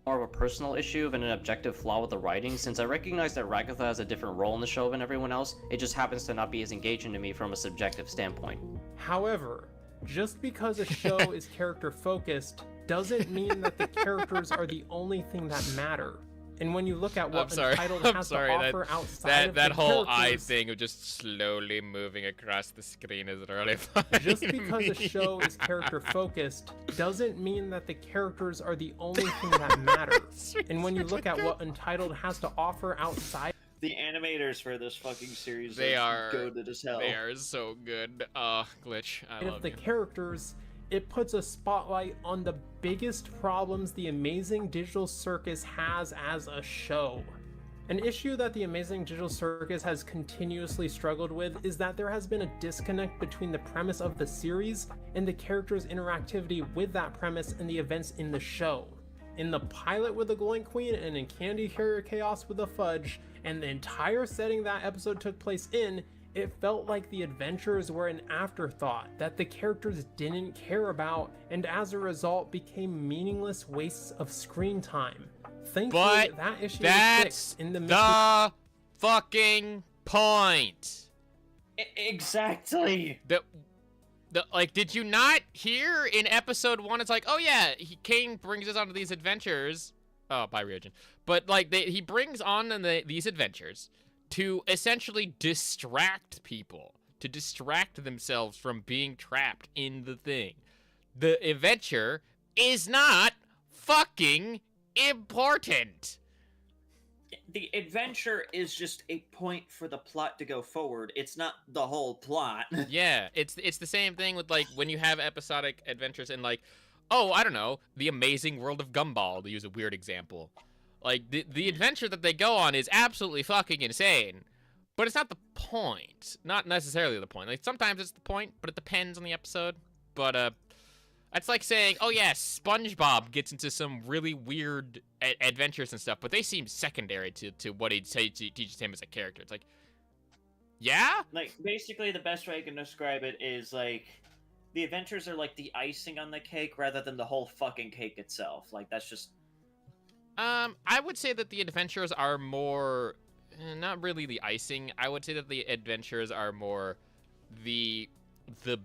More of a personal issue than an objective flaw with the writing, since I recognize that Ragatha has a different role in the show than everyone else. It just happens to not be as engaging to me from a subjective standpoint. However, just because a show is character focused doesn't mean that the characters are the only thing that matter. And when you look at what I'm sorry. Untitled I'm has sorry. to offer outside of that the whole eye characters, thing of just slowly moving across the screen is really funny. just because a show is character focused doesn't mean that the characters are the only thing that matters. And when you look at what Untitled has to offer outside, The animators for this fucking series They are goated as hell. They are so good. Glitch, I love of the you. characters, it puts a spotlight on the biggest problems the Amazing Digital Circus has as a show. An issue that the Amazing Digital Circus has continuously struggled with is that there has been a disconnect between the premise of the series and the characters' interactivity with that premise and the events in the show. In the pilot with the Glowing Queen and in Candy Carrier Chaos with the Fudge, and the entire setting that episode took place in, it felt like the adventures were an afterthought that the characters didn't care about, and as a result became meaningless wastes of screen time. Thankfully, But that issue was that's fixed in the the fucking point. Exactly. Like, did you not hear in episode 1? It's like, oh yeah, Kane brings us onto these adventures. Oh, bye, Ryojin. But like, he brings on these adventures to essentially distract people, to distract themselves from being trapped in the thing. The adventure is not fucking important. The adventure is just a point for the plot to go forward. It's not the whole plot. Yeah, it's the same thing with like when you have episodic adventures and like, oh, I don't know, The Amazing World of Gumball, to use a weird example. Like the adventure that they go on is absolutely fucking insane, but it's not the point. Not necessarily the point. Like sometimes it's the point, but it depends on the episode. But it's like saying, oh yeah, SpongeBob gets into some really weird adventures and stuff, but they seem secondary to what he teaches him as a character. It's like, yeah? Like, basically the best way I can describe it is, like, the adventures are like the icing on the cake rather than the whole fucking cake itself. Like, that's just... I would say that the adventures are more... not really the icing. I would say that the adventures are more the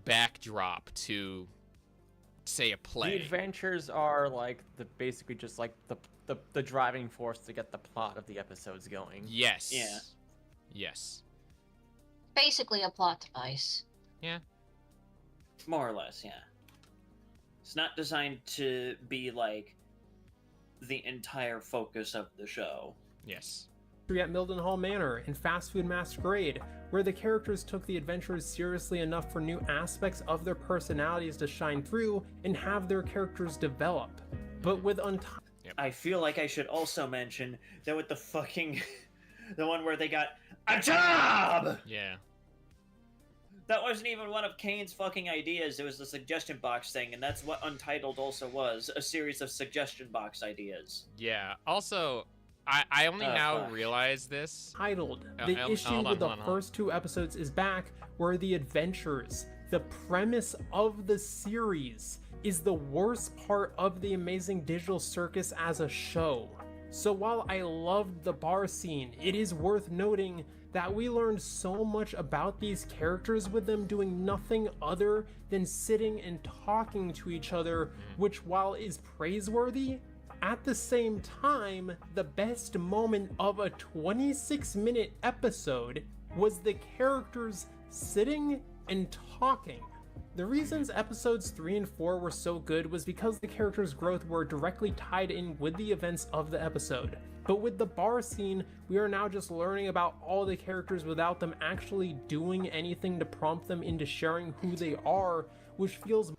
backdrop to... say a play. The adventures are like basically just like the driving force to get the plot of the episodes going. Yes. Yeah. Yes. Basically a plot device. Yeah. More or less, yeah. It's not designed to be like the entire focus of the show. Yes. at Mildenhall Manor and Fast Food Masquerade, where the characters took the adventures seriously enough for new aspects of their personalities to shine through and have their characters develop. But with I feel like I should also mention that with the fucking... the one where they got a job! Yeah. That wasn't even one of Kane's fucking ideas. It was the suggestion box thing, and that's what Untitled also was. A series of suggestion box ideas. Yeah. Also, I only now realize this. Titled. The issue with the first two episodes is back, where the adventures, the premise of the series, is the worst part of the Amazing Digital Circus as a show. So while I loved the bar scene, it is worth noting that we learned so much about these characters with them doing nothing other than sitting and talking to each other, which while is praiseworthy, at the same time, the best moment of a 26-minute episode was the characters sitting and talking. The reasons episodes 3 and 4 were so good was because the characters' growth were directly tied in with the events of the episode. But with the bar scene, we are now just learning about all the characters without them actually doing anything to prompt them into sharing who they are, which feels...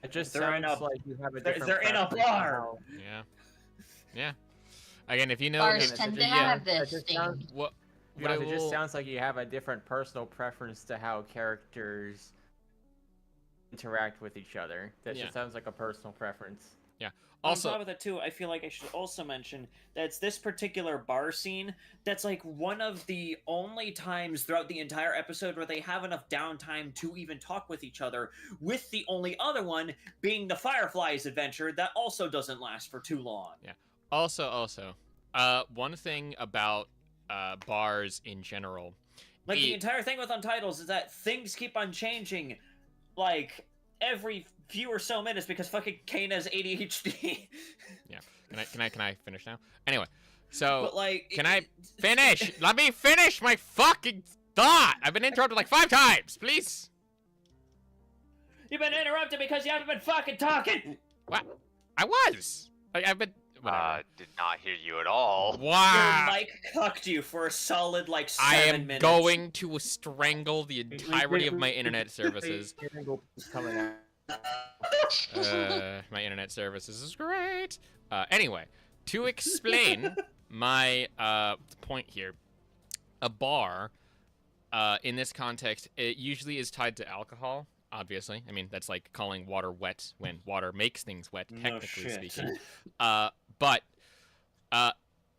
It just sounds like you have a different... They're in a bar! Yeah. Yeah. Again, if you know... Bars tend to have this thing. It just sounds like you have a different personal preference to how characters interact with each other. That just sounds like a personal preference. Yeah. Also, on top of that too, I feel like I should also mention that it's this particular bar scene that's like one of the only times throughout the entire episode where they have enough downtime to even talk with each other, with the only other one being the Fireflies adventure that also doesn't last for too long. Yeah. Also, one thing about bars in general. Like, the entire thing with Untitles is that things keep on changing, like, every few or so minutes because fucking Kane has ADHD. Yeah. Can I finish now? Anyway, So, But, like, can I finish? Let me finish my fucking thought. I've been interrupted like 5 times. Please. You've been interrupted because you haven't been fucking talking. What? I was. I've been. Whatever. Did not hear you at all. Wow. Your mic cucked you for a solid like 7 I am minutes. going to strangle the entirety of my internet services. My internet services is great. Anyway, to explain my point here, a bar, in this context, it usually is tied to alcohol. Obviously, I mean that's like calling water wet when water makes things wet, technically speaking. But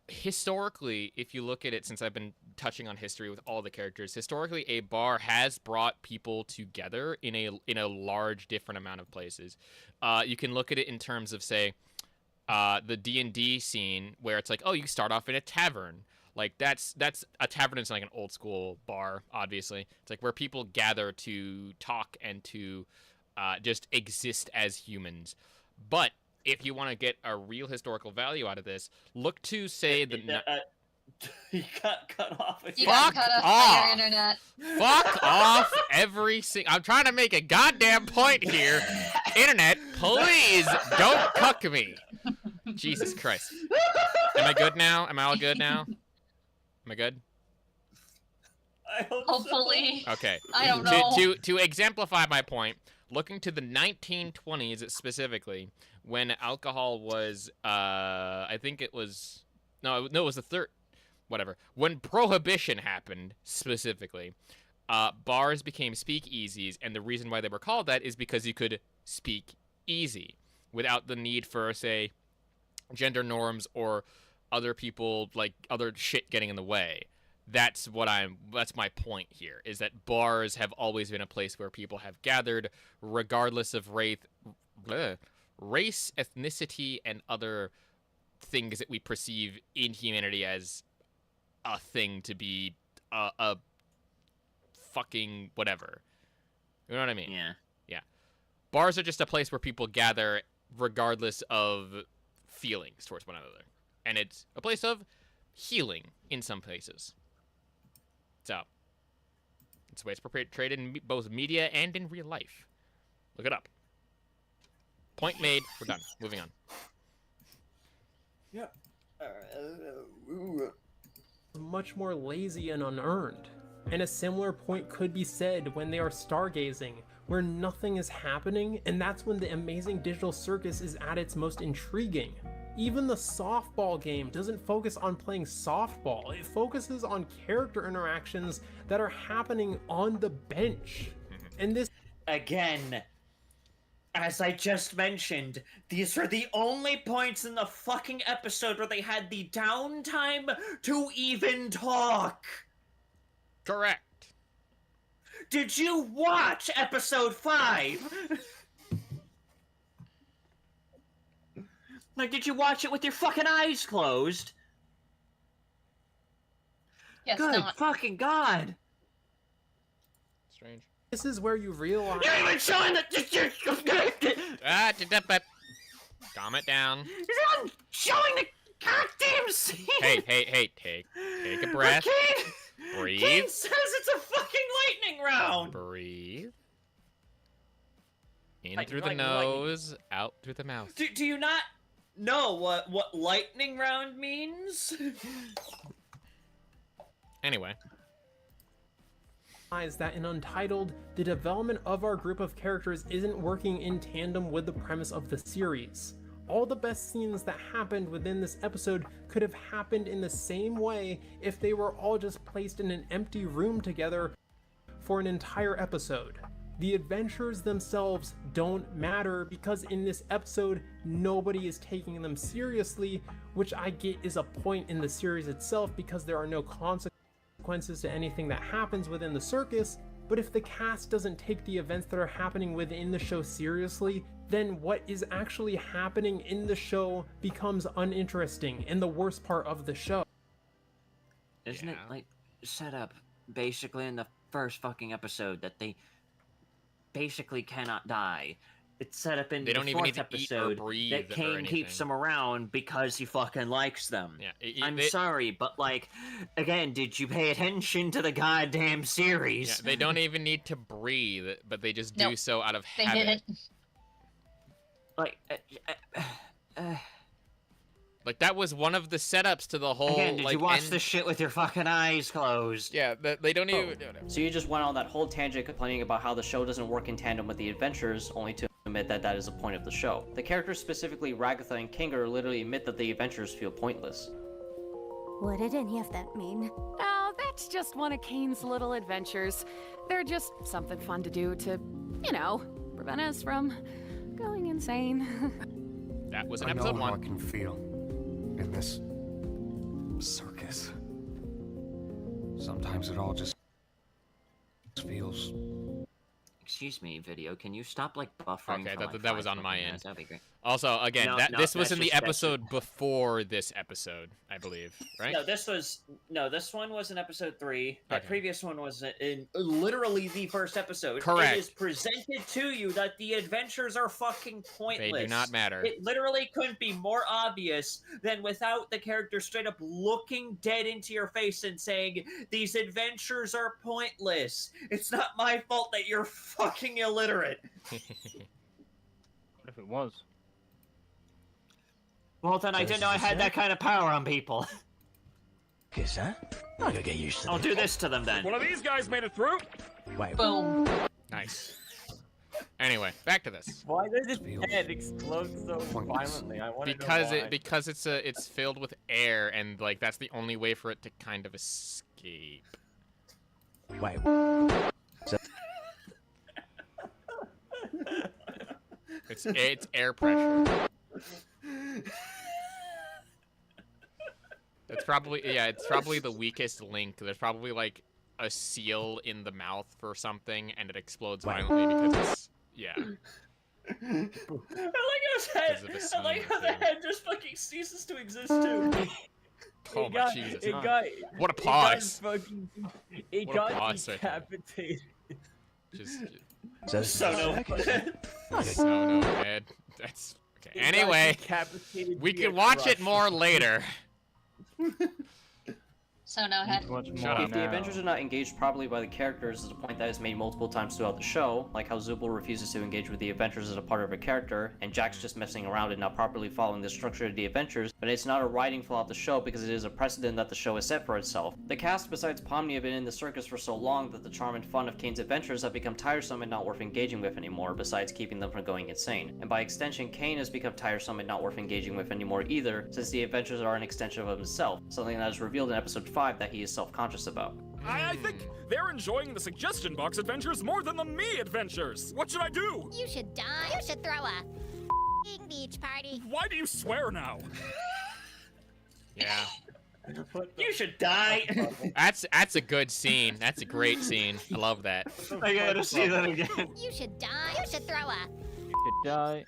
historically, if you look at it, since I've been touching on history with all the characters, historically a bar has brought people together in a large different amount of places. You can look at it in terms of, say, the D&D scene, where it's like, oh, you start off in a tavern. Like that's a tavern is like an old school bar, obviously. It's like where people gather to talk and to just exist as humans. But if you want to get a real historical value out of this, look to, say, the... You got cut off. You got cut off by your internet. Fuck off every single... I'm trying to make a goddamn point here. Internet, please don't cuck me. Jesus Christ. Am I good now? Am I all good now? Am I good? Hopefully. Okay. I don't know. To exemplify my point, looking to the 1920s specifically, when alcohol was, I think it was, no, it was the third, whatever. When Prohibition happened specifically, bars became speakeasies, and the reason why they were called that is because you could speak easy without the need for, say, gender norms or other people, like other shit getting in the way. That's my point here, is that bars have always been a place where people have gathered regardless of race, ethnicity, and other things that we perceive in humanity as a thing to be a fucking whatever. You know what I mean? Yeah. Yeah. Bars are just a place where people gather regardless of feelings towards one another. And it's a place of healing in some places. So, it's the way it's portrayed in both media and in real life. Look it up. Point made. We're done. Moving on. Yeah. Much more lazy and unearned. And a similar point could be said when they are stargazing, where nothing is happening, and that's when the amazing digital circus is at its most intriguing. Even the softball game doesn't focus on playing softball, it focuses on character interactions that are happening on the bench. And this... Again, as I just mentioned, these are the only points in the fucking episode where they had the downtime to even talk. Correct. Did you watch episode 5? Like, did you watch it with your fucking eyes closed? Yes, Good not. fucking God. Strange. This is where you realize... You're even showing the... Calm it down. You're not showing the goddamn scene! Hey, take a breath. Breathe. Kane says it's a fucking lightning round! Breathe. In through the nose, out through the mouth. Do you not know what lightning round means? Anyway. Is that in Untitled, the development of our group of characters isn't working in tandem with the premise of the series. All the best scenes that happened within this episode could have happened in the same way if they were all just placed in an empty room together for an entire episode. The adventures themselves don't matter because in this episode, nobody is taking them seriously, which I get is a point in the series itself because there are no consequences to anything that happens within the circus. But if the cast doesn't take the events that are happening within the show seriously, then what is actually happening in the show becomes uninteresting and the worst part of the show. Isn't it, like, set up basically in the first fucking episode that they basically cannot die, it's set up in They the don't even fourth need to eat or episode breathe that or Kane keeps anything. them around because he fucking likes them. Yeah, I'm sorry, but like, again, did you pay attention to the goddamn series? Yeah, they don't even need to breathe, but they just do Nope, so out of they habit. didn't. Like, Like that was one of the setups to the whole. again, did like, you watch this shit with your fucking eyes closed? Yeah, they don't even. So you just went on that whole tangent complaining about how the show doesn't work in tandem with the adventures, only to admit that that is the point of the show. The characters, specifically Ragatha and Kinger, literally admit that the adventures feel pointless. What did any of that mean? Oh, that's just one of Kane's little adventures. They're just something fun to do to, you know, prevent us from going insane. That was an I know episode how I 1. can feel in this circus. Sometimes it all just feels. Excuse me, video. Can you stop like buffering? Okay, for, like, that was 5 on my fucking end. minutes? That'd be great. Also, again, No, this was that's in the just- that's episode before this episode, I believe, right? No, this one was in episode 3. That Okay. previous one was in literally the first episode. Correct. It is presented to you that the adventures are fucking pointless. They do not matter. It literally couldn't be more obvious than without the character straight up looking dead into your face and saying, "These adventures are pointless. It's not my fault that you're fucking illiterate." What if it was? Well, then I didn't know I had that kind of power on people. Is that? I gotta get used to I'll do this to them then. One of these guys made it through. Wait. Boom. Nice. Anyway, back to this. Why does his head explode so violently? I want to know why. Because it's filled with air, and like that's the only way for it to kind of escape. Wait. It's air pressure. It's probably the weakest link. There's probably like a seal in the mouth for something, and it explodes violently because it's I like how his head. I like how the head just fucking ceases to exist too. Oh my Jesus! It got, What a pause! It What a got pause right there. decapitated. Just So no. no, Ed. That's okay. It got Anyway, decapitated we via can watch it crush. more later. So no head. Shut If up. the adventures are not engaged properly by the characters, is a point that is made multiple times throughout the show, like how Zubul refuses to engage with the adventures as a part of a character, and Jack's just messing around and not properly following the structure of the adventures, but it's not a writing flaw of the show because it is a precedent that the show has set for itself. The cast besides Pomni have been in the circus for so long that the charm and fun of Kane's adventures have become tiresome and not worth engaging with anymore, besides keeping them from going insane. And by extension, Kane has become tiresome and not worth engaging with anymore either, since the adventures are an extension of himself, something that is revealed in episode 5 that he is self-conscious about. I think they're enjoying the suggestion box adventures more than the me adventures. What should I do? You should die. You should throw a beach party. Why do you swear now? Yeah. You should die. That's a good scene. That's a great scene. I love that. I gotta see that again. You should die. You should throw a. Should die.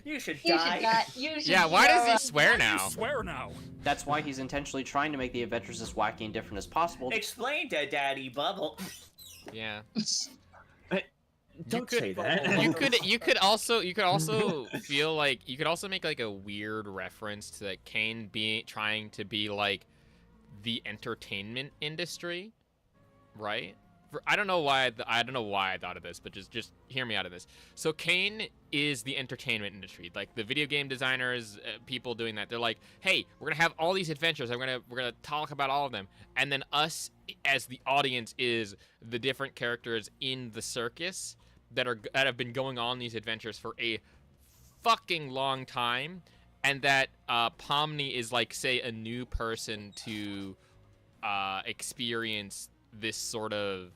You should You die. should die. You should Yeah, why does he die. swear now? Swear now. That's why he's intentionally trying to make the adventures as wacky and different as possible. Explain to Daddy Bubble. Yeah. Don't say that. You could also feel like you could also make like a weird reference to like Kane trying to be like the entertainment industry, right? I don't know why I thought of this, but just hear me out of this. So Kane is the entertainment industry, like the video game designers, people doing that. They're like, hey, we're gonna have all these adventures. We're gonna talk about all of them, and then us as the audience is the different characters in the circus that have been going on these adventures for a fucking long time, and that Pomni is like, say, a new person to experience this sort of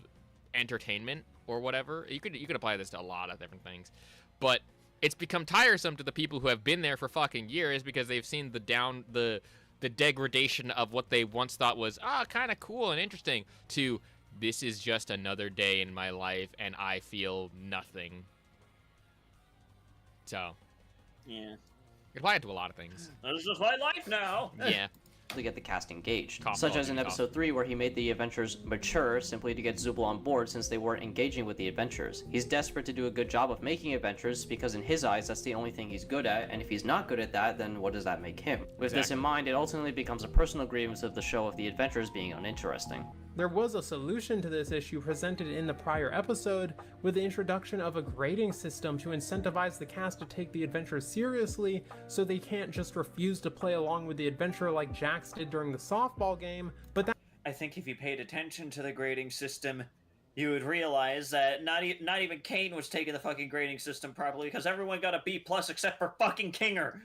entertainment or whatever. You could apply this to a lot of different things, but it's become tiresome to the people who have been there for fucking years because they've seen the degradation of what they once thought was kind of cool and interesting to this is just another day in my life and I feel nothing. So Yeah. you apply it to a lot of things. This is my life now. Yeah. to get the cast engaged, such as in episode 3 where he made the adventures mature simply to get Zubul on board since they weren't engaging with the adventures. He's desperate to do a good job of making adventures because in his eyes that's the only thing he's good at, and if he's not good at that, then what does that make him? With this in mind, it ultimately becomes a personal grievance of the show of the adventures being uninteresting. There was a solution to this issue presented in the prior episode with the introduction of a grading system to incentivize the cast to take the adventure seriously so they can't just refuse to play along with the adventure like Jax did during the softball game, but that I think if you paid attention to the grading system, you would realize that not even Kane was taking the fucking grading system properly because everyone got a B+ except for fucking Kinger.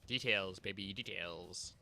Details, baby, details.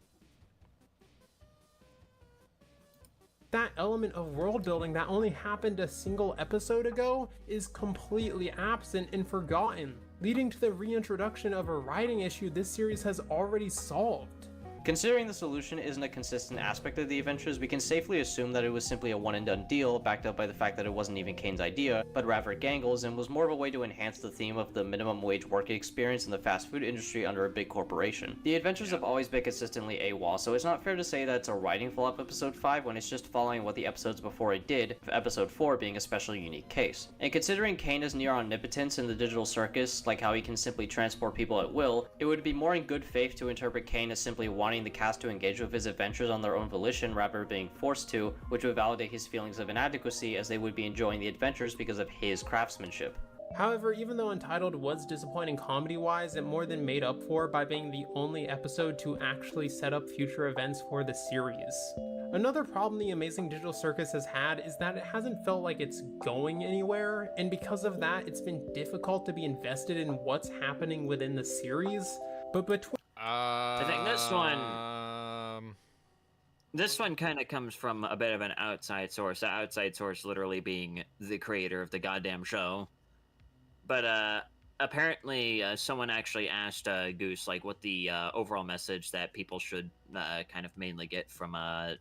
that element of world building that only happened a single episode ago is completely absent and forgotten, leading to the reintroduction of a writing issue this series has already solved. Considering the solution isn't a consistent aspect of the adventures, we can safely assume that it was simply a one-and-done deal, backed up by the fact that it wasn't even Kane's idea, but rather Gangle's, and was more of a way to enhance the theme of the minimum wage working experience in the fast food industry under a big corporation. The adventures have always been consistently AWOL, so it's not fair to say that it's a writing flaw of episode 5 when it's just following what the episodes before it did, with episode 4 being a special unique case. And considering Kane is near omnipotence in the digital circus, like how he can simply transport people at will, it would be more in good faith to interpret Kane as simply wanting the cast to engage with his adventures on their own volition rather than being forced to, which would validate his feelings of inadequacy as they would be enjoying the adventures because of his craftsmanship. However, even though Untitled was disappointing comedy-wise, it more than made up for by being the only episode to actually set up future events for the series. Another problem the Amazing Digital Circus has had is that it hasn't felt like it's going anywhere, and because of that, it's been difficult to be invested in what's happening within the series. But between I think this one kind of comes from a bit of an outside source. The outside source literally being the creator of the goddamn show. But apparently, someone actually asked Goose like what the overall message that people should kind of mainly get from the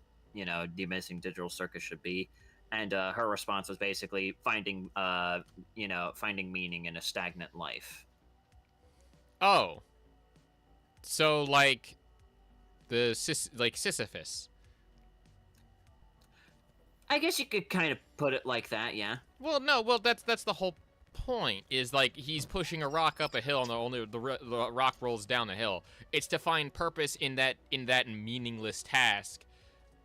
Amazing Digital Circus should be, and her response was basically finding meaning in a stagnant life. Oh. So, like, Sisyphus. I guess you could kind of put it like that, yeah. Well, no, that's the whole point, is, like, he's pushing a rock up a hill and the rock rolls down the hill. It's to find purpose in that meaningless task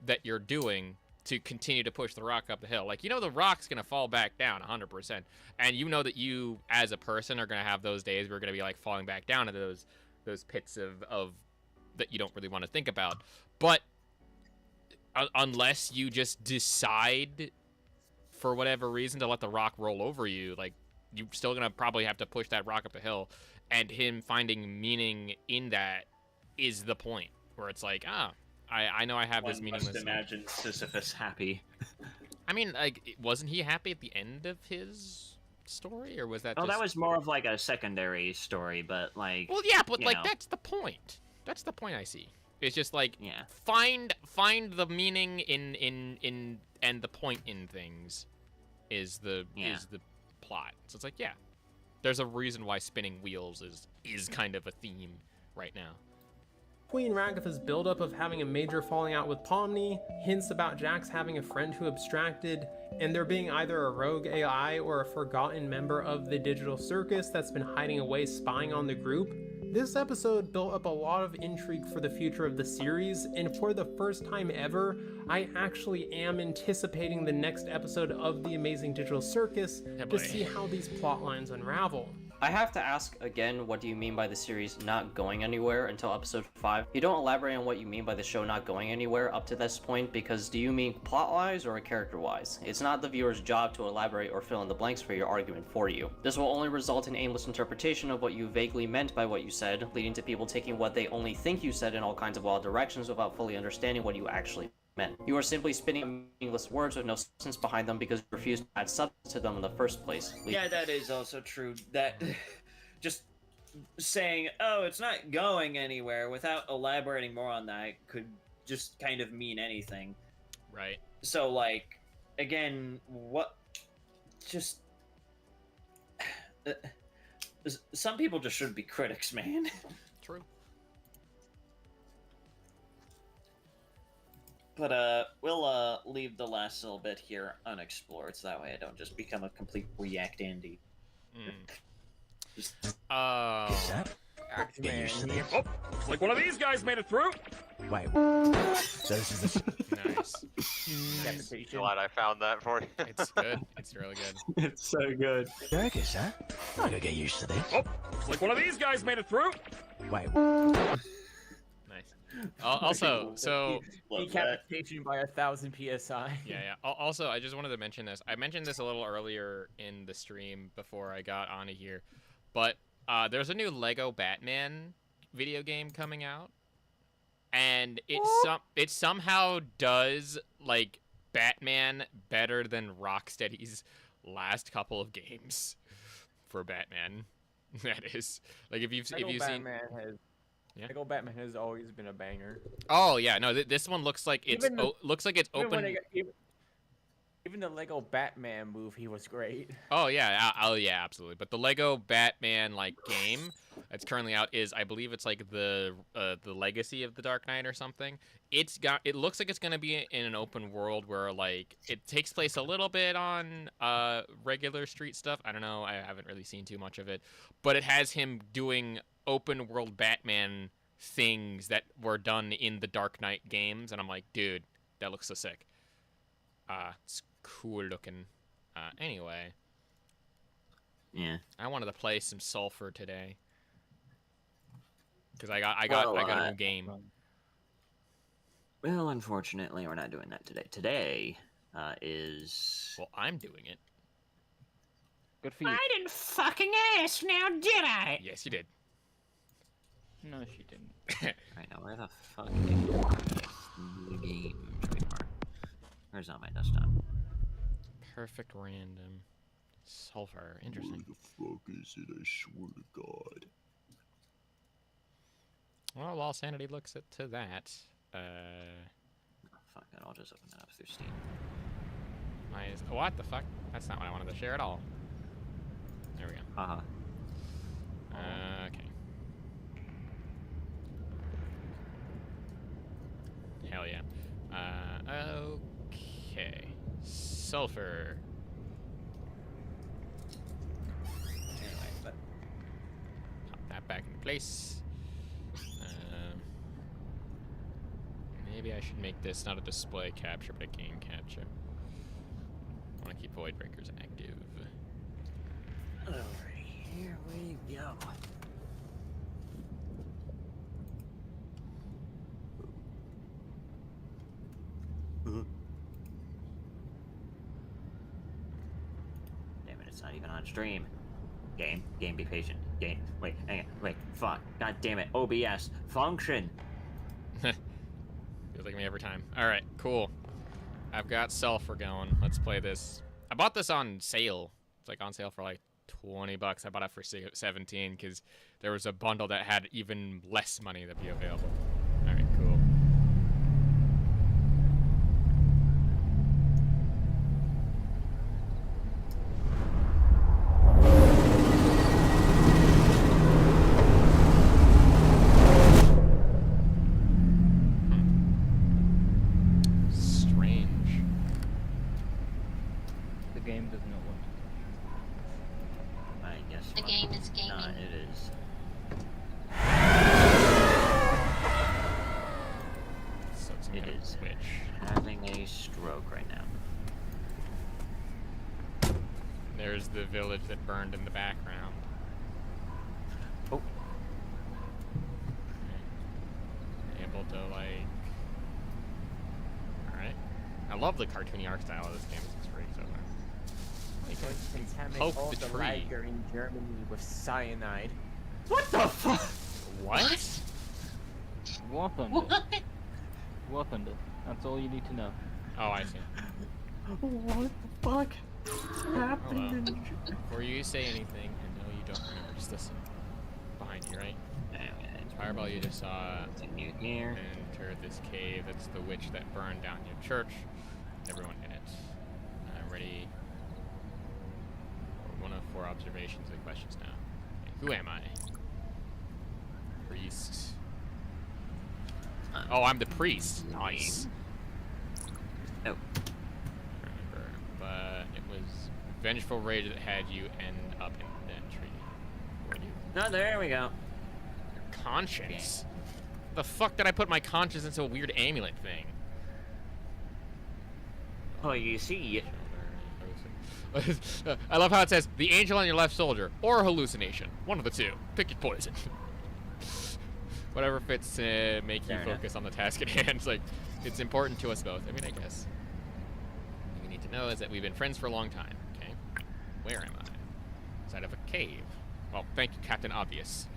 that you're doing to continue to push the rock up the hill. Like, the rock's going to fall back down 100%. And you know that you, as a person, are going to have those days where you're going to be, like, falling back down into those pits of that you don't really want to think about. But unless you just decide for whatever reason to let the rock roll over you, like, you're still gonna probably have to push that rock up a hill, and him finding meaning in that is the point where it's like, I know I have this meaningless. Must imagine Sisyphus happy. I mean, like, wasn't he happy at the end of his story, or was that that was more of like a secondary story, but like, well, yeah, but like, that's the point I see. It's just like, find the meaning in and the point in things is the plot. So it's like, yeah, there's a reason why spinning wheels is kind of a theme right now. Queen Ragatha's buildup of having a major falling out with Pomni, hints about Jax having a friend who abstracted, and there being either a rogue AI or a forgotten member of the digital circus that's been hiding away spying on the group, this episode built up a lot of intrigue for the future of the series, and for the first time ever, I actually am anticipating the next episode of The Amazing Digital Circus to see how these plot lines unravel. I have to ask again, what do you mean by the series not going anywhere until episode 5? You don't elaborate on what you mean by the show not going anywhere up to this point, because do you mean plot-wise or character-wise? It's not the viewer's job to elaborate or fill in the blanks for your argument for you. This will only result in aimless interpretation of what you vaguely meant by what you said, leading to people taking what they only think you said in all kinds of wild directions without fully understanding what you actually meant. You are simply spinning meaningless words with no substance behind them because you refuse to add substance to them in the first place. Yeah, that is also true. That just saying, oh, it's not going anywhere without elaborating more on that could just kind of mean anything. Right. So, like, again, what... Just... some people just shouldn't be critics, man. True. But we'll leave the last little bit here unexplored, so that way I don't just become a complete react Andy. Get used to this. Oh, looks like one of these guys made it through. Wait. So this is the... Nice. Glad I found that for you. It's good. It's really good. It's so good. Circus, huh? I gotta get used to this. Oh, looks like one of these guys made it through. Wait. Nice. Also, so decapitation by 1,000 psi. Yeah. Also, I just wanted to mention this. I mentioned this a little earlier in the stream before I got onto here, but there's a new Lego Batman video game coming out, and it somehow does like Batman better than Rocksteady's last couple of games for Batman. That is like if you've seen. Lego Batman has always been a banger. Oh yeah, no, this one looks like it's open. Even the Lego Batman movie was great. Oh yeah, absolutely. But the Lego Batman like game that's currently out is, I believe it's like the Legacy of the Dark Knight or something. It looks like it's gonna be in an open world where like it takes place a little bit on regular street stuff. I don't know, I haven't really seen too much of it, but it has him doing open world Batman things that were done in the Dark Knight games, and I'm like, dude, that looks so sick. It's cool looking. Anyway. Yeah. I wanted to play some Sulfur today. Because I got a new game. Well, unfortunately, we're not doing that today. Today is... Well, I'm doing it. Good for you. I didn't fucking ask now, did I? Yes, you did. No, she didn't. Right now, where the fuck is the game? Where's on my desktop? Perfect random. Sulfur. Interesting. Where the fuck is it? I swear to God. Well, while Sanity looks to that, Oh, fuck it, I'll just open that up through Steam. What the fuck? That's not what I wanted to share at all. There we go. Haha. Okay. Hell yeah. Okay. Sulfur. Anyway, but... Pop that back in place. Maybe I should make this not a display capture, but a game capture. I want to keep void breakers active. Alright, here we go. Damn it, it's not even on stream. Game, be patient. Game, wait, hang on, wait, fuck. God damn it, OBS, function! Feels like me every time. Alright, cool. I've got Sulfur going. Let's play this. I bought this on sale. It's like on sale for like $20. I bought it for 17 because there was a bundle that had even less money that'd be available. Alright, cool. The game is gaming. It is. It is having a stroke right now. There's the village that burned in the background. Oh. Able to like... Alright. I love the cartoony art style of this game. It's great so far. Contaminate all the lager in Germany with cyanide. What the fuck? What? Waffened. That's all you need to know. Oh, I see. What the fuck happened? Before you say anything, I know you don't remember. Just listen. Behind you, right? Fireball, you just saw enter this cave. That's the witch that burned down your church. Everyone in it. Ready? 1 of 4 observations and questions now. Okay, Who am I? Priest. Oh, I'm the priest. Nice. Oh. Remember, but it was vengeful rage that had you end up in that tree. Were you? No, there we go. Conscience? The fuck did I put my conscience into a weird amulet thing? Oh, you see. I love how it says, the angel on your left shoulder, or a hallucination. One of the two. Pick your poison. Whatever fits to make you focus on the task at hand. It's like, it's important to us both. I mean, I guess. What we need to know is that we've been friends for a long time, okay? Where am I? Inside of a cave. Well, thank you, Captain Obvious.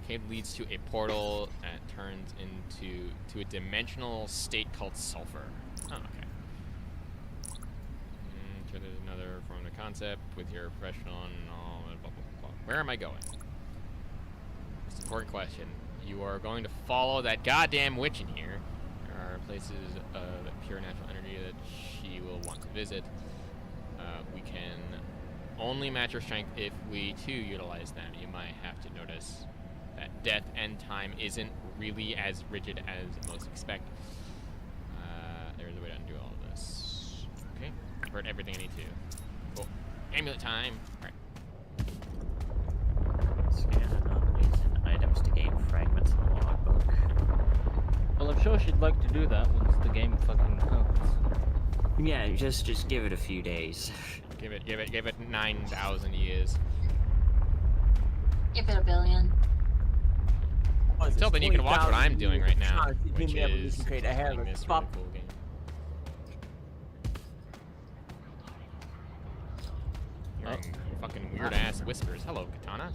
Cave leads to a portal that turns into a dimensional state called sulfur. Oh, okay. Sure, there's another form of concept with your professional and all blah, blah, blah. Where am I going? It's an important question. You are going to follow that goddamn witch in here. There are places of pure natural energy that she will want to visit. We can only match her strength if we too utilize them. You might have to notice that death and time isn't really as rigid as most expect. There's a way to undo all of this. Okay, I've heard everything I need to. Cool. Amulet time. All right. Scan anomalies and items to gain fragments in the logbook. Well, I'm sure she'd like to do that once the game fucking comes. Yeah, just give it a few days. Give it 9,000 years. Give it a billion. Until then, you can watch what I'm doing right now, which is create a playing this really cool game. Hearing fucking weird ass whispers. Hello, Katana.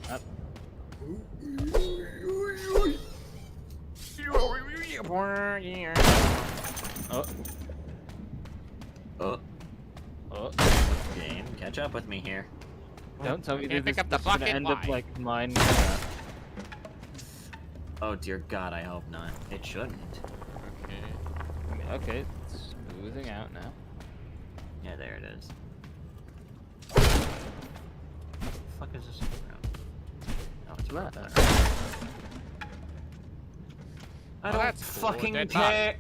Game, catch up with me here. Don't tell me Can't this pick up the is gonna bucket, end up why? like mine. Oh dear God, I hope not. It shouldn't. Okay, it's smoothing out now. Yeah, there it is. What the fuck is this around? Oh, it's right there. I don't that's cool. fucking Dead care.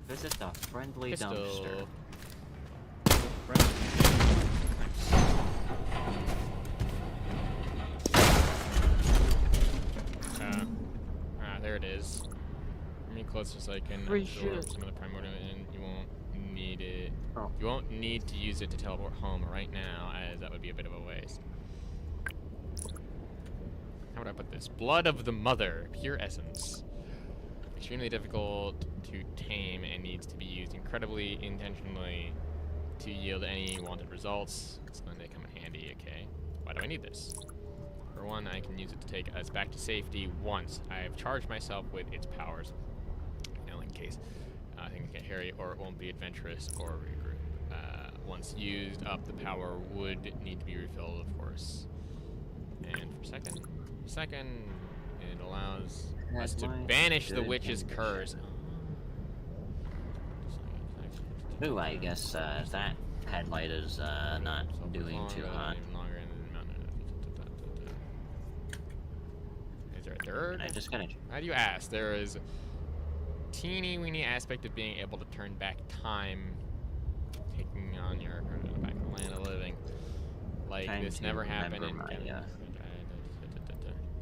Visit the friendly Pistol. dumpster. There it is. Bring me closer so I can absorb some of the primordial, and you won't need it. Oh. You won't need to use it to teleport home right now, as that would be a bit of a waste. How would I put this? Blood of the Mother, pure essence. Extremely difficult to tame and needs to be used incredibly intentionally to yield any wanted results. It's going to come in handy, okay? Why do I need this? For one, I can use it to take us back to safety once I have charged myself with its powers. You know, in case things get hairy or it won't be adventurous or regroup. Once used up, the power would need to be refilled, of course. And for second, it allows us to banish the witch's curse. Ooh, I guess that headlight is not doing too hot. Is there a third? I just gotta... How do you ask? There is a teeny weeny aspect of being able to turn back time, taking on your back to the land of living. Like Time this to never happened in remember my,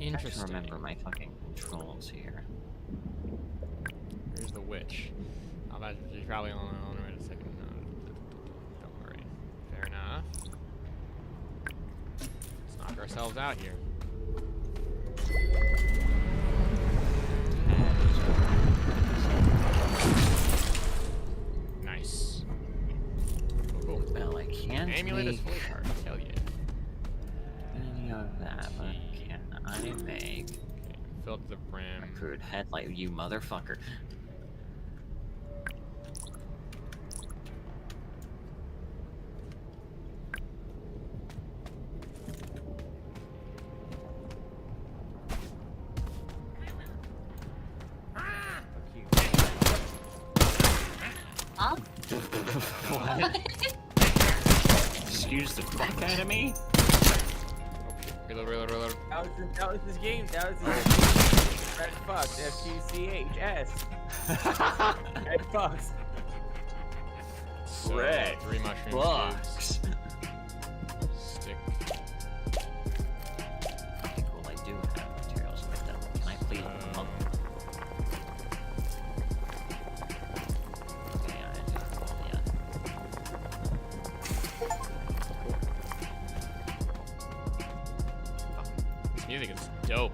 Interesting. I remember my fucking controls here. Here's the witch. I'll bet she's probably on her in a second. No, don't worry. Fair enough. Let's knock ourselves out here. Nice. Cool. Well, I can't Amulet is make fully charged. Hell yeah. any of that, but can I make... Fill up the brim. Crude headlight, you motherfucker. Huh? What? Excuse the fuck out of me? Reload. That was his game. Red Fox, F-U-C-H-S. Red Fox. So, Red 3 mushrooms. Fox. Stick. Okay, cool. I do have materials like that. Can I please? Okay, yeah, I do. Yeah. This music is dope.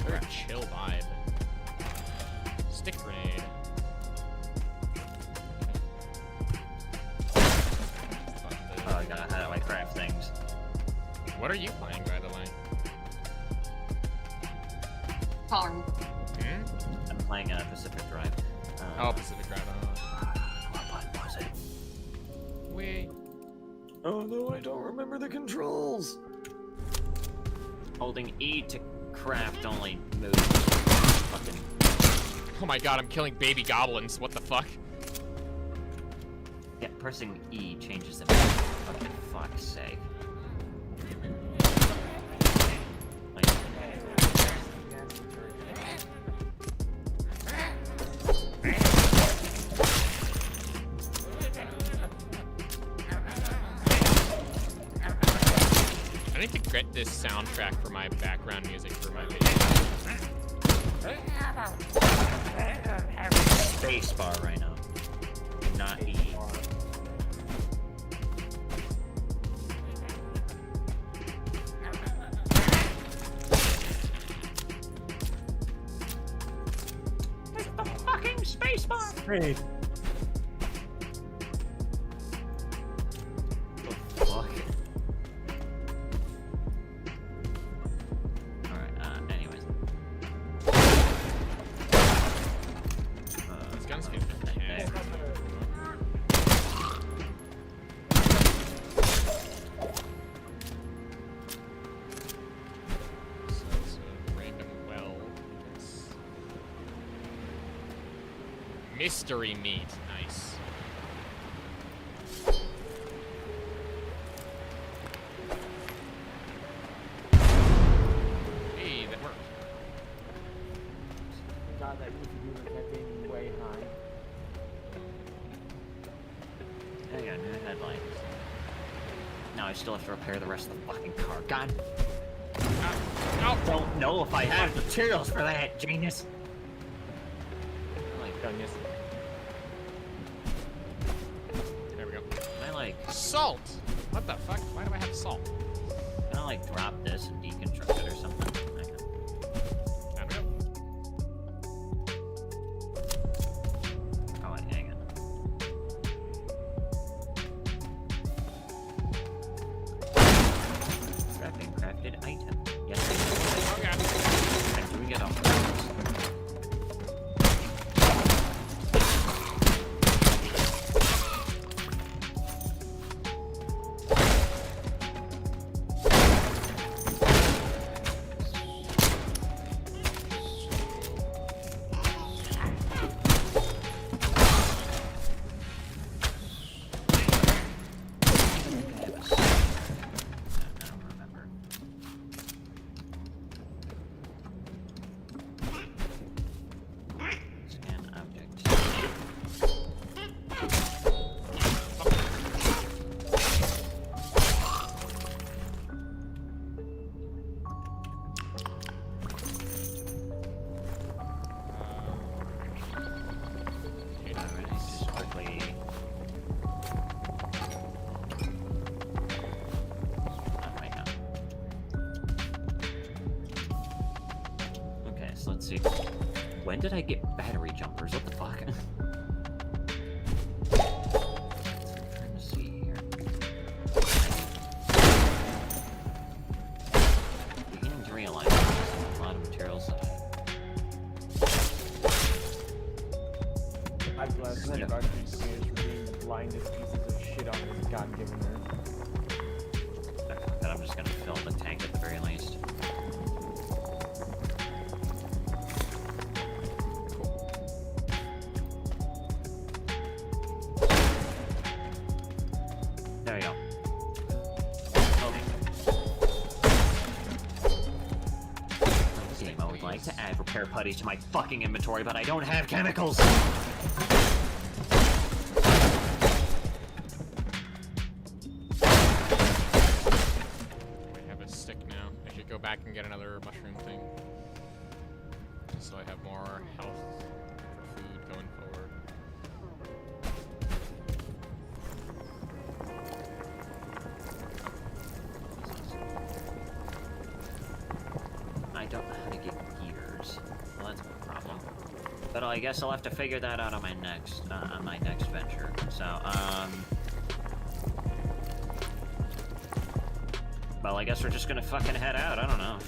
Very chill vibe. Stick grenade. Oh, I gotta how do I craft things? What are you playing, by the way? Farm. I'm playing Pacific Drive. Oh, Pacific Drive. What was it? Wait. Oh no, I don't remember the controls. Holding E to craft only moves. Fucking. Oh my god, I'm killing baby goblins. What the fuck? Yeah, pressing E changes the move. Fucking fuck's sake. I need to get this soundtrack for my background music for my video. Space bar right now. Not E. It's the fucking space bar! Hey. Fuck. Alright, anyways. This gun's getting okay. So it's a random well. Mystery meat. Nice. Hey, that worked. God, that used to do with that thing way high. I got new headlights. Now I still have to repair the rest of the fucking car. God. Don't know if I have materials for that, genius. Oh my goodness. There we go. Can I like Salt! What the fuck? Why do I have salt? can I like drop this and deconstruct it or something? Hang on. I don't know. Oh wait, hang on. Crafting crafted item. Yes. Okay. And do we get off? Scan object. Alright, just quickly. Oh, hang on. Okay, so let's see. When did I get battery jumpers? What the fuck? Trying to see here. Beginning to realize there's a lot of materials. I'm glad that about these players for being the blindest pieces of shit on this God-given earth. But I'm just gonna fill the tank at the very least. There we go. Game, I would like to add repair putty to my fucking inventory, but I don't have chemicals! I have a stick now. I should go back and get another mushroom thing. So I have more health for food going forward. I don't know how to get gears. Well, that's a problem. But I guess I'll have to figure that out on my next venture. So, well, I guess we're just gonna fucking head out. I don't know.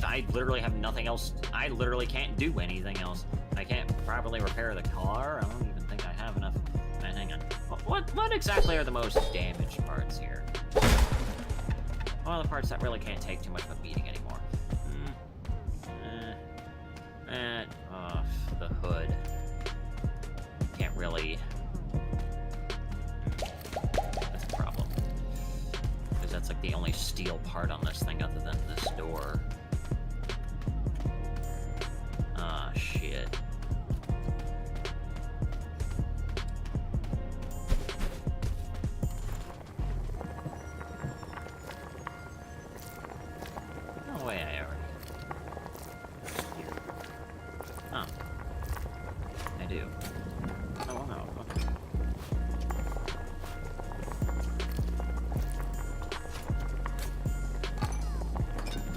I literally have nothing else. I literally can't do anything else. I can't properly repair the car. I don't even think I have enough. Hang on. What exactly are the most damaged parts here? One of the parts that really can't take too much of a beating anymore. The hood. Can't really... That's a problem. Because that's like the only steel part on this thing other than this door. Ah, shit. No way I already... Oh. I do. Oh, no. Okay.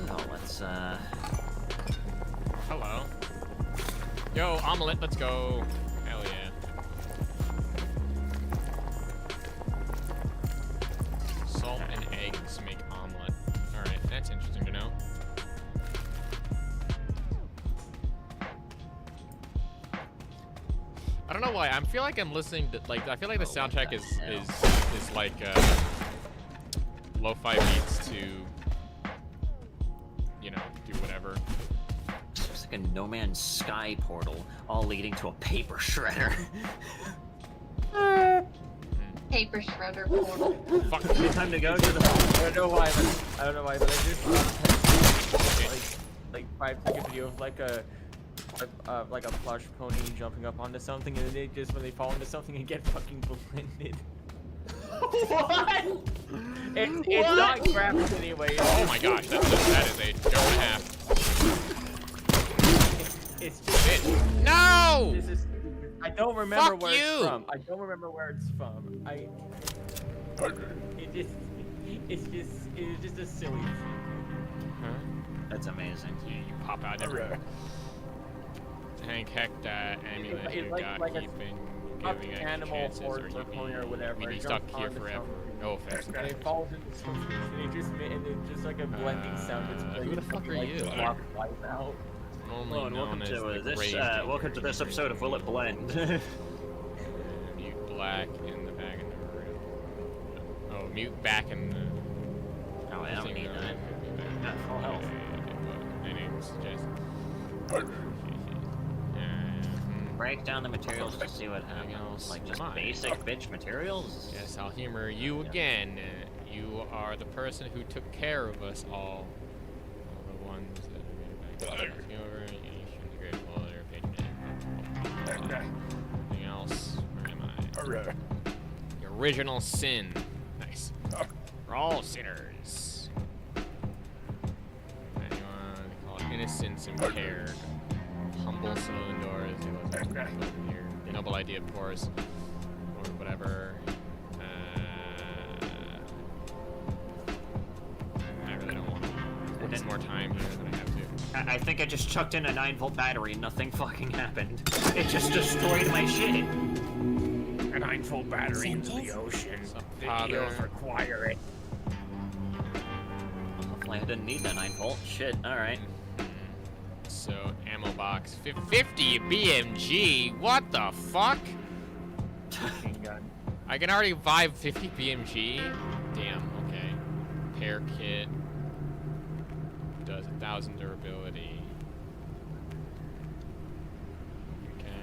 Well, let's, Hello. Yo, omelet, let's go. Hell yeah. Salt and eggs make omelet. Alright, that's interesting to know. I don't know why. I feel like I'm listening to, like, I feel like the soundtrack is like lo-fi beats to, you know, do whatever. It's like a No Man's Sky portal, all leading to a paper shredder. Paper shredder portal. Fuck. Good time to go to the. I don't know why, but I just like 5-second video of like a plush pony jumping up onto something, and then they just, when they fall into something, and get fucking blended. What? It's not graphics anyway. Oh my gosh, that is a joke and a half. It's just it. No! This is, I don't remember Fuck where you. it's from. I don't remember where it's from. It's just a silly thing. Huh? That's amazing. Yeah, you pop out everywhere. Hank Heck, that amulet you got, you've been giving us animal chances, or or you'd whatever. be stuck here forever. No offense. And it falls into something, and it just like a blending sound. It's who the fuck are you? Block life out. Only welcome known as to the this. Grave Welcome to this episode of Will It Blend? Mute black in the back of the room. Oh, mute back in the. Oh, I don't need that. Full health. My name suggests. Break down the materials to see what happens. Like just basic bitch materials? Yes, I'll humor you again. You are the person who took care of us all. The ones that made it back over. You should be grateful. Anything else? Where am I? The original sin. Nice. We're all sinners. Anyone call it innocence impaired. Humble saloon doors. It was here. Noble idea, of course. Or whatever. I really don't want to waste more time here than I have to. I think I just chucked in a 9-volt battery and nothing fucking happened. It just destroyed my shit. A 9-volt battery into the ocean. Videos require it. Well, hopefully I didn't need that 9-volt. Shit, alright. So, ammo box. 50 BMG? What the fuck? I can already buy 50 BMG? Damn, okay. Repair kit. Does 1,000 durability. Okay.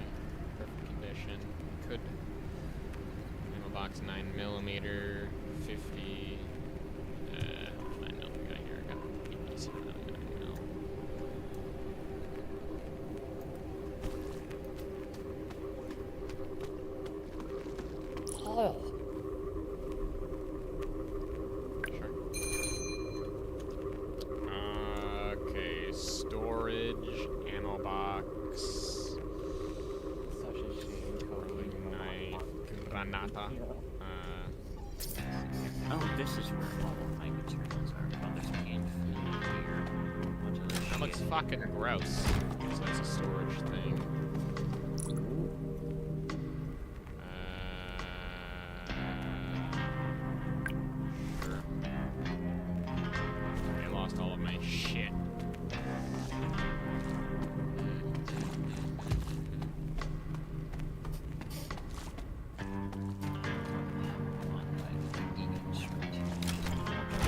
Perfect condition. Could. Ammo box 9mm, 50. 9mm got here. I got BBC 9mm. Oh. Sure. Okay, storage, ammo box. Such a shame. Curling knife, granata. Oh, this is where all of my materials are. Oh, there's canned food here. Bunch of this That looks shit. fucking gross. So that's a storage thing. Sure. I lost all of my shit.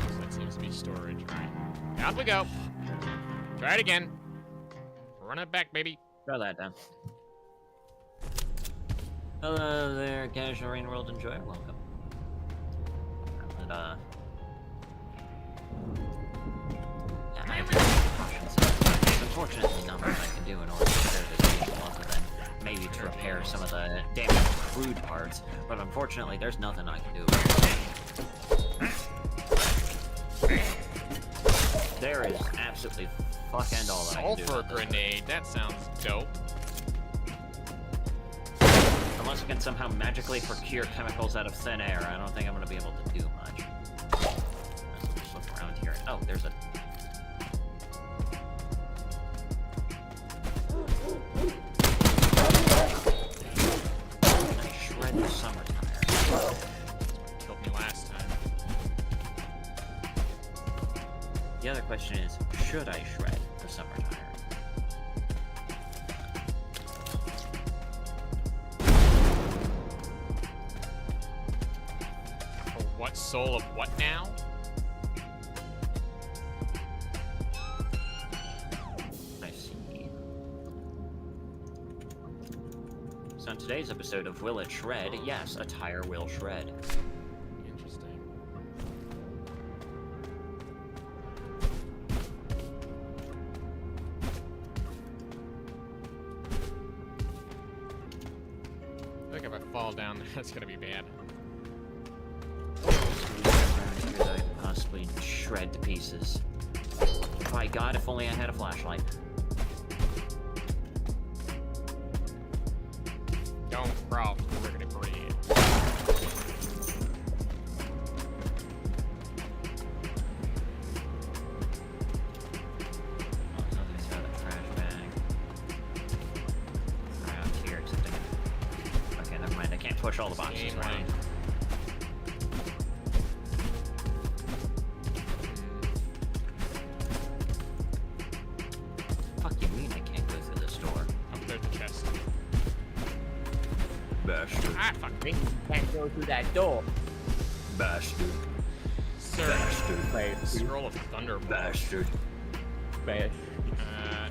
So that seems to be storage. Alright. Out we go. Try it again. Run it back, baby. Throw that down. Hello there, casual rain world enjoyer. Welcome. But, yeah, I have options. There's unfortunately nothing I can do in order to repair this vehicle other than maybe to repair some of the damaged crude parts. But unfortunately, there's nothing I can do about it. There is absolutely fuck and all that I can do. Sulfur grenade. That sounds dope. Unless I can somehow magically procure chemicals out of thin air, I don't think I'm going to be able to do much. Let's just look around here. Oh, there's a... I shred the summer tire. Killed me last time. The other question is, should I shred the summer tire? What soul of what now? I see. So in today's episode of Will It Shred, yes, a tire will shred. Interesting. I think if I fall down, that's gonna be bad. Here that I could possibly shred to pieces. By God, if only I had a flashlight. Don't cross the rickety bridge. Nobody's got a trash bag. Right out here, except I can... Okay, never mind. I can't push all the boxes around. Fuck you mean I can't go through this door? Up there, the chest. Bastard. Ah, fuck me. Can't go through that door. Bastard. Sir. Bastard. Scroll of Thunderbolt. Bastard. Bash.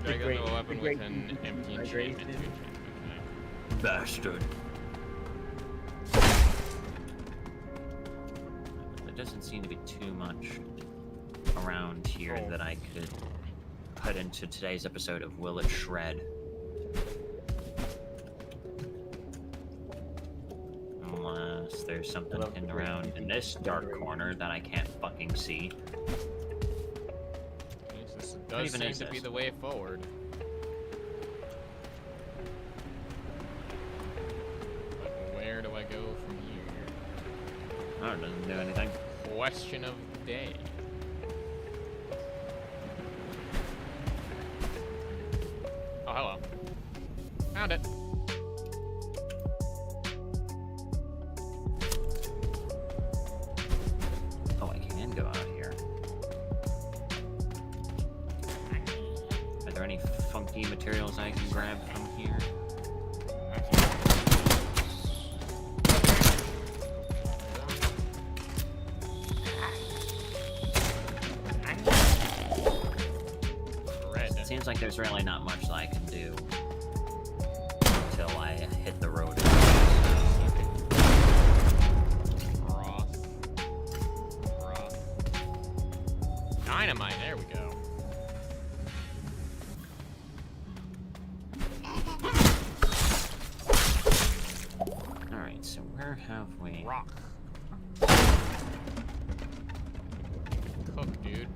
Do I go to a weapon with an empty enchantment? Okay. Bastard. There doesn't seem to be too much around here that I could put into today's episode of Will It Shred. Unless there's something pinned around in this dark corner that I can't fucking see. This What does even seem is to be this? the way forward. But where do I go from here? Oh, it doesn't do anything. Question of the day. Oh, hello. Found it. Oh, I can go out here. Are there any funky materials I can grab from here? It seems like there's really not much that I can do until I hit the road. dynamite. There we go. Alright, so where have we... Rock. Cook, dude.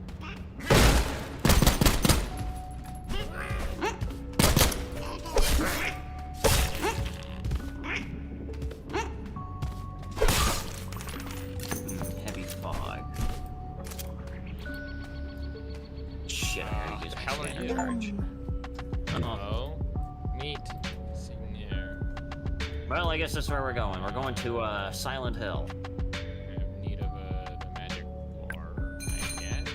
Heavy fog. Shit, I gotta use How are you? charge. Uh-oh. Meat. Signare. Well, I guess that's where we're going. We're going to Silent Hill. We have need of a magic bar, I guess.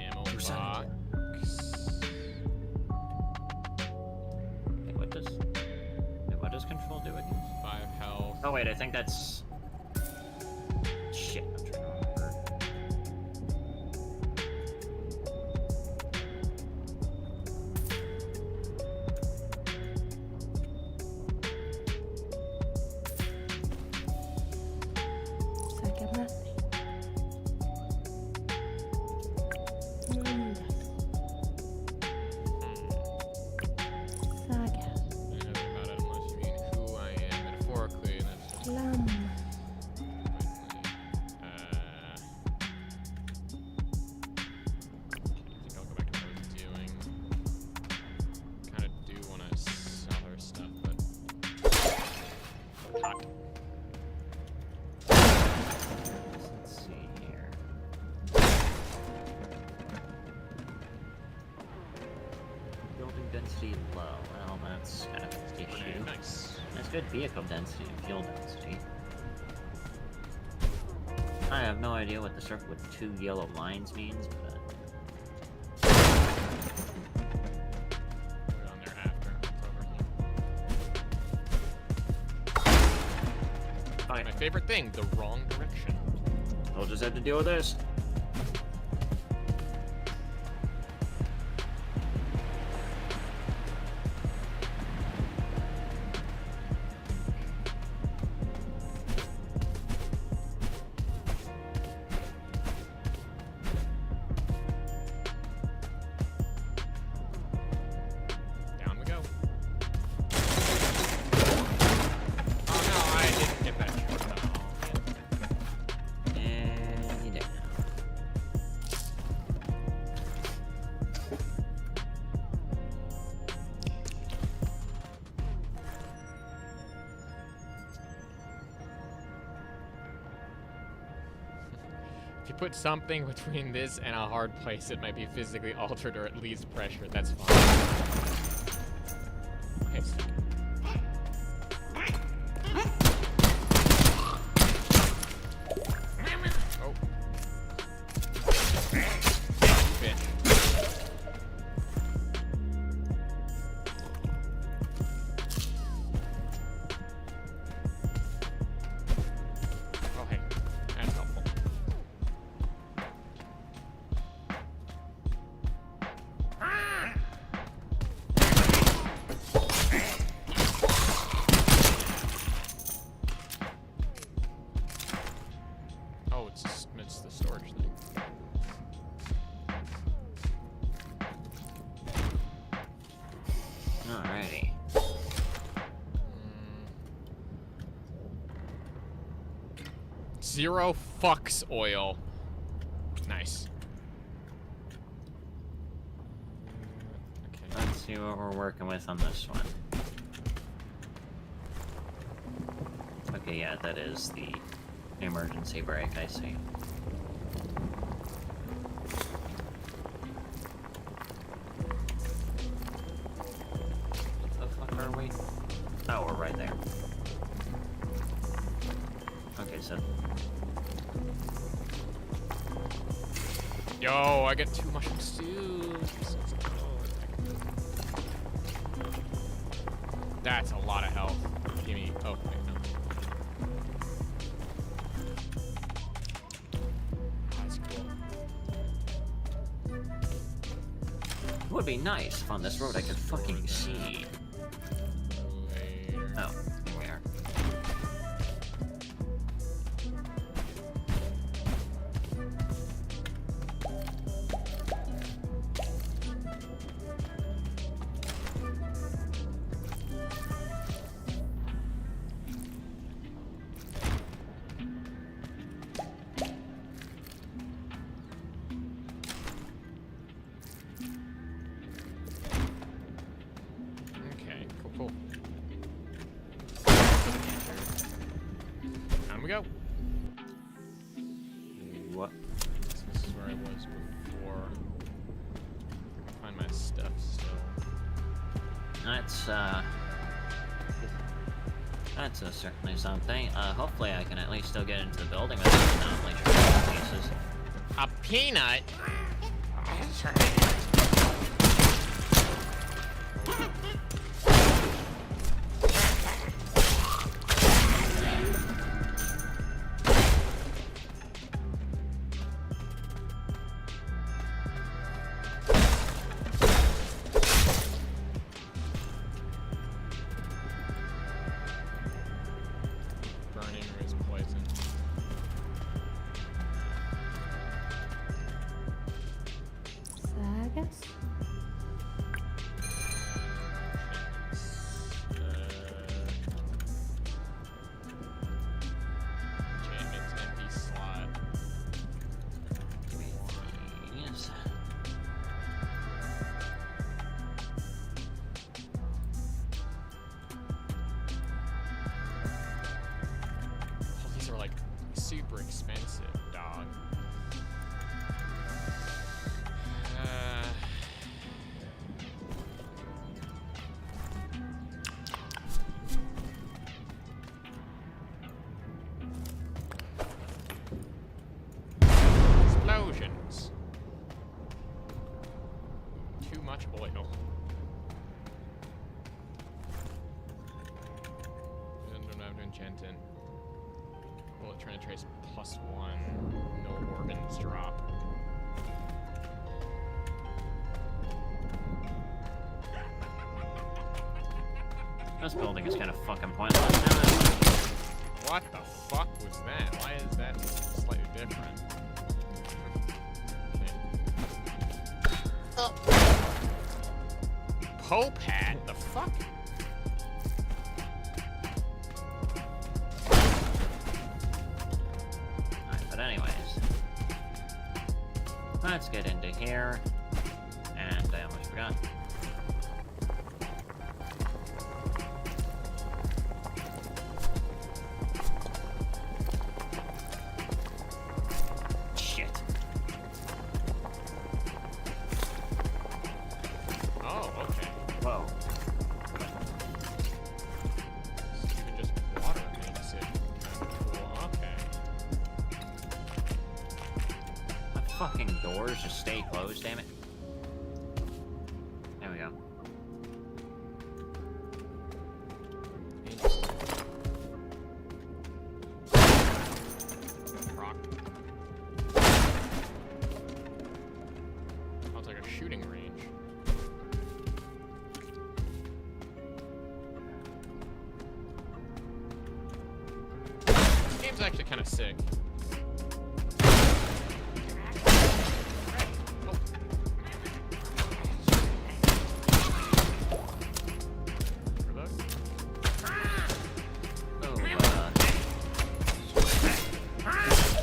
Ammo box. Wait, what does control do again? 5 health. Oh wait, I think that's... Shit, I'm trying to remember. Density low. Well, that's kind of an issue. Nice. That's good vehicle density and fuel density. I have no idea what the circle with 2 yellow lines means, but... We're on there after. It's over here. My favorite thing, the wrong direction. We'll just have to deal with this. If you put something between this and a hard place, it might be physically altered or at least pressured. That's fine. Nice. Oh. Bitch. Oh, hey. That's helpful. Oh, it's the storage thing. Alrighty. Zero fucks oil. Nice. Let's see what we're working with on this one. Okay, yeah, that is the emergency brake, I see. The fuck are we? Oh, we're right there. Okay, so... Yo, I get 2 mushroom stews. That's a lot of health. Give me. Oh, wait, no. That's cool. It would be nice if on this road I could fucking see. Oh, here we are. we go. What? This is where I was before. I can find my stuff still. That's certainly something. Hopefully I can at least still get into the building without not like pieces. A peanut? Burning is poison. Sagas? Enchantments, empty slot. Yes. All these are like super expensive, dog. Explosions. Too much oil. Don't have to enchant it. Bullet trying to trace +1. No organs drop. This building is kind of fucking pointless, isn't it? What the fuck was that? Why is that slightly different? Oh. Pope hat? The fuck? Alright, but anyways. Let's get into here. And I almost forgot. Shit. Oh, okay. Whoa. Even just water makes it kind of cool. Okay. My fucking doors just stay closed, damn it. There we go. Rock. Sounds like a shooting range. This game's actually kind of sick.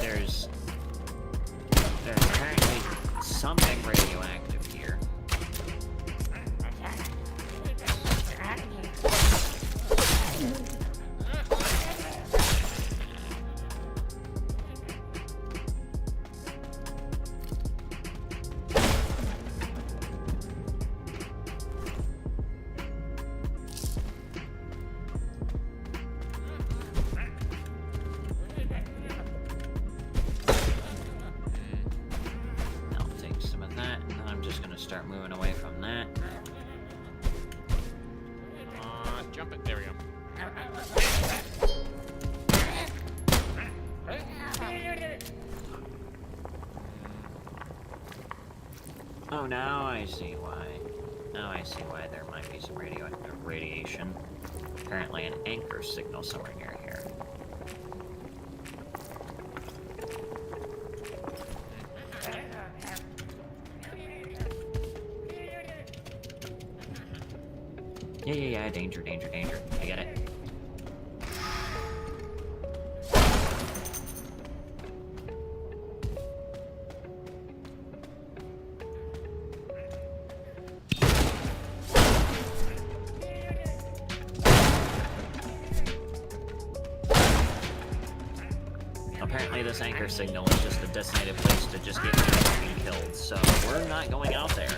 There's apparently something radioactive here. I'll take some of that, and I'm just gonna start moving away from that. Jump it. There we go. Oh, now I see why. Now I see why there might be some radiation. Apparently an anchor signal somewhere near here. Yeah, danger. I get it. apparently this anchor signal is just a designated place to just get fucking killed, so we're not going out there.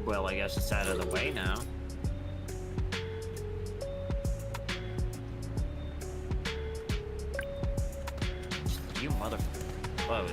Well, I guess it's out of the way now. You mother... Close.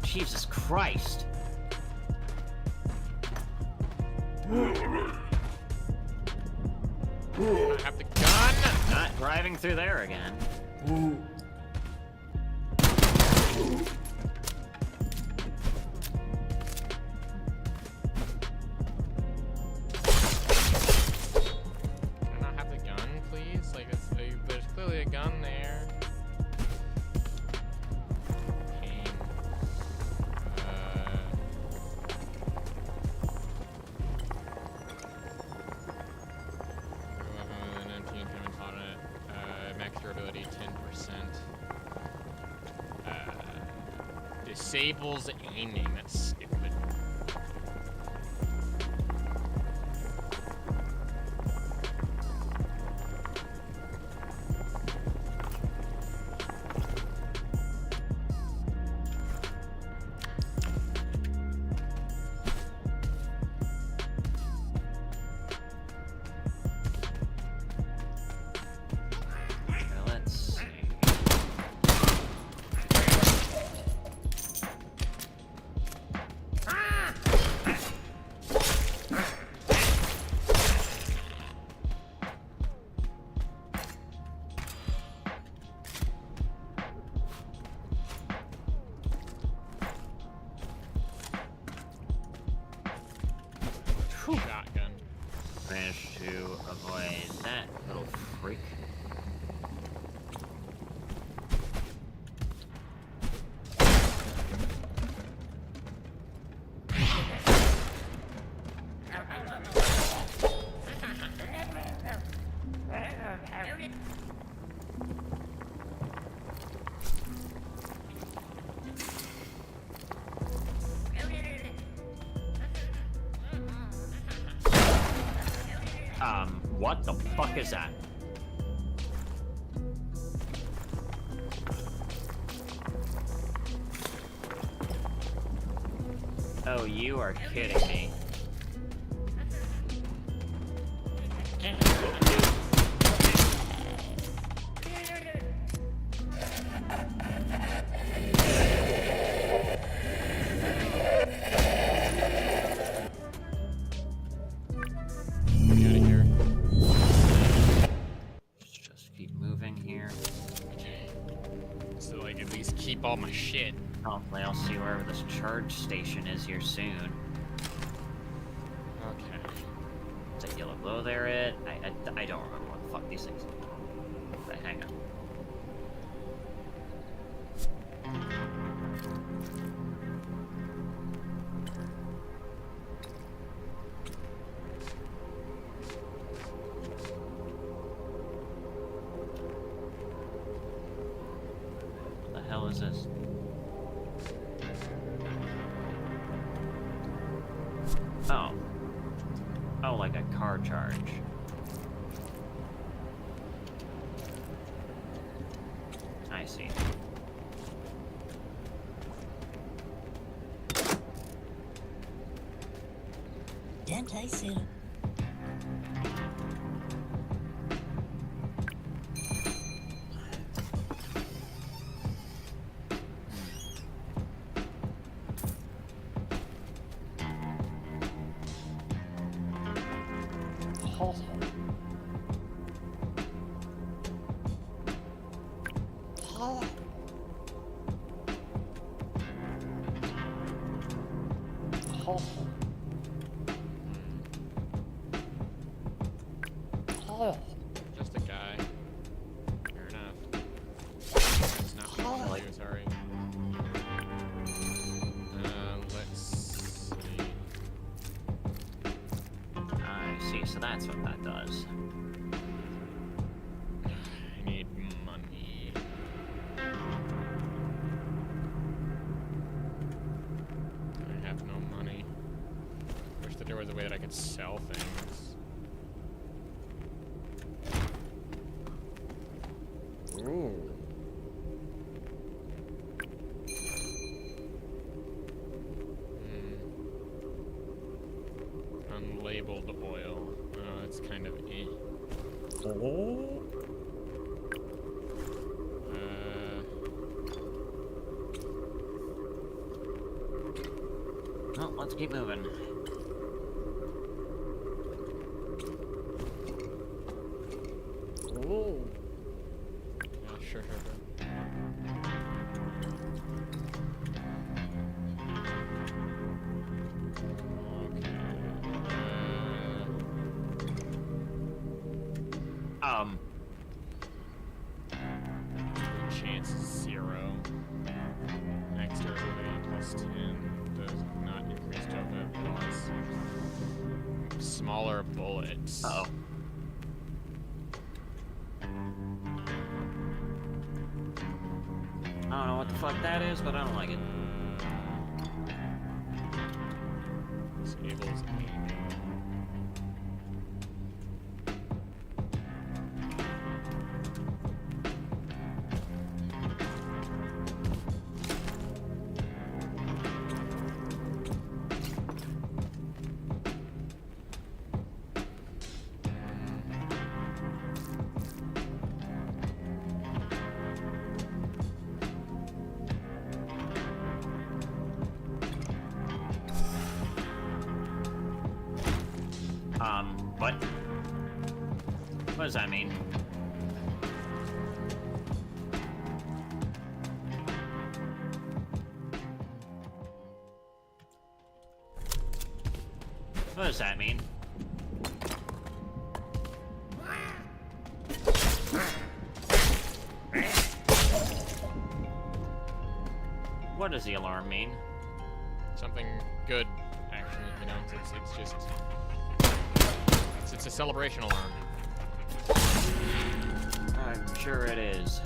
Jesus Christ. I have the gun. Not driving through there again. Can I not have the gun, please? Like, there's clearly a gun there. Max durability 10%. Disables aiming. That's stupid. Shotgun. Managed to avoid that little freak. What the fuck is that? Oh, you are kidding me. Just keep moving here. So, like, at least keep all my shit. Hopefully I'll see wherever this charge station is here soon. Okay. Is that yellow glow there it? I don't remember what the fuck these things are. But hang on. What the hell is this? Oh. Oh, like a car charge. I see. Didn't I see it? Just a guy. Fair enough. It's not what you, sorry. Let's see. I see, so that's what that does. I need money. I have no money. Wish that there was a way that I could sell things. Ooh. Unlabeled oil. Oh, that's kind of eh. Well, let's keep moving. Ooh. Yeah, sure. Chance 0. Extra ability plus 10 does not increase Jova plus. Smaller bullets. Uh-oh. I don't know what the fuck that is, but I don't like it. Disables aiming. What? What does that mean? What does that mean? What does the alarm mean? Something good, actually. You know, it's just. It's a celebration alarm. I'm sure it is.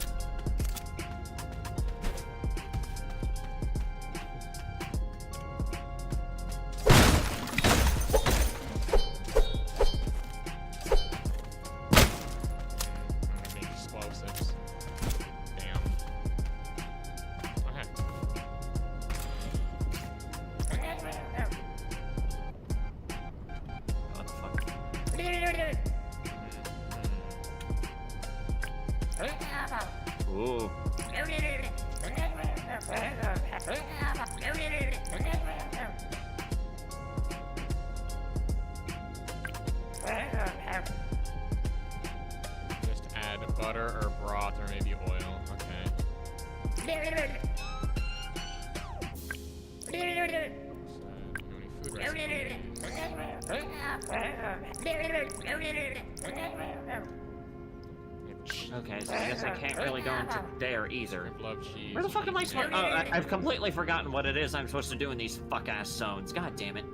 Ooh. Just add butter or broth or maybe oil. Okay. Okay, so I guess I can't really go into there either. Love cheese. Where the fuck am I supposed? Oh, I've completely forgotten what it is I'm supposed to do in these fuck-ass zones. God damn it.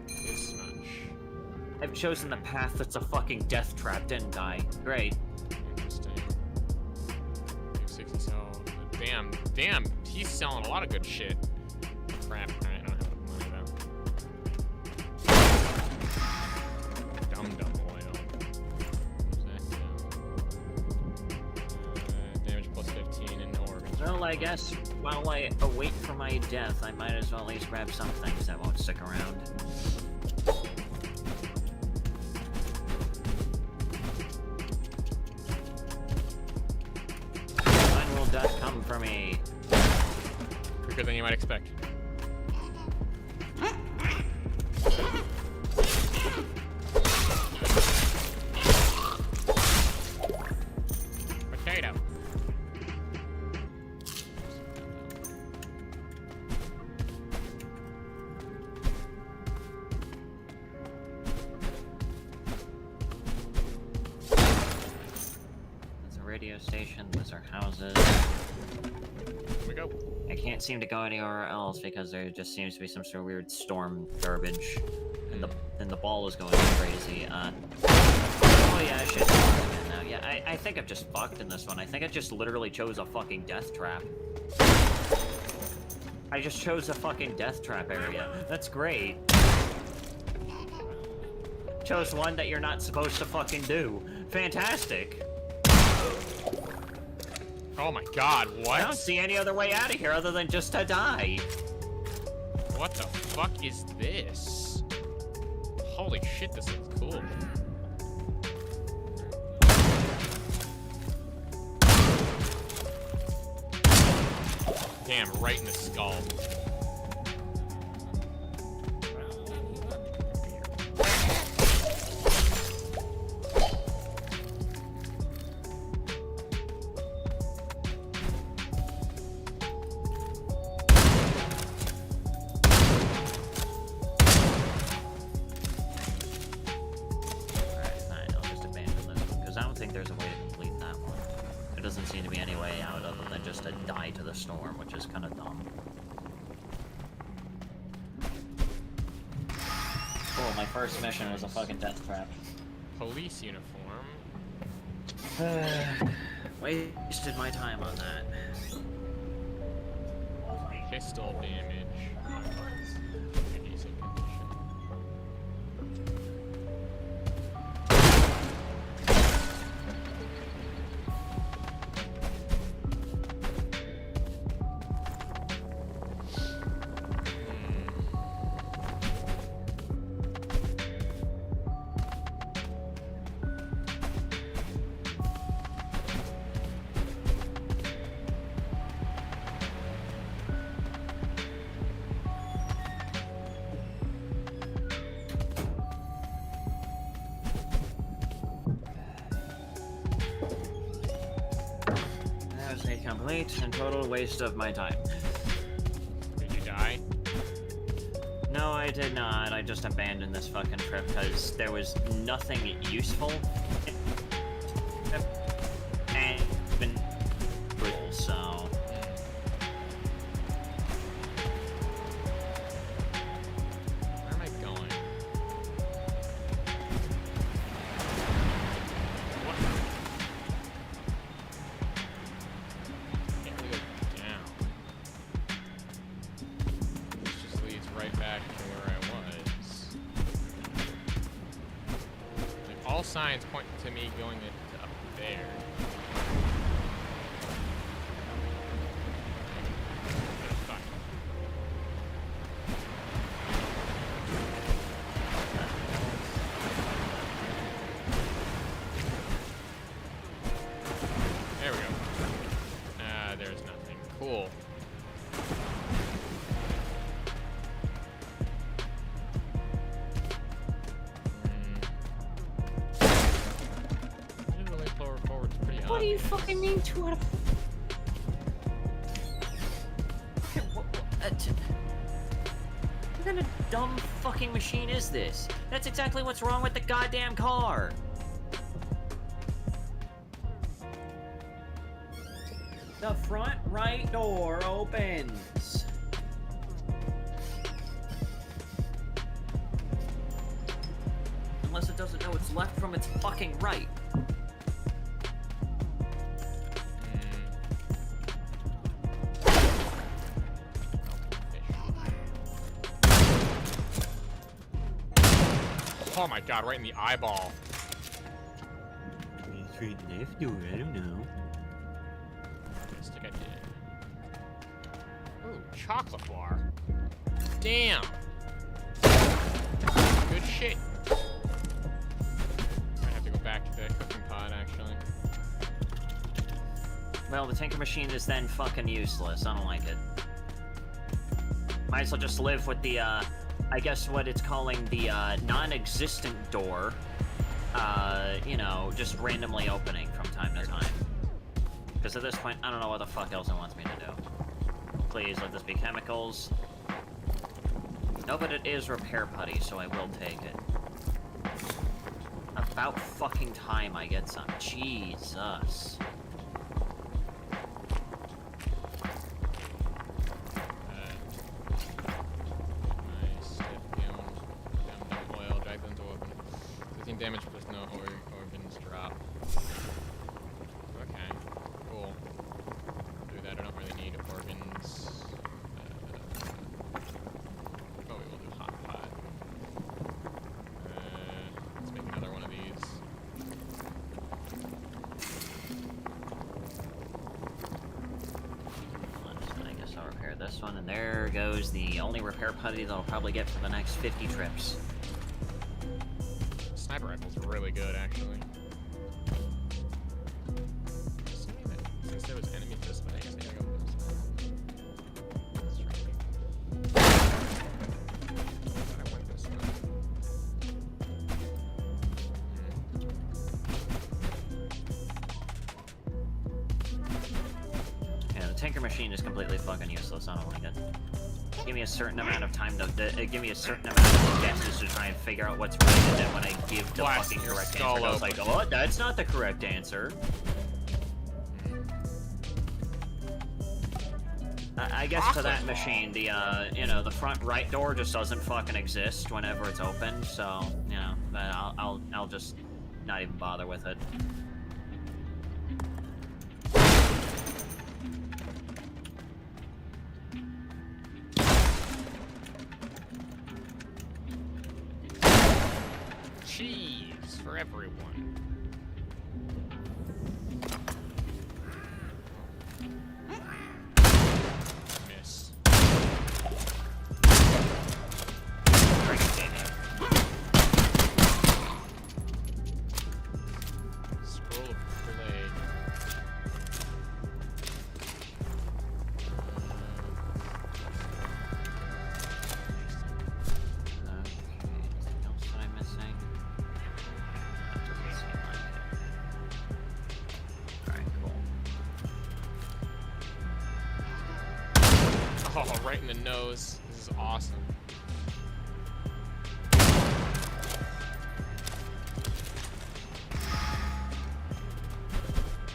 This much. I've chosen the path that's a fucking death trap, didn't I? Great. Interesting. 60 sell. Damn. He's selling a lot of good shit. Crap. I don't have enough money though. Dum oil. What's that do? Damage plus 15 in organs. Well, I guess while I await for my death, I might as well at least grab some things that won't stick around. When will death come for me? Quicker than you might expect. Potato. There's a radio station, those are houses. Here we go. I can't seem to go anywhere else because there just seems to be some sort of weird storm garbage. And the ball is going crazy. Oh yeah, I should again now. Yeah, I think I've just fucked in this one. I think I just literally chose a fucking death trap. I just chose a fucking death trap area. That's great. Chose one that you're not supposed to fucking do. Fantastic. Oh my god, what? I don't see any other way out of here other than just to die. What the fuck is this? Holy shit, this looks cool. Damn, right in the skull. There's a way to complete that one. There doesn't seem to be any way out other than just to die to the storm, which is kind of dumb. Cool, my first mission was a fucking death trap. Police uniform. Wasted my time on that. Pistol damage. Decent condition. Complete and total waste of my time. Did you die? No, I did not. I just abandoned this fucking trip because there was nothing useful. And even so. Where am I going? What? Can't really go down. This just leads right back to where I was. Like, all signs point to me going into up there. Fuck. What do you fucking mean 2 out of... What kind of dumb fucking machine is this? That's exactly what's wrong with the goddamn car. The front right door opens. Unless it doesn't know it's left from its fucking right. Oh my god, right in the eyeball. Straight left door, I don't know. Stick I did. Ooh, chocolate bar. Damn. Good shit. Might have to go back to the cooking pod, actually. Well, the Tinker Machine is then fucking useless. I don't like it. Might as well just live with the, I guess what it's calling the, non-existent door. You know, just randomly opening from time to time. Because at this point, I don't know what the fuck else it wants me to do. Please let this be chemicals. No, but it is repair putty, so I will take it. About fucking time I get some. Jesus. Oil, drag them to open. 15 damage plus no organs drop. Okay, cool. Do that, I don't really need organs. Oh, we will do hot pot. Let's make another one of these. I guess I'll repair this one, and there goes the only repair putty that I'll probably get for the next 50 trips. Sniper rifle's really good, actually. Since there was enemies this way, I guess I gotta go this way. That's strange. I went this way. Yeah, the Tinker Machine is completely fucking useless. I don't like it. Give me a certain amount of time to give me a certain amount of guesses to try and figure out what's right, and then when I give the fucking correct answer, I was like, oh, that's not the correct answer. I guess for that machine, the you know, the front right door just doesn't fucking exist whenever it's open, so you know, I'll just not even bother with it. Cheese for everyone. Miss. Scroll of blade. Oh, right in the nose. This is awesome.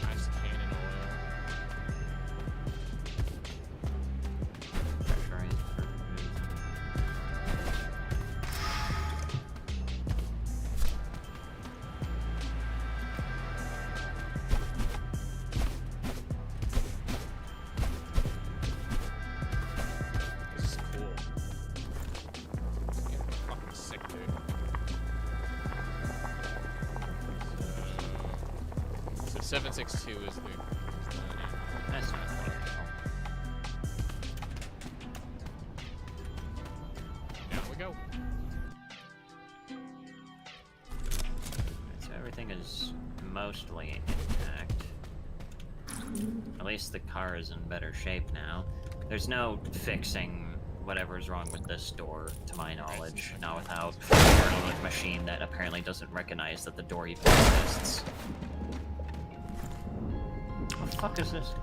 Nice cannon oil. This is cool. Yeah, fucking sick, dude. So 762 is the. That's not Down we go. So everything is mostly intact. At least the car is in better shape now. There's no fixing whatever's wrong with this door, to my knowledge. Not without firing a machine that apparently doesn't recognize that the door even exists. fuck is this?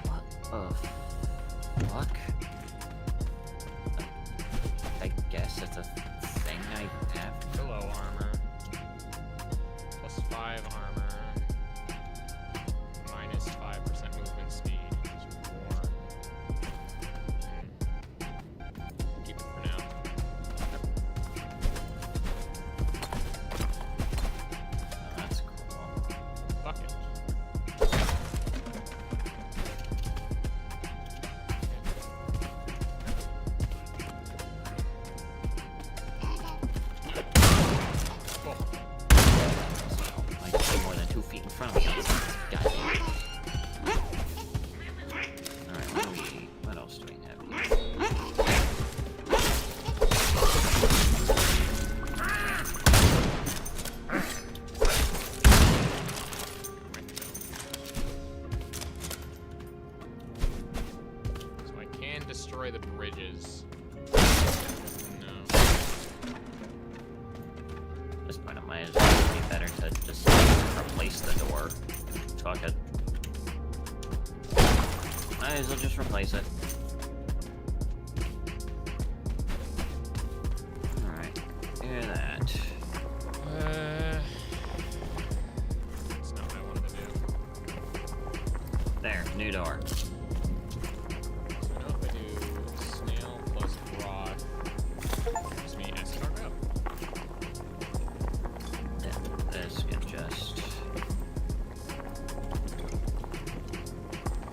What the fuck? I guess it's a thing I have. Hello, armor. Plus 5 armor. Minus 5% movement speed. It's warm. Keep it for now. Oh, that's cool. Fuck it. I can see more than 2 feet in front of me. Goddamn. Alright, what else do we have here? So I can destroy the bridges. No. At this point, it might as well be better to just replace the door. Fuck it. Might as well just replace it. Alright, do that. That's not what I wanted to do. There, new door. So now if I do snail plus rock, gives me escargot. Then this can just...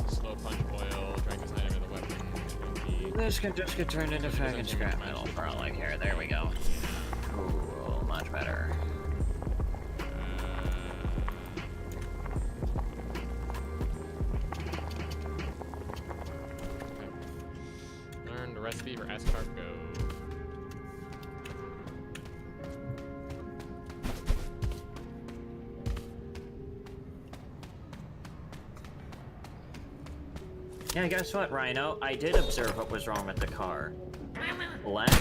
Slow punch oil, drink this item of the weapon. This can just get turned into fucking scrap metal for all I care. There we go. Cool, much better. Learn the recipe for escargot. Yeah, guess what, Rhino? I did observe what was wrong with the car. Left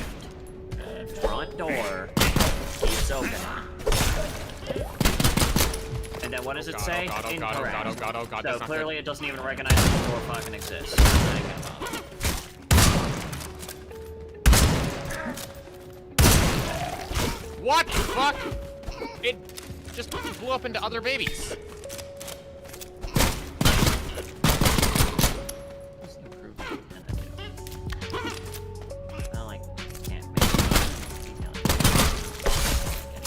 front door keeps opening. And then what does it say? Incorrect. So clearly it doesn't even recognize that the door fucking exists. What the fuck? It just blew up into other babies. Well, I can't make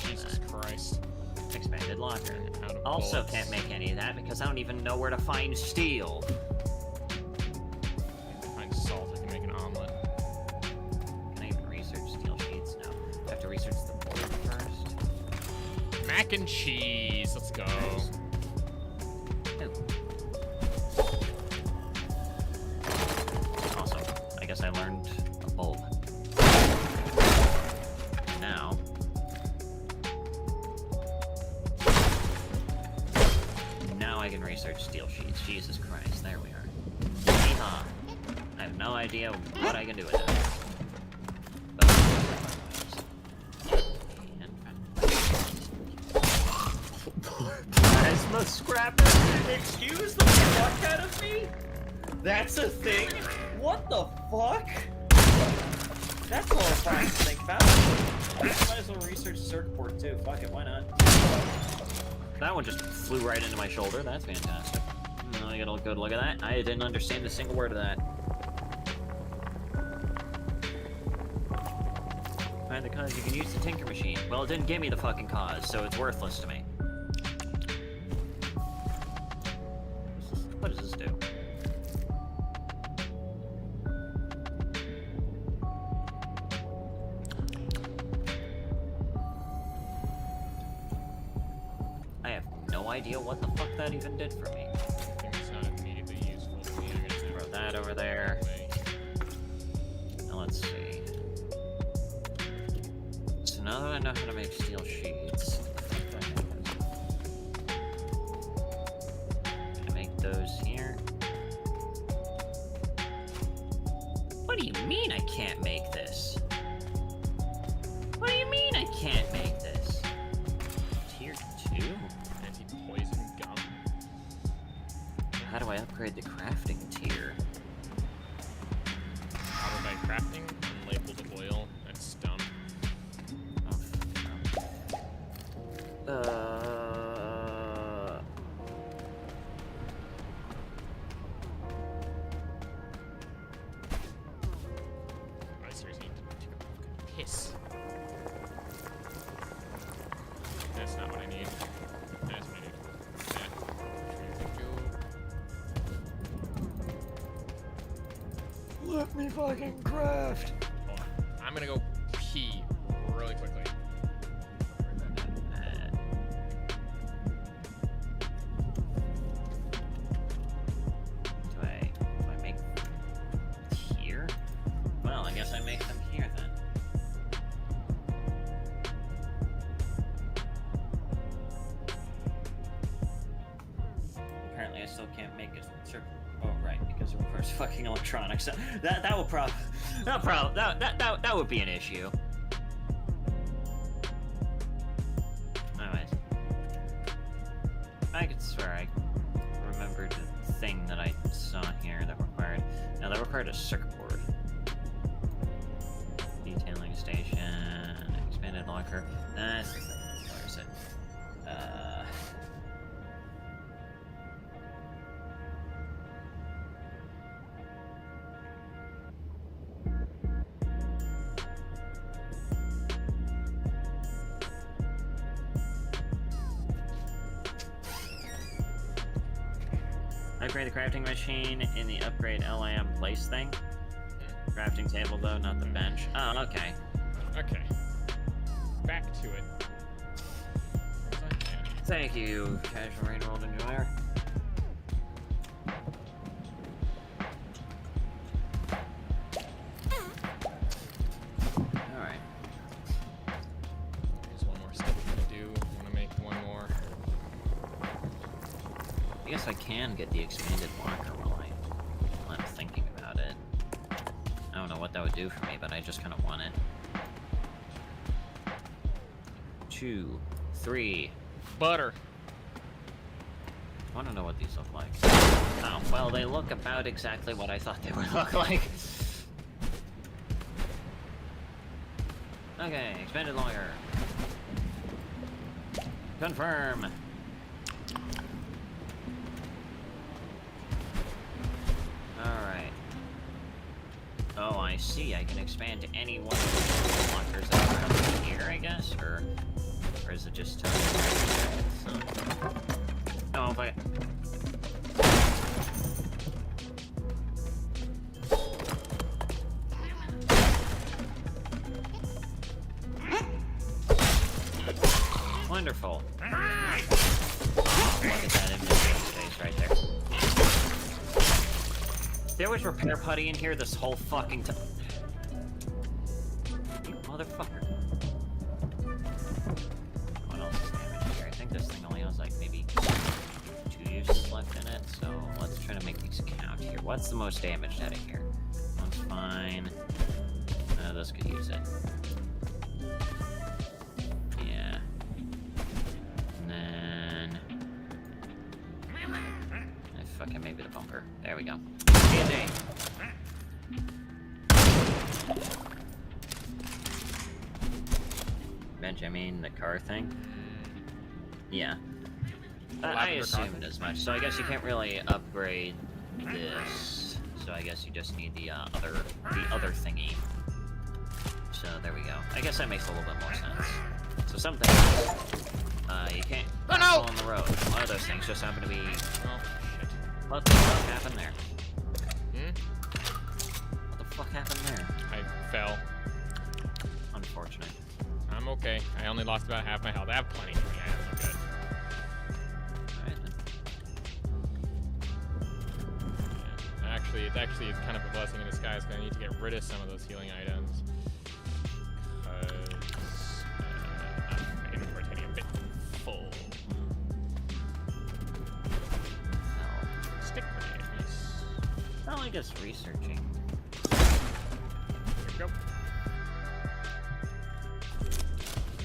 Jesus Christ. expanded locker. Out of Also bullets. can't make any of that because I don't even know where to find steel. Find salt, I can make an omelet. Can I even research steel sheets? No. I have to research the board first. Mac and cheese, let's go. Awesome. I guess I learned a bulb. Now. Now I can research steel sheets. Jesus Christ, there we are. Yeehaw. I have no idea what I can do with that. Plasma scrapper? Excuse the fuck out of me? That's a thing? What the fuck? That's horrifying to think about. Might as well research circuit board too. Fuck it, why not? That one just flew right into my shoulder. That's fantastic. I got a good look at that. I didn't understand a single word of that. Find the cause. You can use the Tinker Machine. Well, it didn't give me the fucking cause, so it's worthless to me. What does this do? I have no idea what the fuck that even did for me. I think it's not immediately useful to me. I'm gonna Throw that over there. Now let's see. So now that I know how to make steel sheets, What do you mean I can't make this? What do you mean I can't make this? Tier 2? Anti-poison gum. How do I upgrade the crafting tier? Powered by crafting, unlabeled oil, that's stun. I seriously need to take a fucking piss. That's not what I need. That's what I need. Let me fucking craft. Hold on. I'm gonna go pee really quickly. Do I make here? Well, I guess I make them here then. Apparently I still can't make a circle. Oh right, because it requires fucking electronics. That would be an issue. Anyways, I could swear I remembered the thing that I saw here that required. Now that required a circuit board. Detailing station, expanded locker. That's the thing. Where is it? Upgrade the crafting machine in the upgrade LAM place thing. Crafting table though, not the bench. Oh, okay. Okay. Back to it. Thank you, casual rain world enjoyer. Alright. There's one more step to do. I want to make one more. I guess I can get the expanded locker while I'm thinking about it. I don't know what that would do for me, but I just kind of want it. 2, 3. Butter. I want to know what these look like. Oh, well, they look about exactly what I thought they would look like. Okay, expanded locker. Confirm. Alright. Oh, I see. I can expand to any one of the lockers that are up here, I guess? Or is it just oh, if I... Wonderful. Look at that inventory space right there. There was repair putty in here this whole fucking time. You motherfucker. What else is damaged here? I think this thing only has like maybe 2 uses left in it, so let's try to make these count here. What's the most damaged out of here? One's fine. This could use it. Yeah. And then... fucking maybe the bumper. There we go. D&D. Benjamin, the car thing? Yeah. I assumed as much. So I guess you can't really upgrade this. So I guess you just need the other thingy. So there we go. I guess that makes a little bit more sense. So something you can't fall on the road. One of those things just happen to be. Oh shit! What the fuck happened there? What the fuck happened there? I fell. Unfortunate. I'm okay. I only lost about half my health. I have plenty. Yeah, I'm good. It's actually kind of a blessing in disguise because I need to get rid of some of those healing items. Because my inventory's getting a bit full. Stick grenades. Well, I guess researching. Go.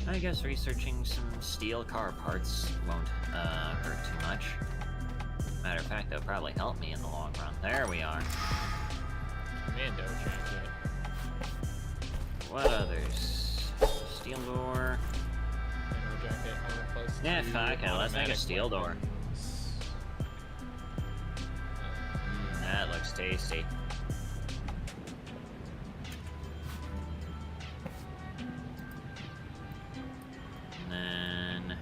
I guess researching some steel car parts won't hurt too much. Matter of fact, they'll probably help me in the long run. There we are. Commando jacket. What others? Steel door. Commando jacket. Armor plus Yeah, 2, fuck it. Let's make a automatic steel door. weapons. That looks tasty. And then...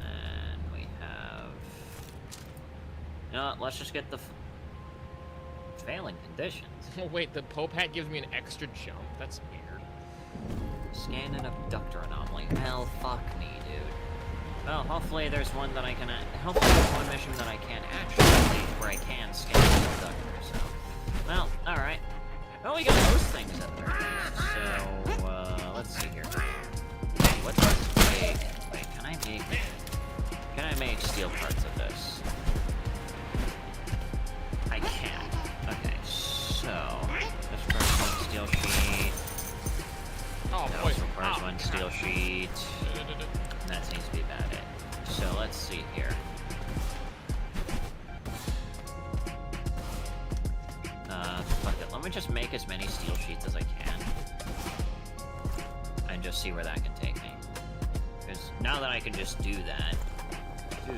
And then we have... You know what, let's just get the failing conditions. Oh wait, the Pope hat gives me an extra jump? That's weird. Scan an abductor anomaly. Well, fuck me, dude. Well, hopefully there's one that I can... Hopefully there's one mission that I can actually complete where I can scan an abductor, so... Well, alright. Well, we got those things at the very least, so, let's see here. What does make... Wait, can I make... Can I make steel parts of this? I can. Okay, so... This requires one steel sheet. Oh, That boy. also requires one steel sheet. That seems to be about it. So let's see here. Fuck it. Let me just make as many steel sheets as I can. And just see where that can take me. Because now that I can just do that... 2,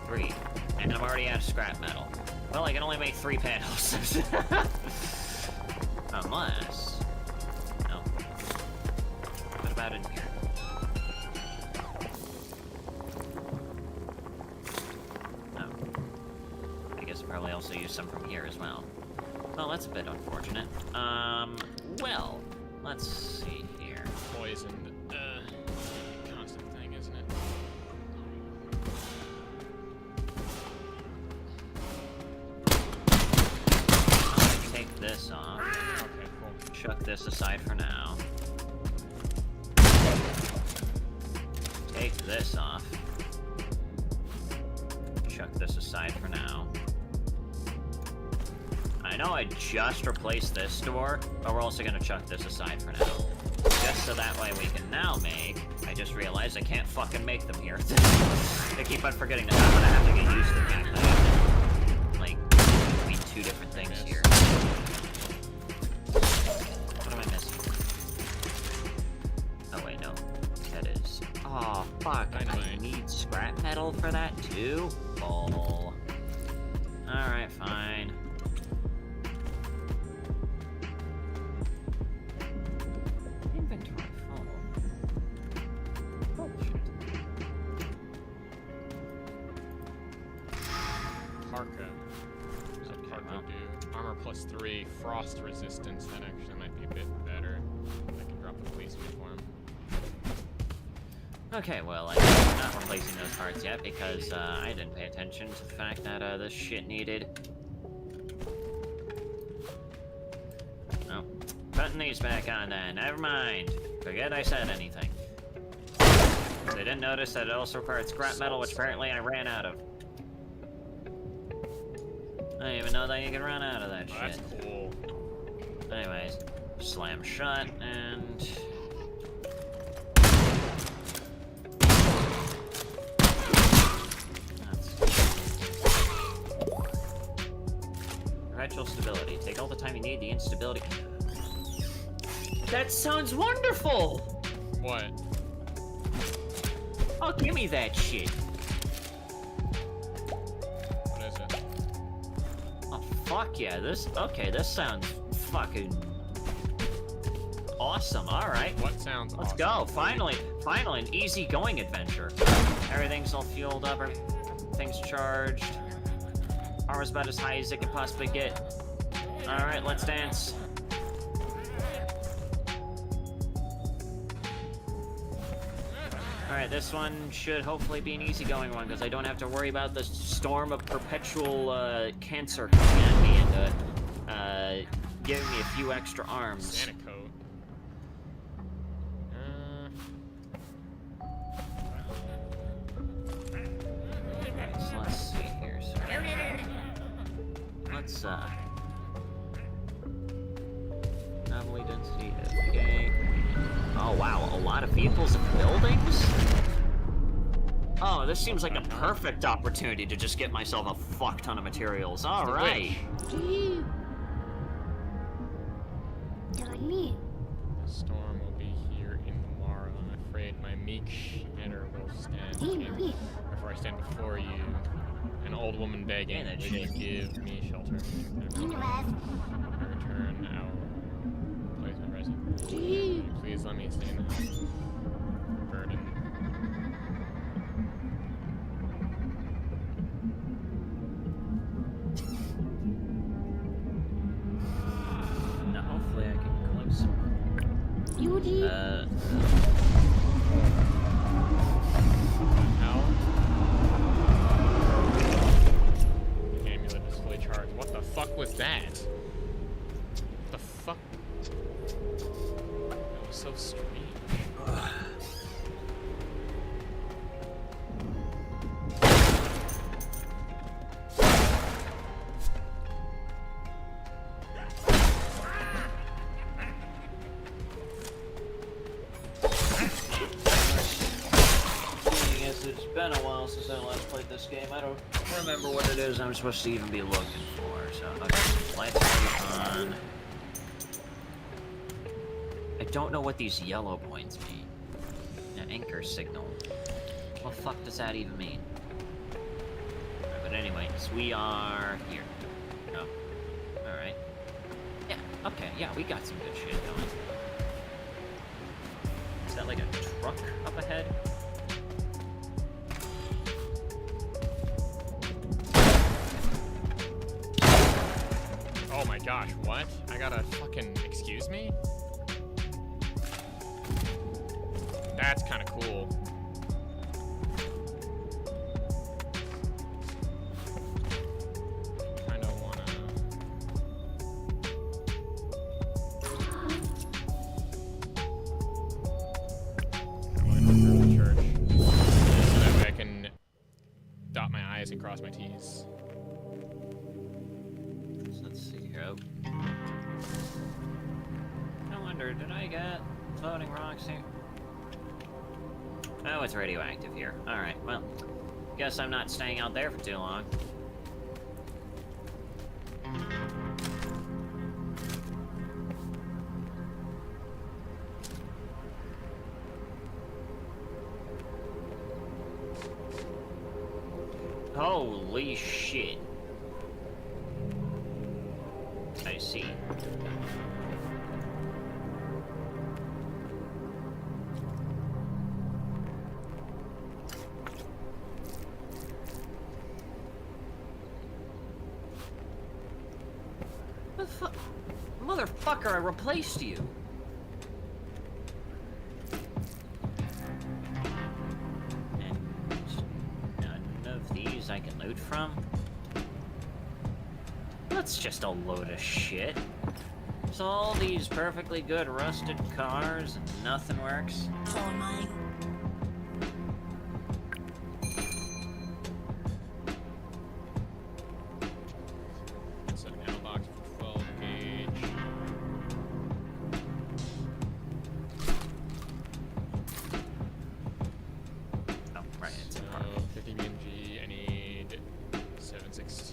3. And I'm already out of scrap metal. Well, I can only make 3 panels. Unless... No. What about in here? Oh. I guess I'll probably also use some from here as well. Well, that's a bit unfortunate. Well, let's see here. Poisoned. Constant thing, isn't it? Take this off. Okay, cool. Chuck this aside for now. Take this off. Chuck this aside for now. I know I just replaced this door, but we're also gonna chuck this aside for now. Just so that way we can now make... I just realized I can't fucking make them here. I keep on forgetting that I'm gonna have to get used to the fact that I have to, like, between 2 different things here. What am I missing? Oh wait, no. That is... Oh, fuck. I need scrap metal for that too? Bull. Alright, fine. Inventory full. Bullshit. Parka. What does a parka do? Armor plus 3, frost resistance. That actually might be a bit better. I can drop the police uniform. Okay, well, I'm not replacing those parts yet because I didn't pay attention to the fact that this shit needed. Oh, putting these back on then. Never mind. Forget I said anything. They didn't notice that it also required scrap metal, which apparently I ran out of. I didn't even know that you could run out of that shit. That's cool. Anyways, slam shut and... Perpetual stability. Take all the time you need. The instability. That sounds wonderful! What? Oh, give me that shit. What is it? Oh, fuck yeah. This sounds fucking awesome. Alright. What sounds Let's awesome? go. Finally, an easy-going adventure. Everything's all fueled up. Everything's charged. Armor's about as high as it can possibly get. Alright, let's dance. Alright, this one should hopefully be an easygoing one, because I don't have to worry about the storm of perpetual cancer coming at me and giving me a few extra arms. Santa coat. Okay, so let's Let's anomaly density. Okay. Oh wow, a lot of vehicles and buildings. Oh, this seems like a perfect opportunity to just get myself a fuck ton of materials. All right. The storm will be here in the morrow. I'm afraid my meek shatter will stand before I stand before you. An old woman begging, will you give me shelter? I return our place of residence. Please let me stay in the house. Burden. Now, hopefully, I can collect some. Amulet is fully charged. What the fuck was that? What the fuck? That was so strange. It's been a while since I last played this game. I don't remember what it is I'm supposed to even be looking for. So, okay, lights are on. I don't know what these yellow points mean. An anchor signal. What the fuck does that even mean? Right, but anyways, we are here. Oh, alright. Yeah, okay, yeah, we got some good shit going. Is that like a truck up ahead? Oh my gosh, what? I gotta fucking excuse me? That's kind of cool. Kind of wanna. I'm going to return to church so that way I can dot my I's and cross my T's. So let's see here. Oh. I wonder, did I get floating rocks here? Oh, it's radioactive here. Alright, well, guess I'm not staying out there for too long. Holy shit. I see. The fuck? Motherfucker, I replaced you! And none of these I can loot from? That's just a load of shit. So all these perfectly good rusted cars and nothing works? Oh my. It's an ammo box for 12 gauge. Oh, right, it's so, 50 BMG, I need 762.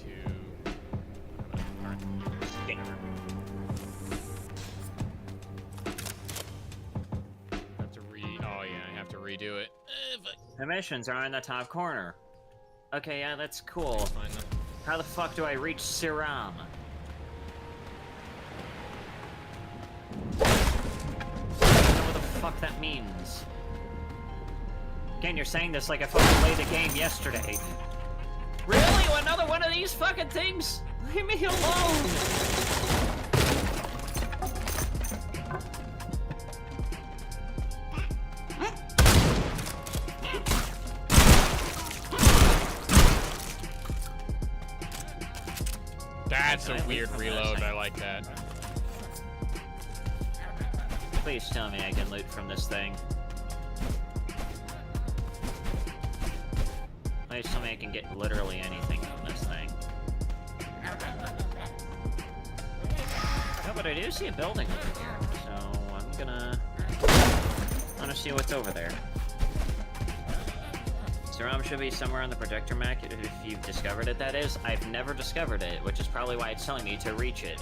Redo it. The missions are in the top corner. Okay, yeah, that's cool. How the fuck do I reach Siram? I don't know what the fuck that means. Again, you're saying this like I fucking played the game yesterday. Really? Another one of these fucking things? Leave me alone! That's a weird reload. I like that. Please tell me I can loot from this thing. Please tell me I can get literally anything from this thing. but I do see a building over here, so I'm gonna see what's over there. Serum should be somewhere on the projector map if you've discovered it, that is. I've never discovered it, which is probably why it's telling me to reach it.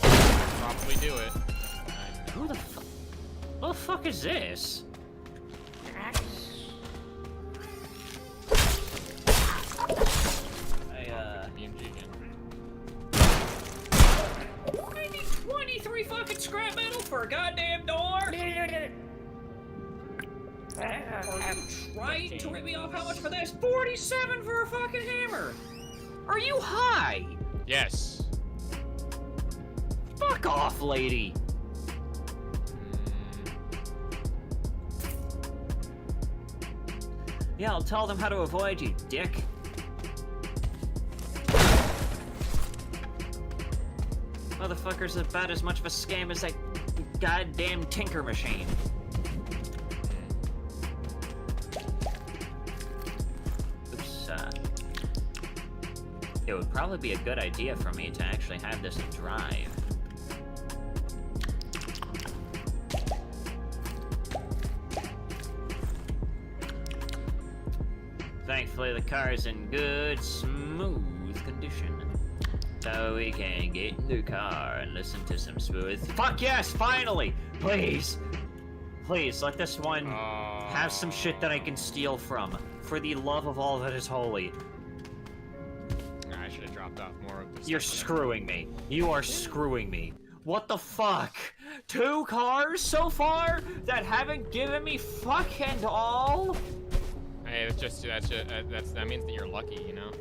Probably do it. Who the fuck? What the fuck is this? I need 23 fucking scrap metal for a goddamn door! Are you trying to rip me off how much for this? 47 for a fucking hammer! Are you high? Yes. Fuck off, lady! Yeah, I'll tell them how to avoid you, dick. Motherfucker's about as much of a scam as that goddamn tinker machine. Oops, it would probably be a good idea for me to actually have this drive. Thankfully, the car's in good, smooth condition. So we can get in the car and listen to some smooth... Fuck yes, finally! Please! Please, let this one have some shit that I can steal from. For the love of all that is holy. I should have dropped off more of this. You're screwing me. You are screwing me. What the fuck? 2 cars so far that haven't given me fuck and all? Hey, that means that you're lucky, you know?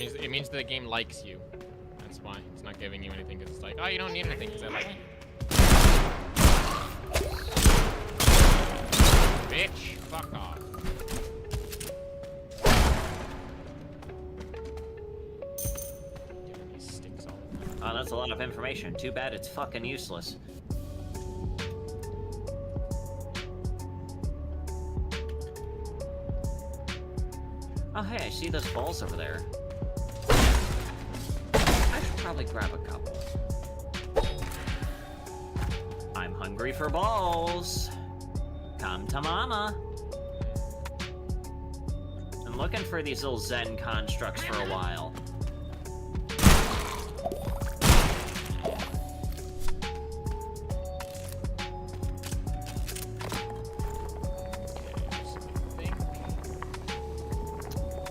It means that the game likes you. That's why. It's not giving you anything, because it's like, oh, you don't need anything, because I like you. Bitch, fuck off. Giving me sticks all the time. Oh, that's a lot of information. Too bad it's fucking useless. Oh, hey, I see those balls over there. I should probably grab a couple. I'm hungry for balls. Come to mama. I'm looking for these little Zen constructs for a while.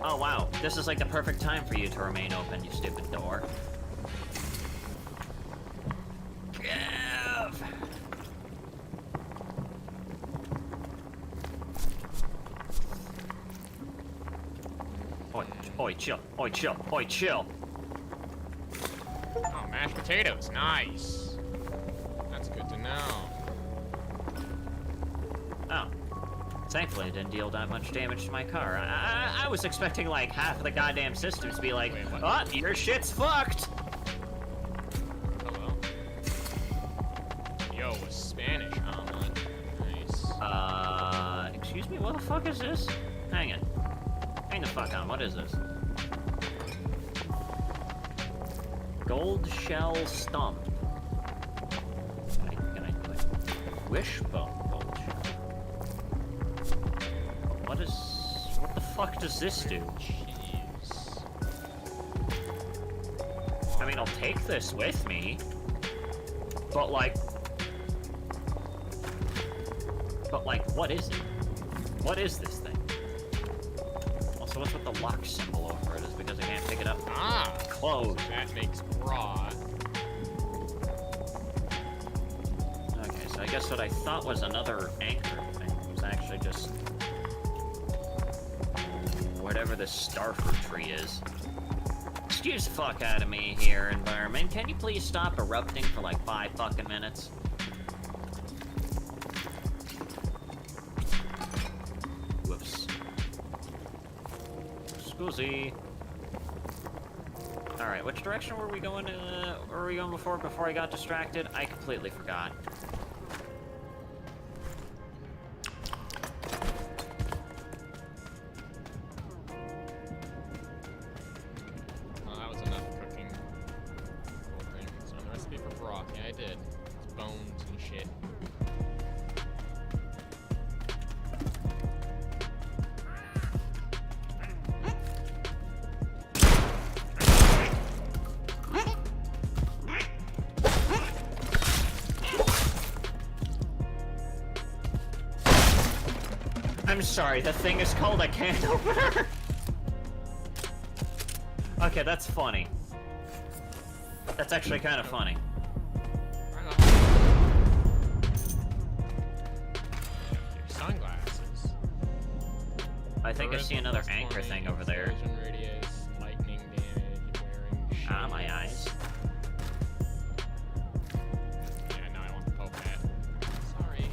Oh wow, this is like the perfect time for you to remain open, you stupid door. Give! Oi, chill. Oi, chill. Oi, chill. Oh, mashed potatoes. Nice. That's good to know. Oh. Thankfully, it didn't deal that much damage to my car. I was expecting, like, half of the goddamn systems to be like, oh, your shit's fucked! Hello? Yo, a Spanish omelet. Nice. Excuse me, what the fuck is this? Hang it. Hang the fuck on, what is this? Gold shell stump. Can I do it? Wishbone gold shell. What the fuck does this do? Jeez. I mean, I'll take this with me. But like, what is it? What is this thing? Also, what's with the lock symbol over it? Is it because I can't pick it up? Ah! Closed. That makes broad. Okay, so I guess what I thought was another anchor thing was actually just whatever this starfruit tree is. Excuse the fuck out of me here, environment. Can you please stop erupting for like 5 fucking minutes? Whoops. Scusi. Alright, which direction were we going before I got distracted? I completely forgot. I'm sorry, the thing is called a can opener? Okay, that's funny. That's actually kind of funny. Sunglasses. I think I see another anchor thing over there. Radius, lightning damage, wearing Ah, my eyes. Yeah, no, I want the poke hat. Sorry.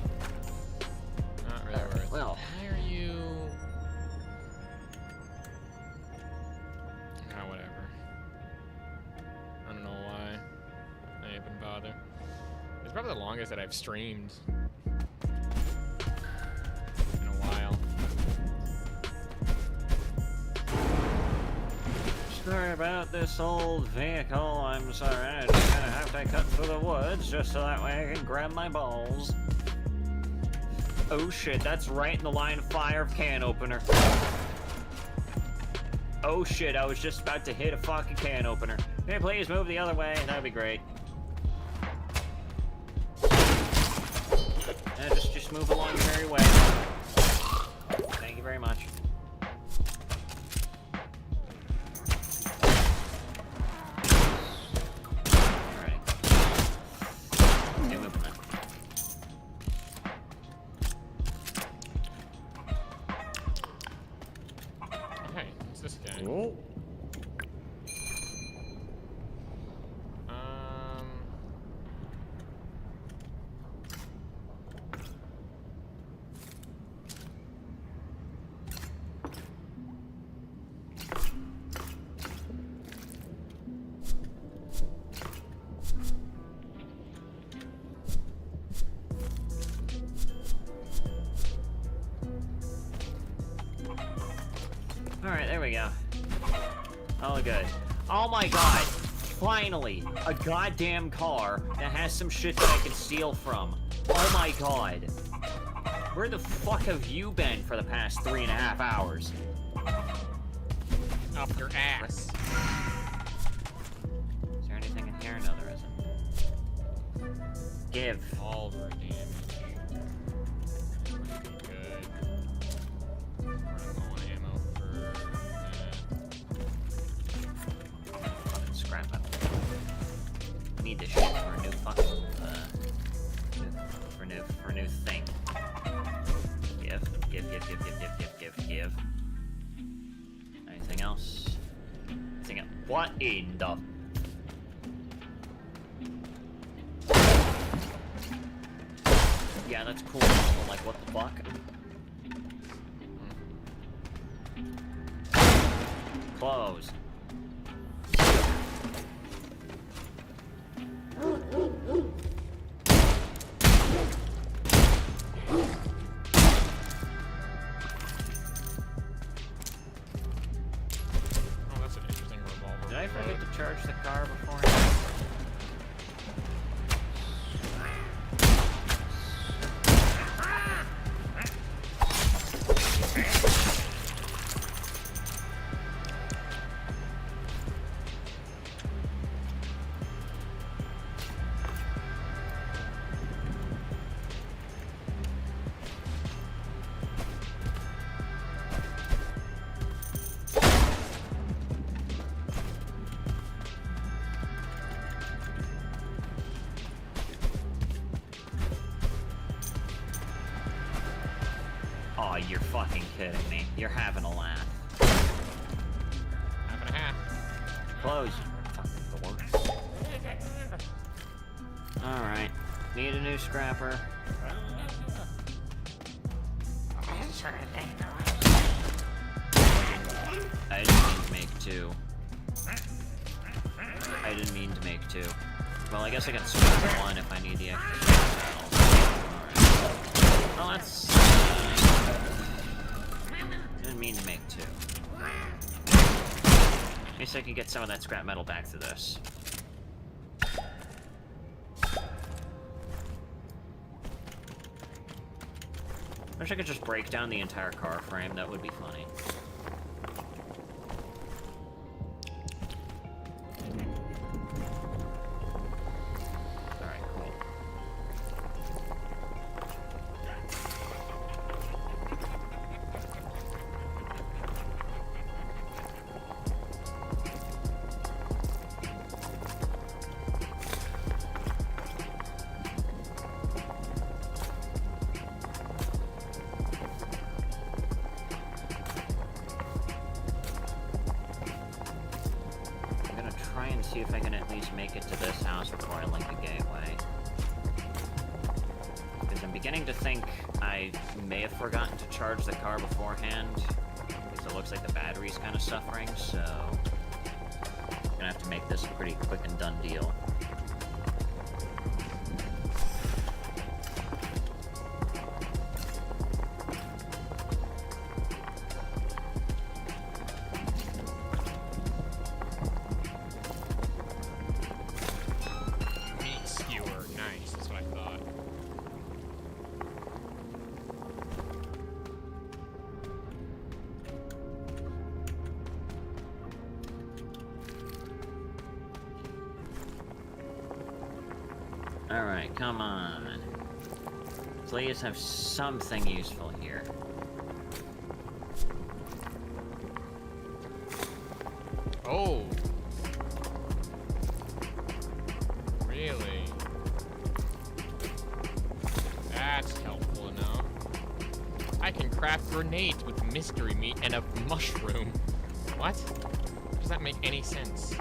Not really worth well. Why are you... Ah, whatever. I don't know why I even bother. It's probably the longest that I've streamed in a while. Sorry about this old vehicle. I'm sorry. I'm just gonna have to cut through the woods just so that way I can grab my balls. Oh shit, that's right in the line of fire of can opener. Oh shit, I was just about to hit a fucking can opener. Can you please move the other way? That'd be great. Yeah, just move along your merry way. Thank you very much. Hey, what's this guy? Oh. Alright, there we go. Oh, good. Oh my god! Finally! A goddamn car that has some shit that I can steal from. Oh my god. Where the fuck have you been for the past 3.5 hours? Up your ass. Is there anything in here? No, there isn't. Give. Revolver damage. Might be good. Run low on ammo for Fucking scrap metal. Need this shit for a new fucking for a new thing. Give. Anything else? What in the? Yeah, that's cool. But like, what the fuck? Close. Oh, that's an interesting revolver. Did I forget to charge the car before? Oh, you're fucking kidding me. You're having a laugh. Half and a half. Close. Fucking door. Alright. Need a new scrapper. I didn't mean to make two. I didn't mean to make two. Well, I guess I can scrap one if I need the extra metal. Well, that's... didn't mean to make two. At least I can get some of that scrap metal back through this. I wish I could just break down the entire car frame. That would be funny. Alright, cool. see if I can at least make it to this house before I link the gateway. Because I'm beginning to think I may have forgotten to charge the car beforehand. Because it looks like the battery's kind of suffering, so... I'm gonna have to make this a pretty quick and done deal. Alright, come on. Please have something useful here. Oh! Really? That's helpful enough. I can craft grenades with mystery meat and a mushroom. What? Does that make any sense?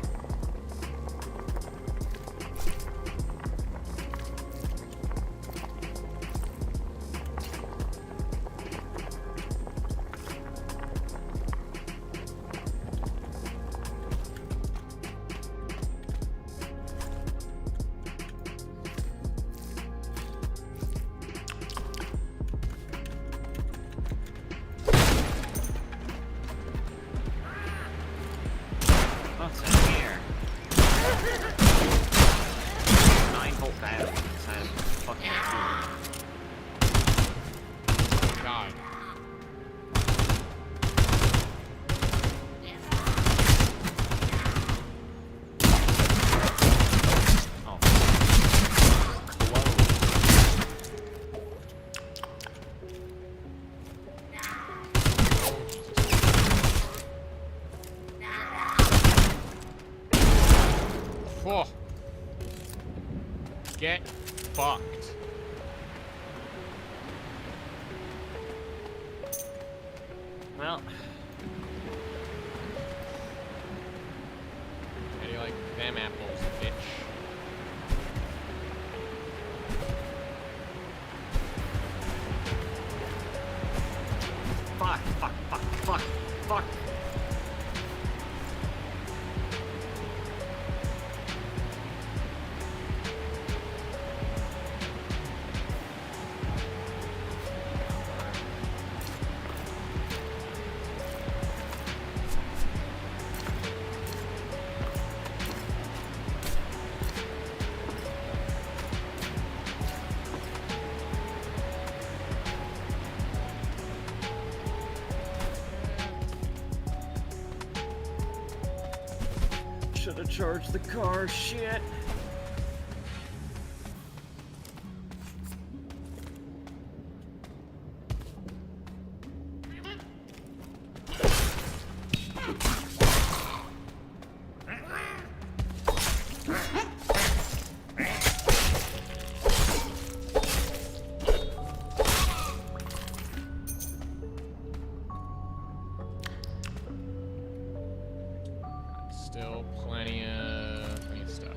What's in here? 9-volt battery inside of fucking Oh god. Oh. Get fucked. Well. How do you like them apples, bitch? Fuck, fuck, fuck, fuck, fuck. Should have charged the car, shit. Still plenty of stuff.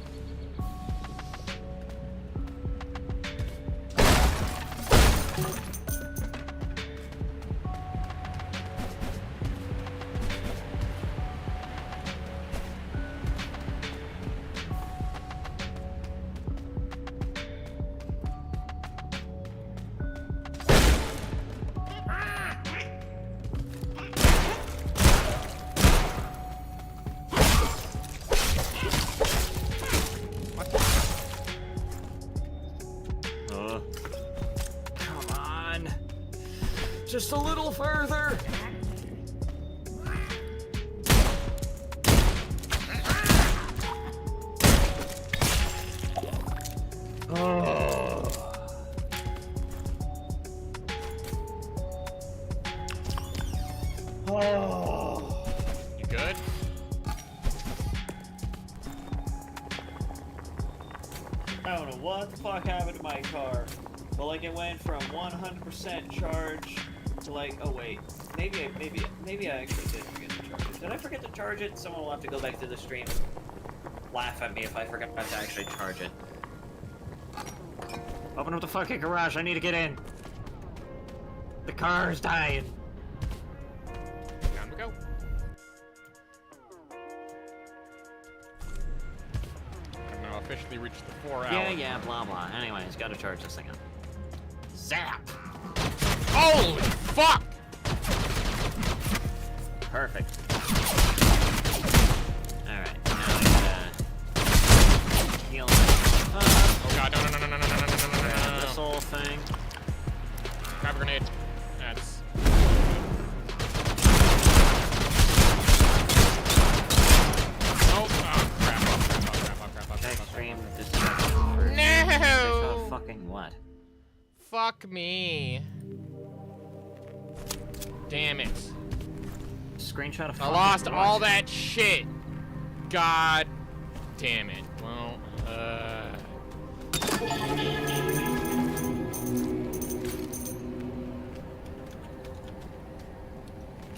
Come on. Just a little further. Oh. Oh. You good? I don't know what the fuck happened to my car. But like it went from 100% charge to like, oh wait, maybe I actually did forget to charge it. Did I forget to charge it? Someone will have to go back to the stream laugh at me if I forgot to actually charge it. Open up the fucking garage, I need to get in. The car's dying. Time to go. I've now officially reached the 4 hour. Yeah, blah blah. Anyways, gotta charge this thing up. Zap! Holy fuck! Perfect. Alright, now I gotta heal myself up. Oh god, no. This whole thing. Grab a grenade. That's... crap. Extreme distraction. No! Fucking what? Fuck me. Damn it. Screenshot of I lost all that shit. God damn it. Well, God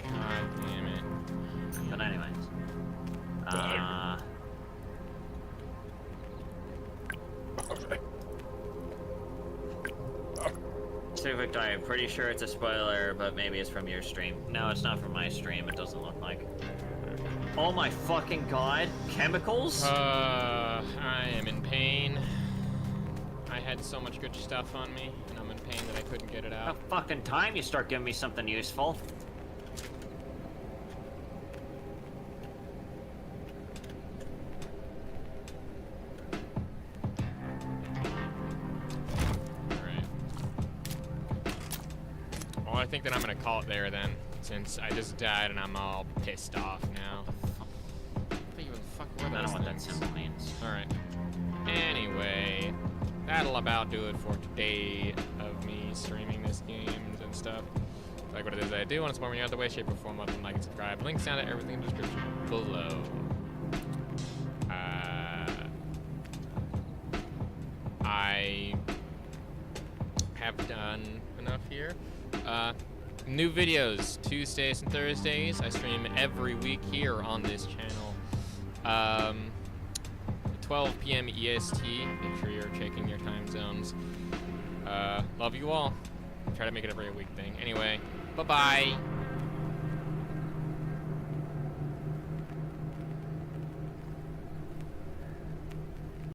damn it. But anyways. So Victor, I'm pretty sure it's a spoiler, but maybe it's from your stream. No, it's not from my stream, it doesn't look like. Oh my fucking god, chemicals? I am in pain. I had so much good stuff on me, and I'm in pain that I couldn't get it out. About fucking time you start giving me something useful. I think that I'm gonna call it there then, since I just died and I'm all pissed off now. I don't know what that symbol means. Alright. Anyway, that'll about do it for today of me streaming this games and stuff. If you like what it is I do, want to support me in other way, shape, or form, love and like and subscribe. Links down to everything in the description below. I have done enough here. New videos Tuesdays and Thursdays. I stream every week here on this channel. 12 p.m. EST. Make sure you're checking your time zones. Love you all. Try to make it every week thing. Anyway, bye-bye.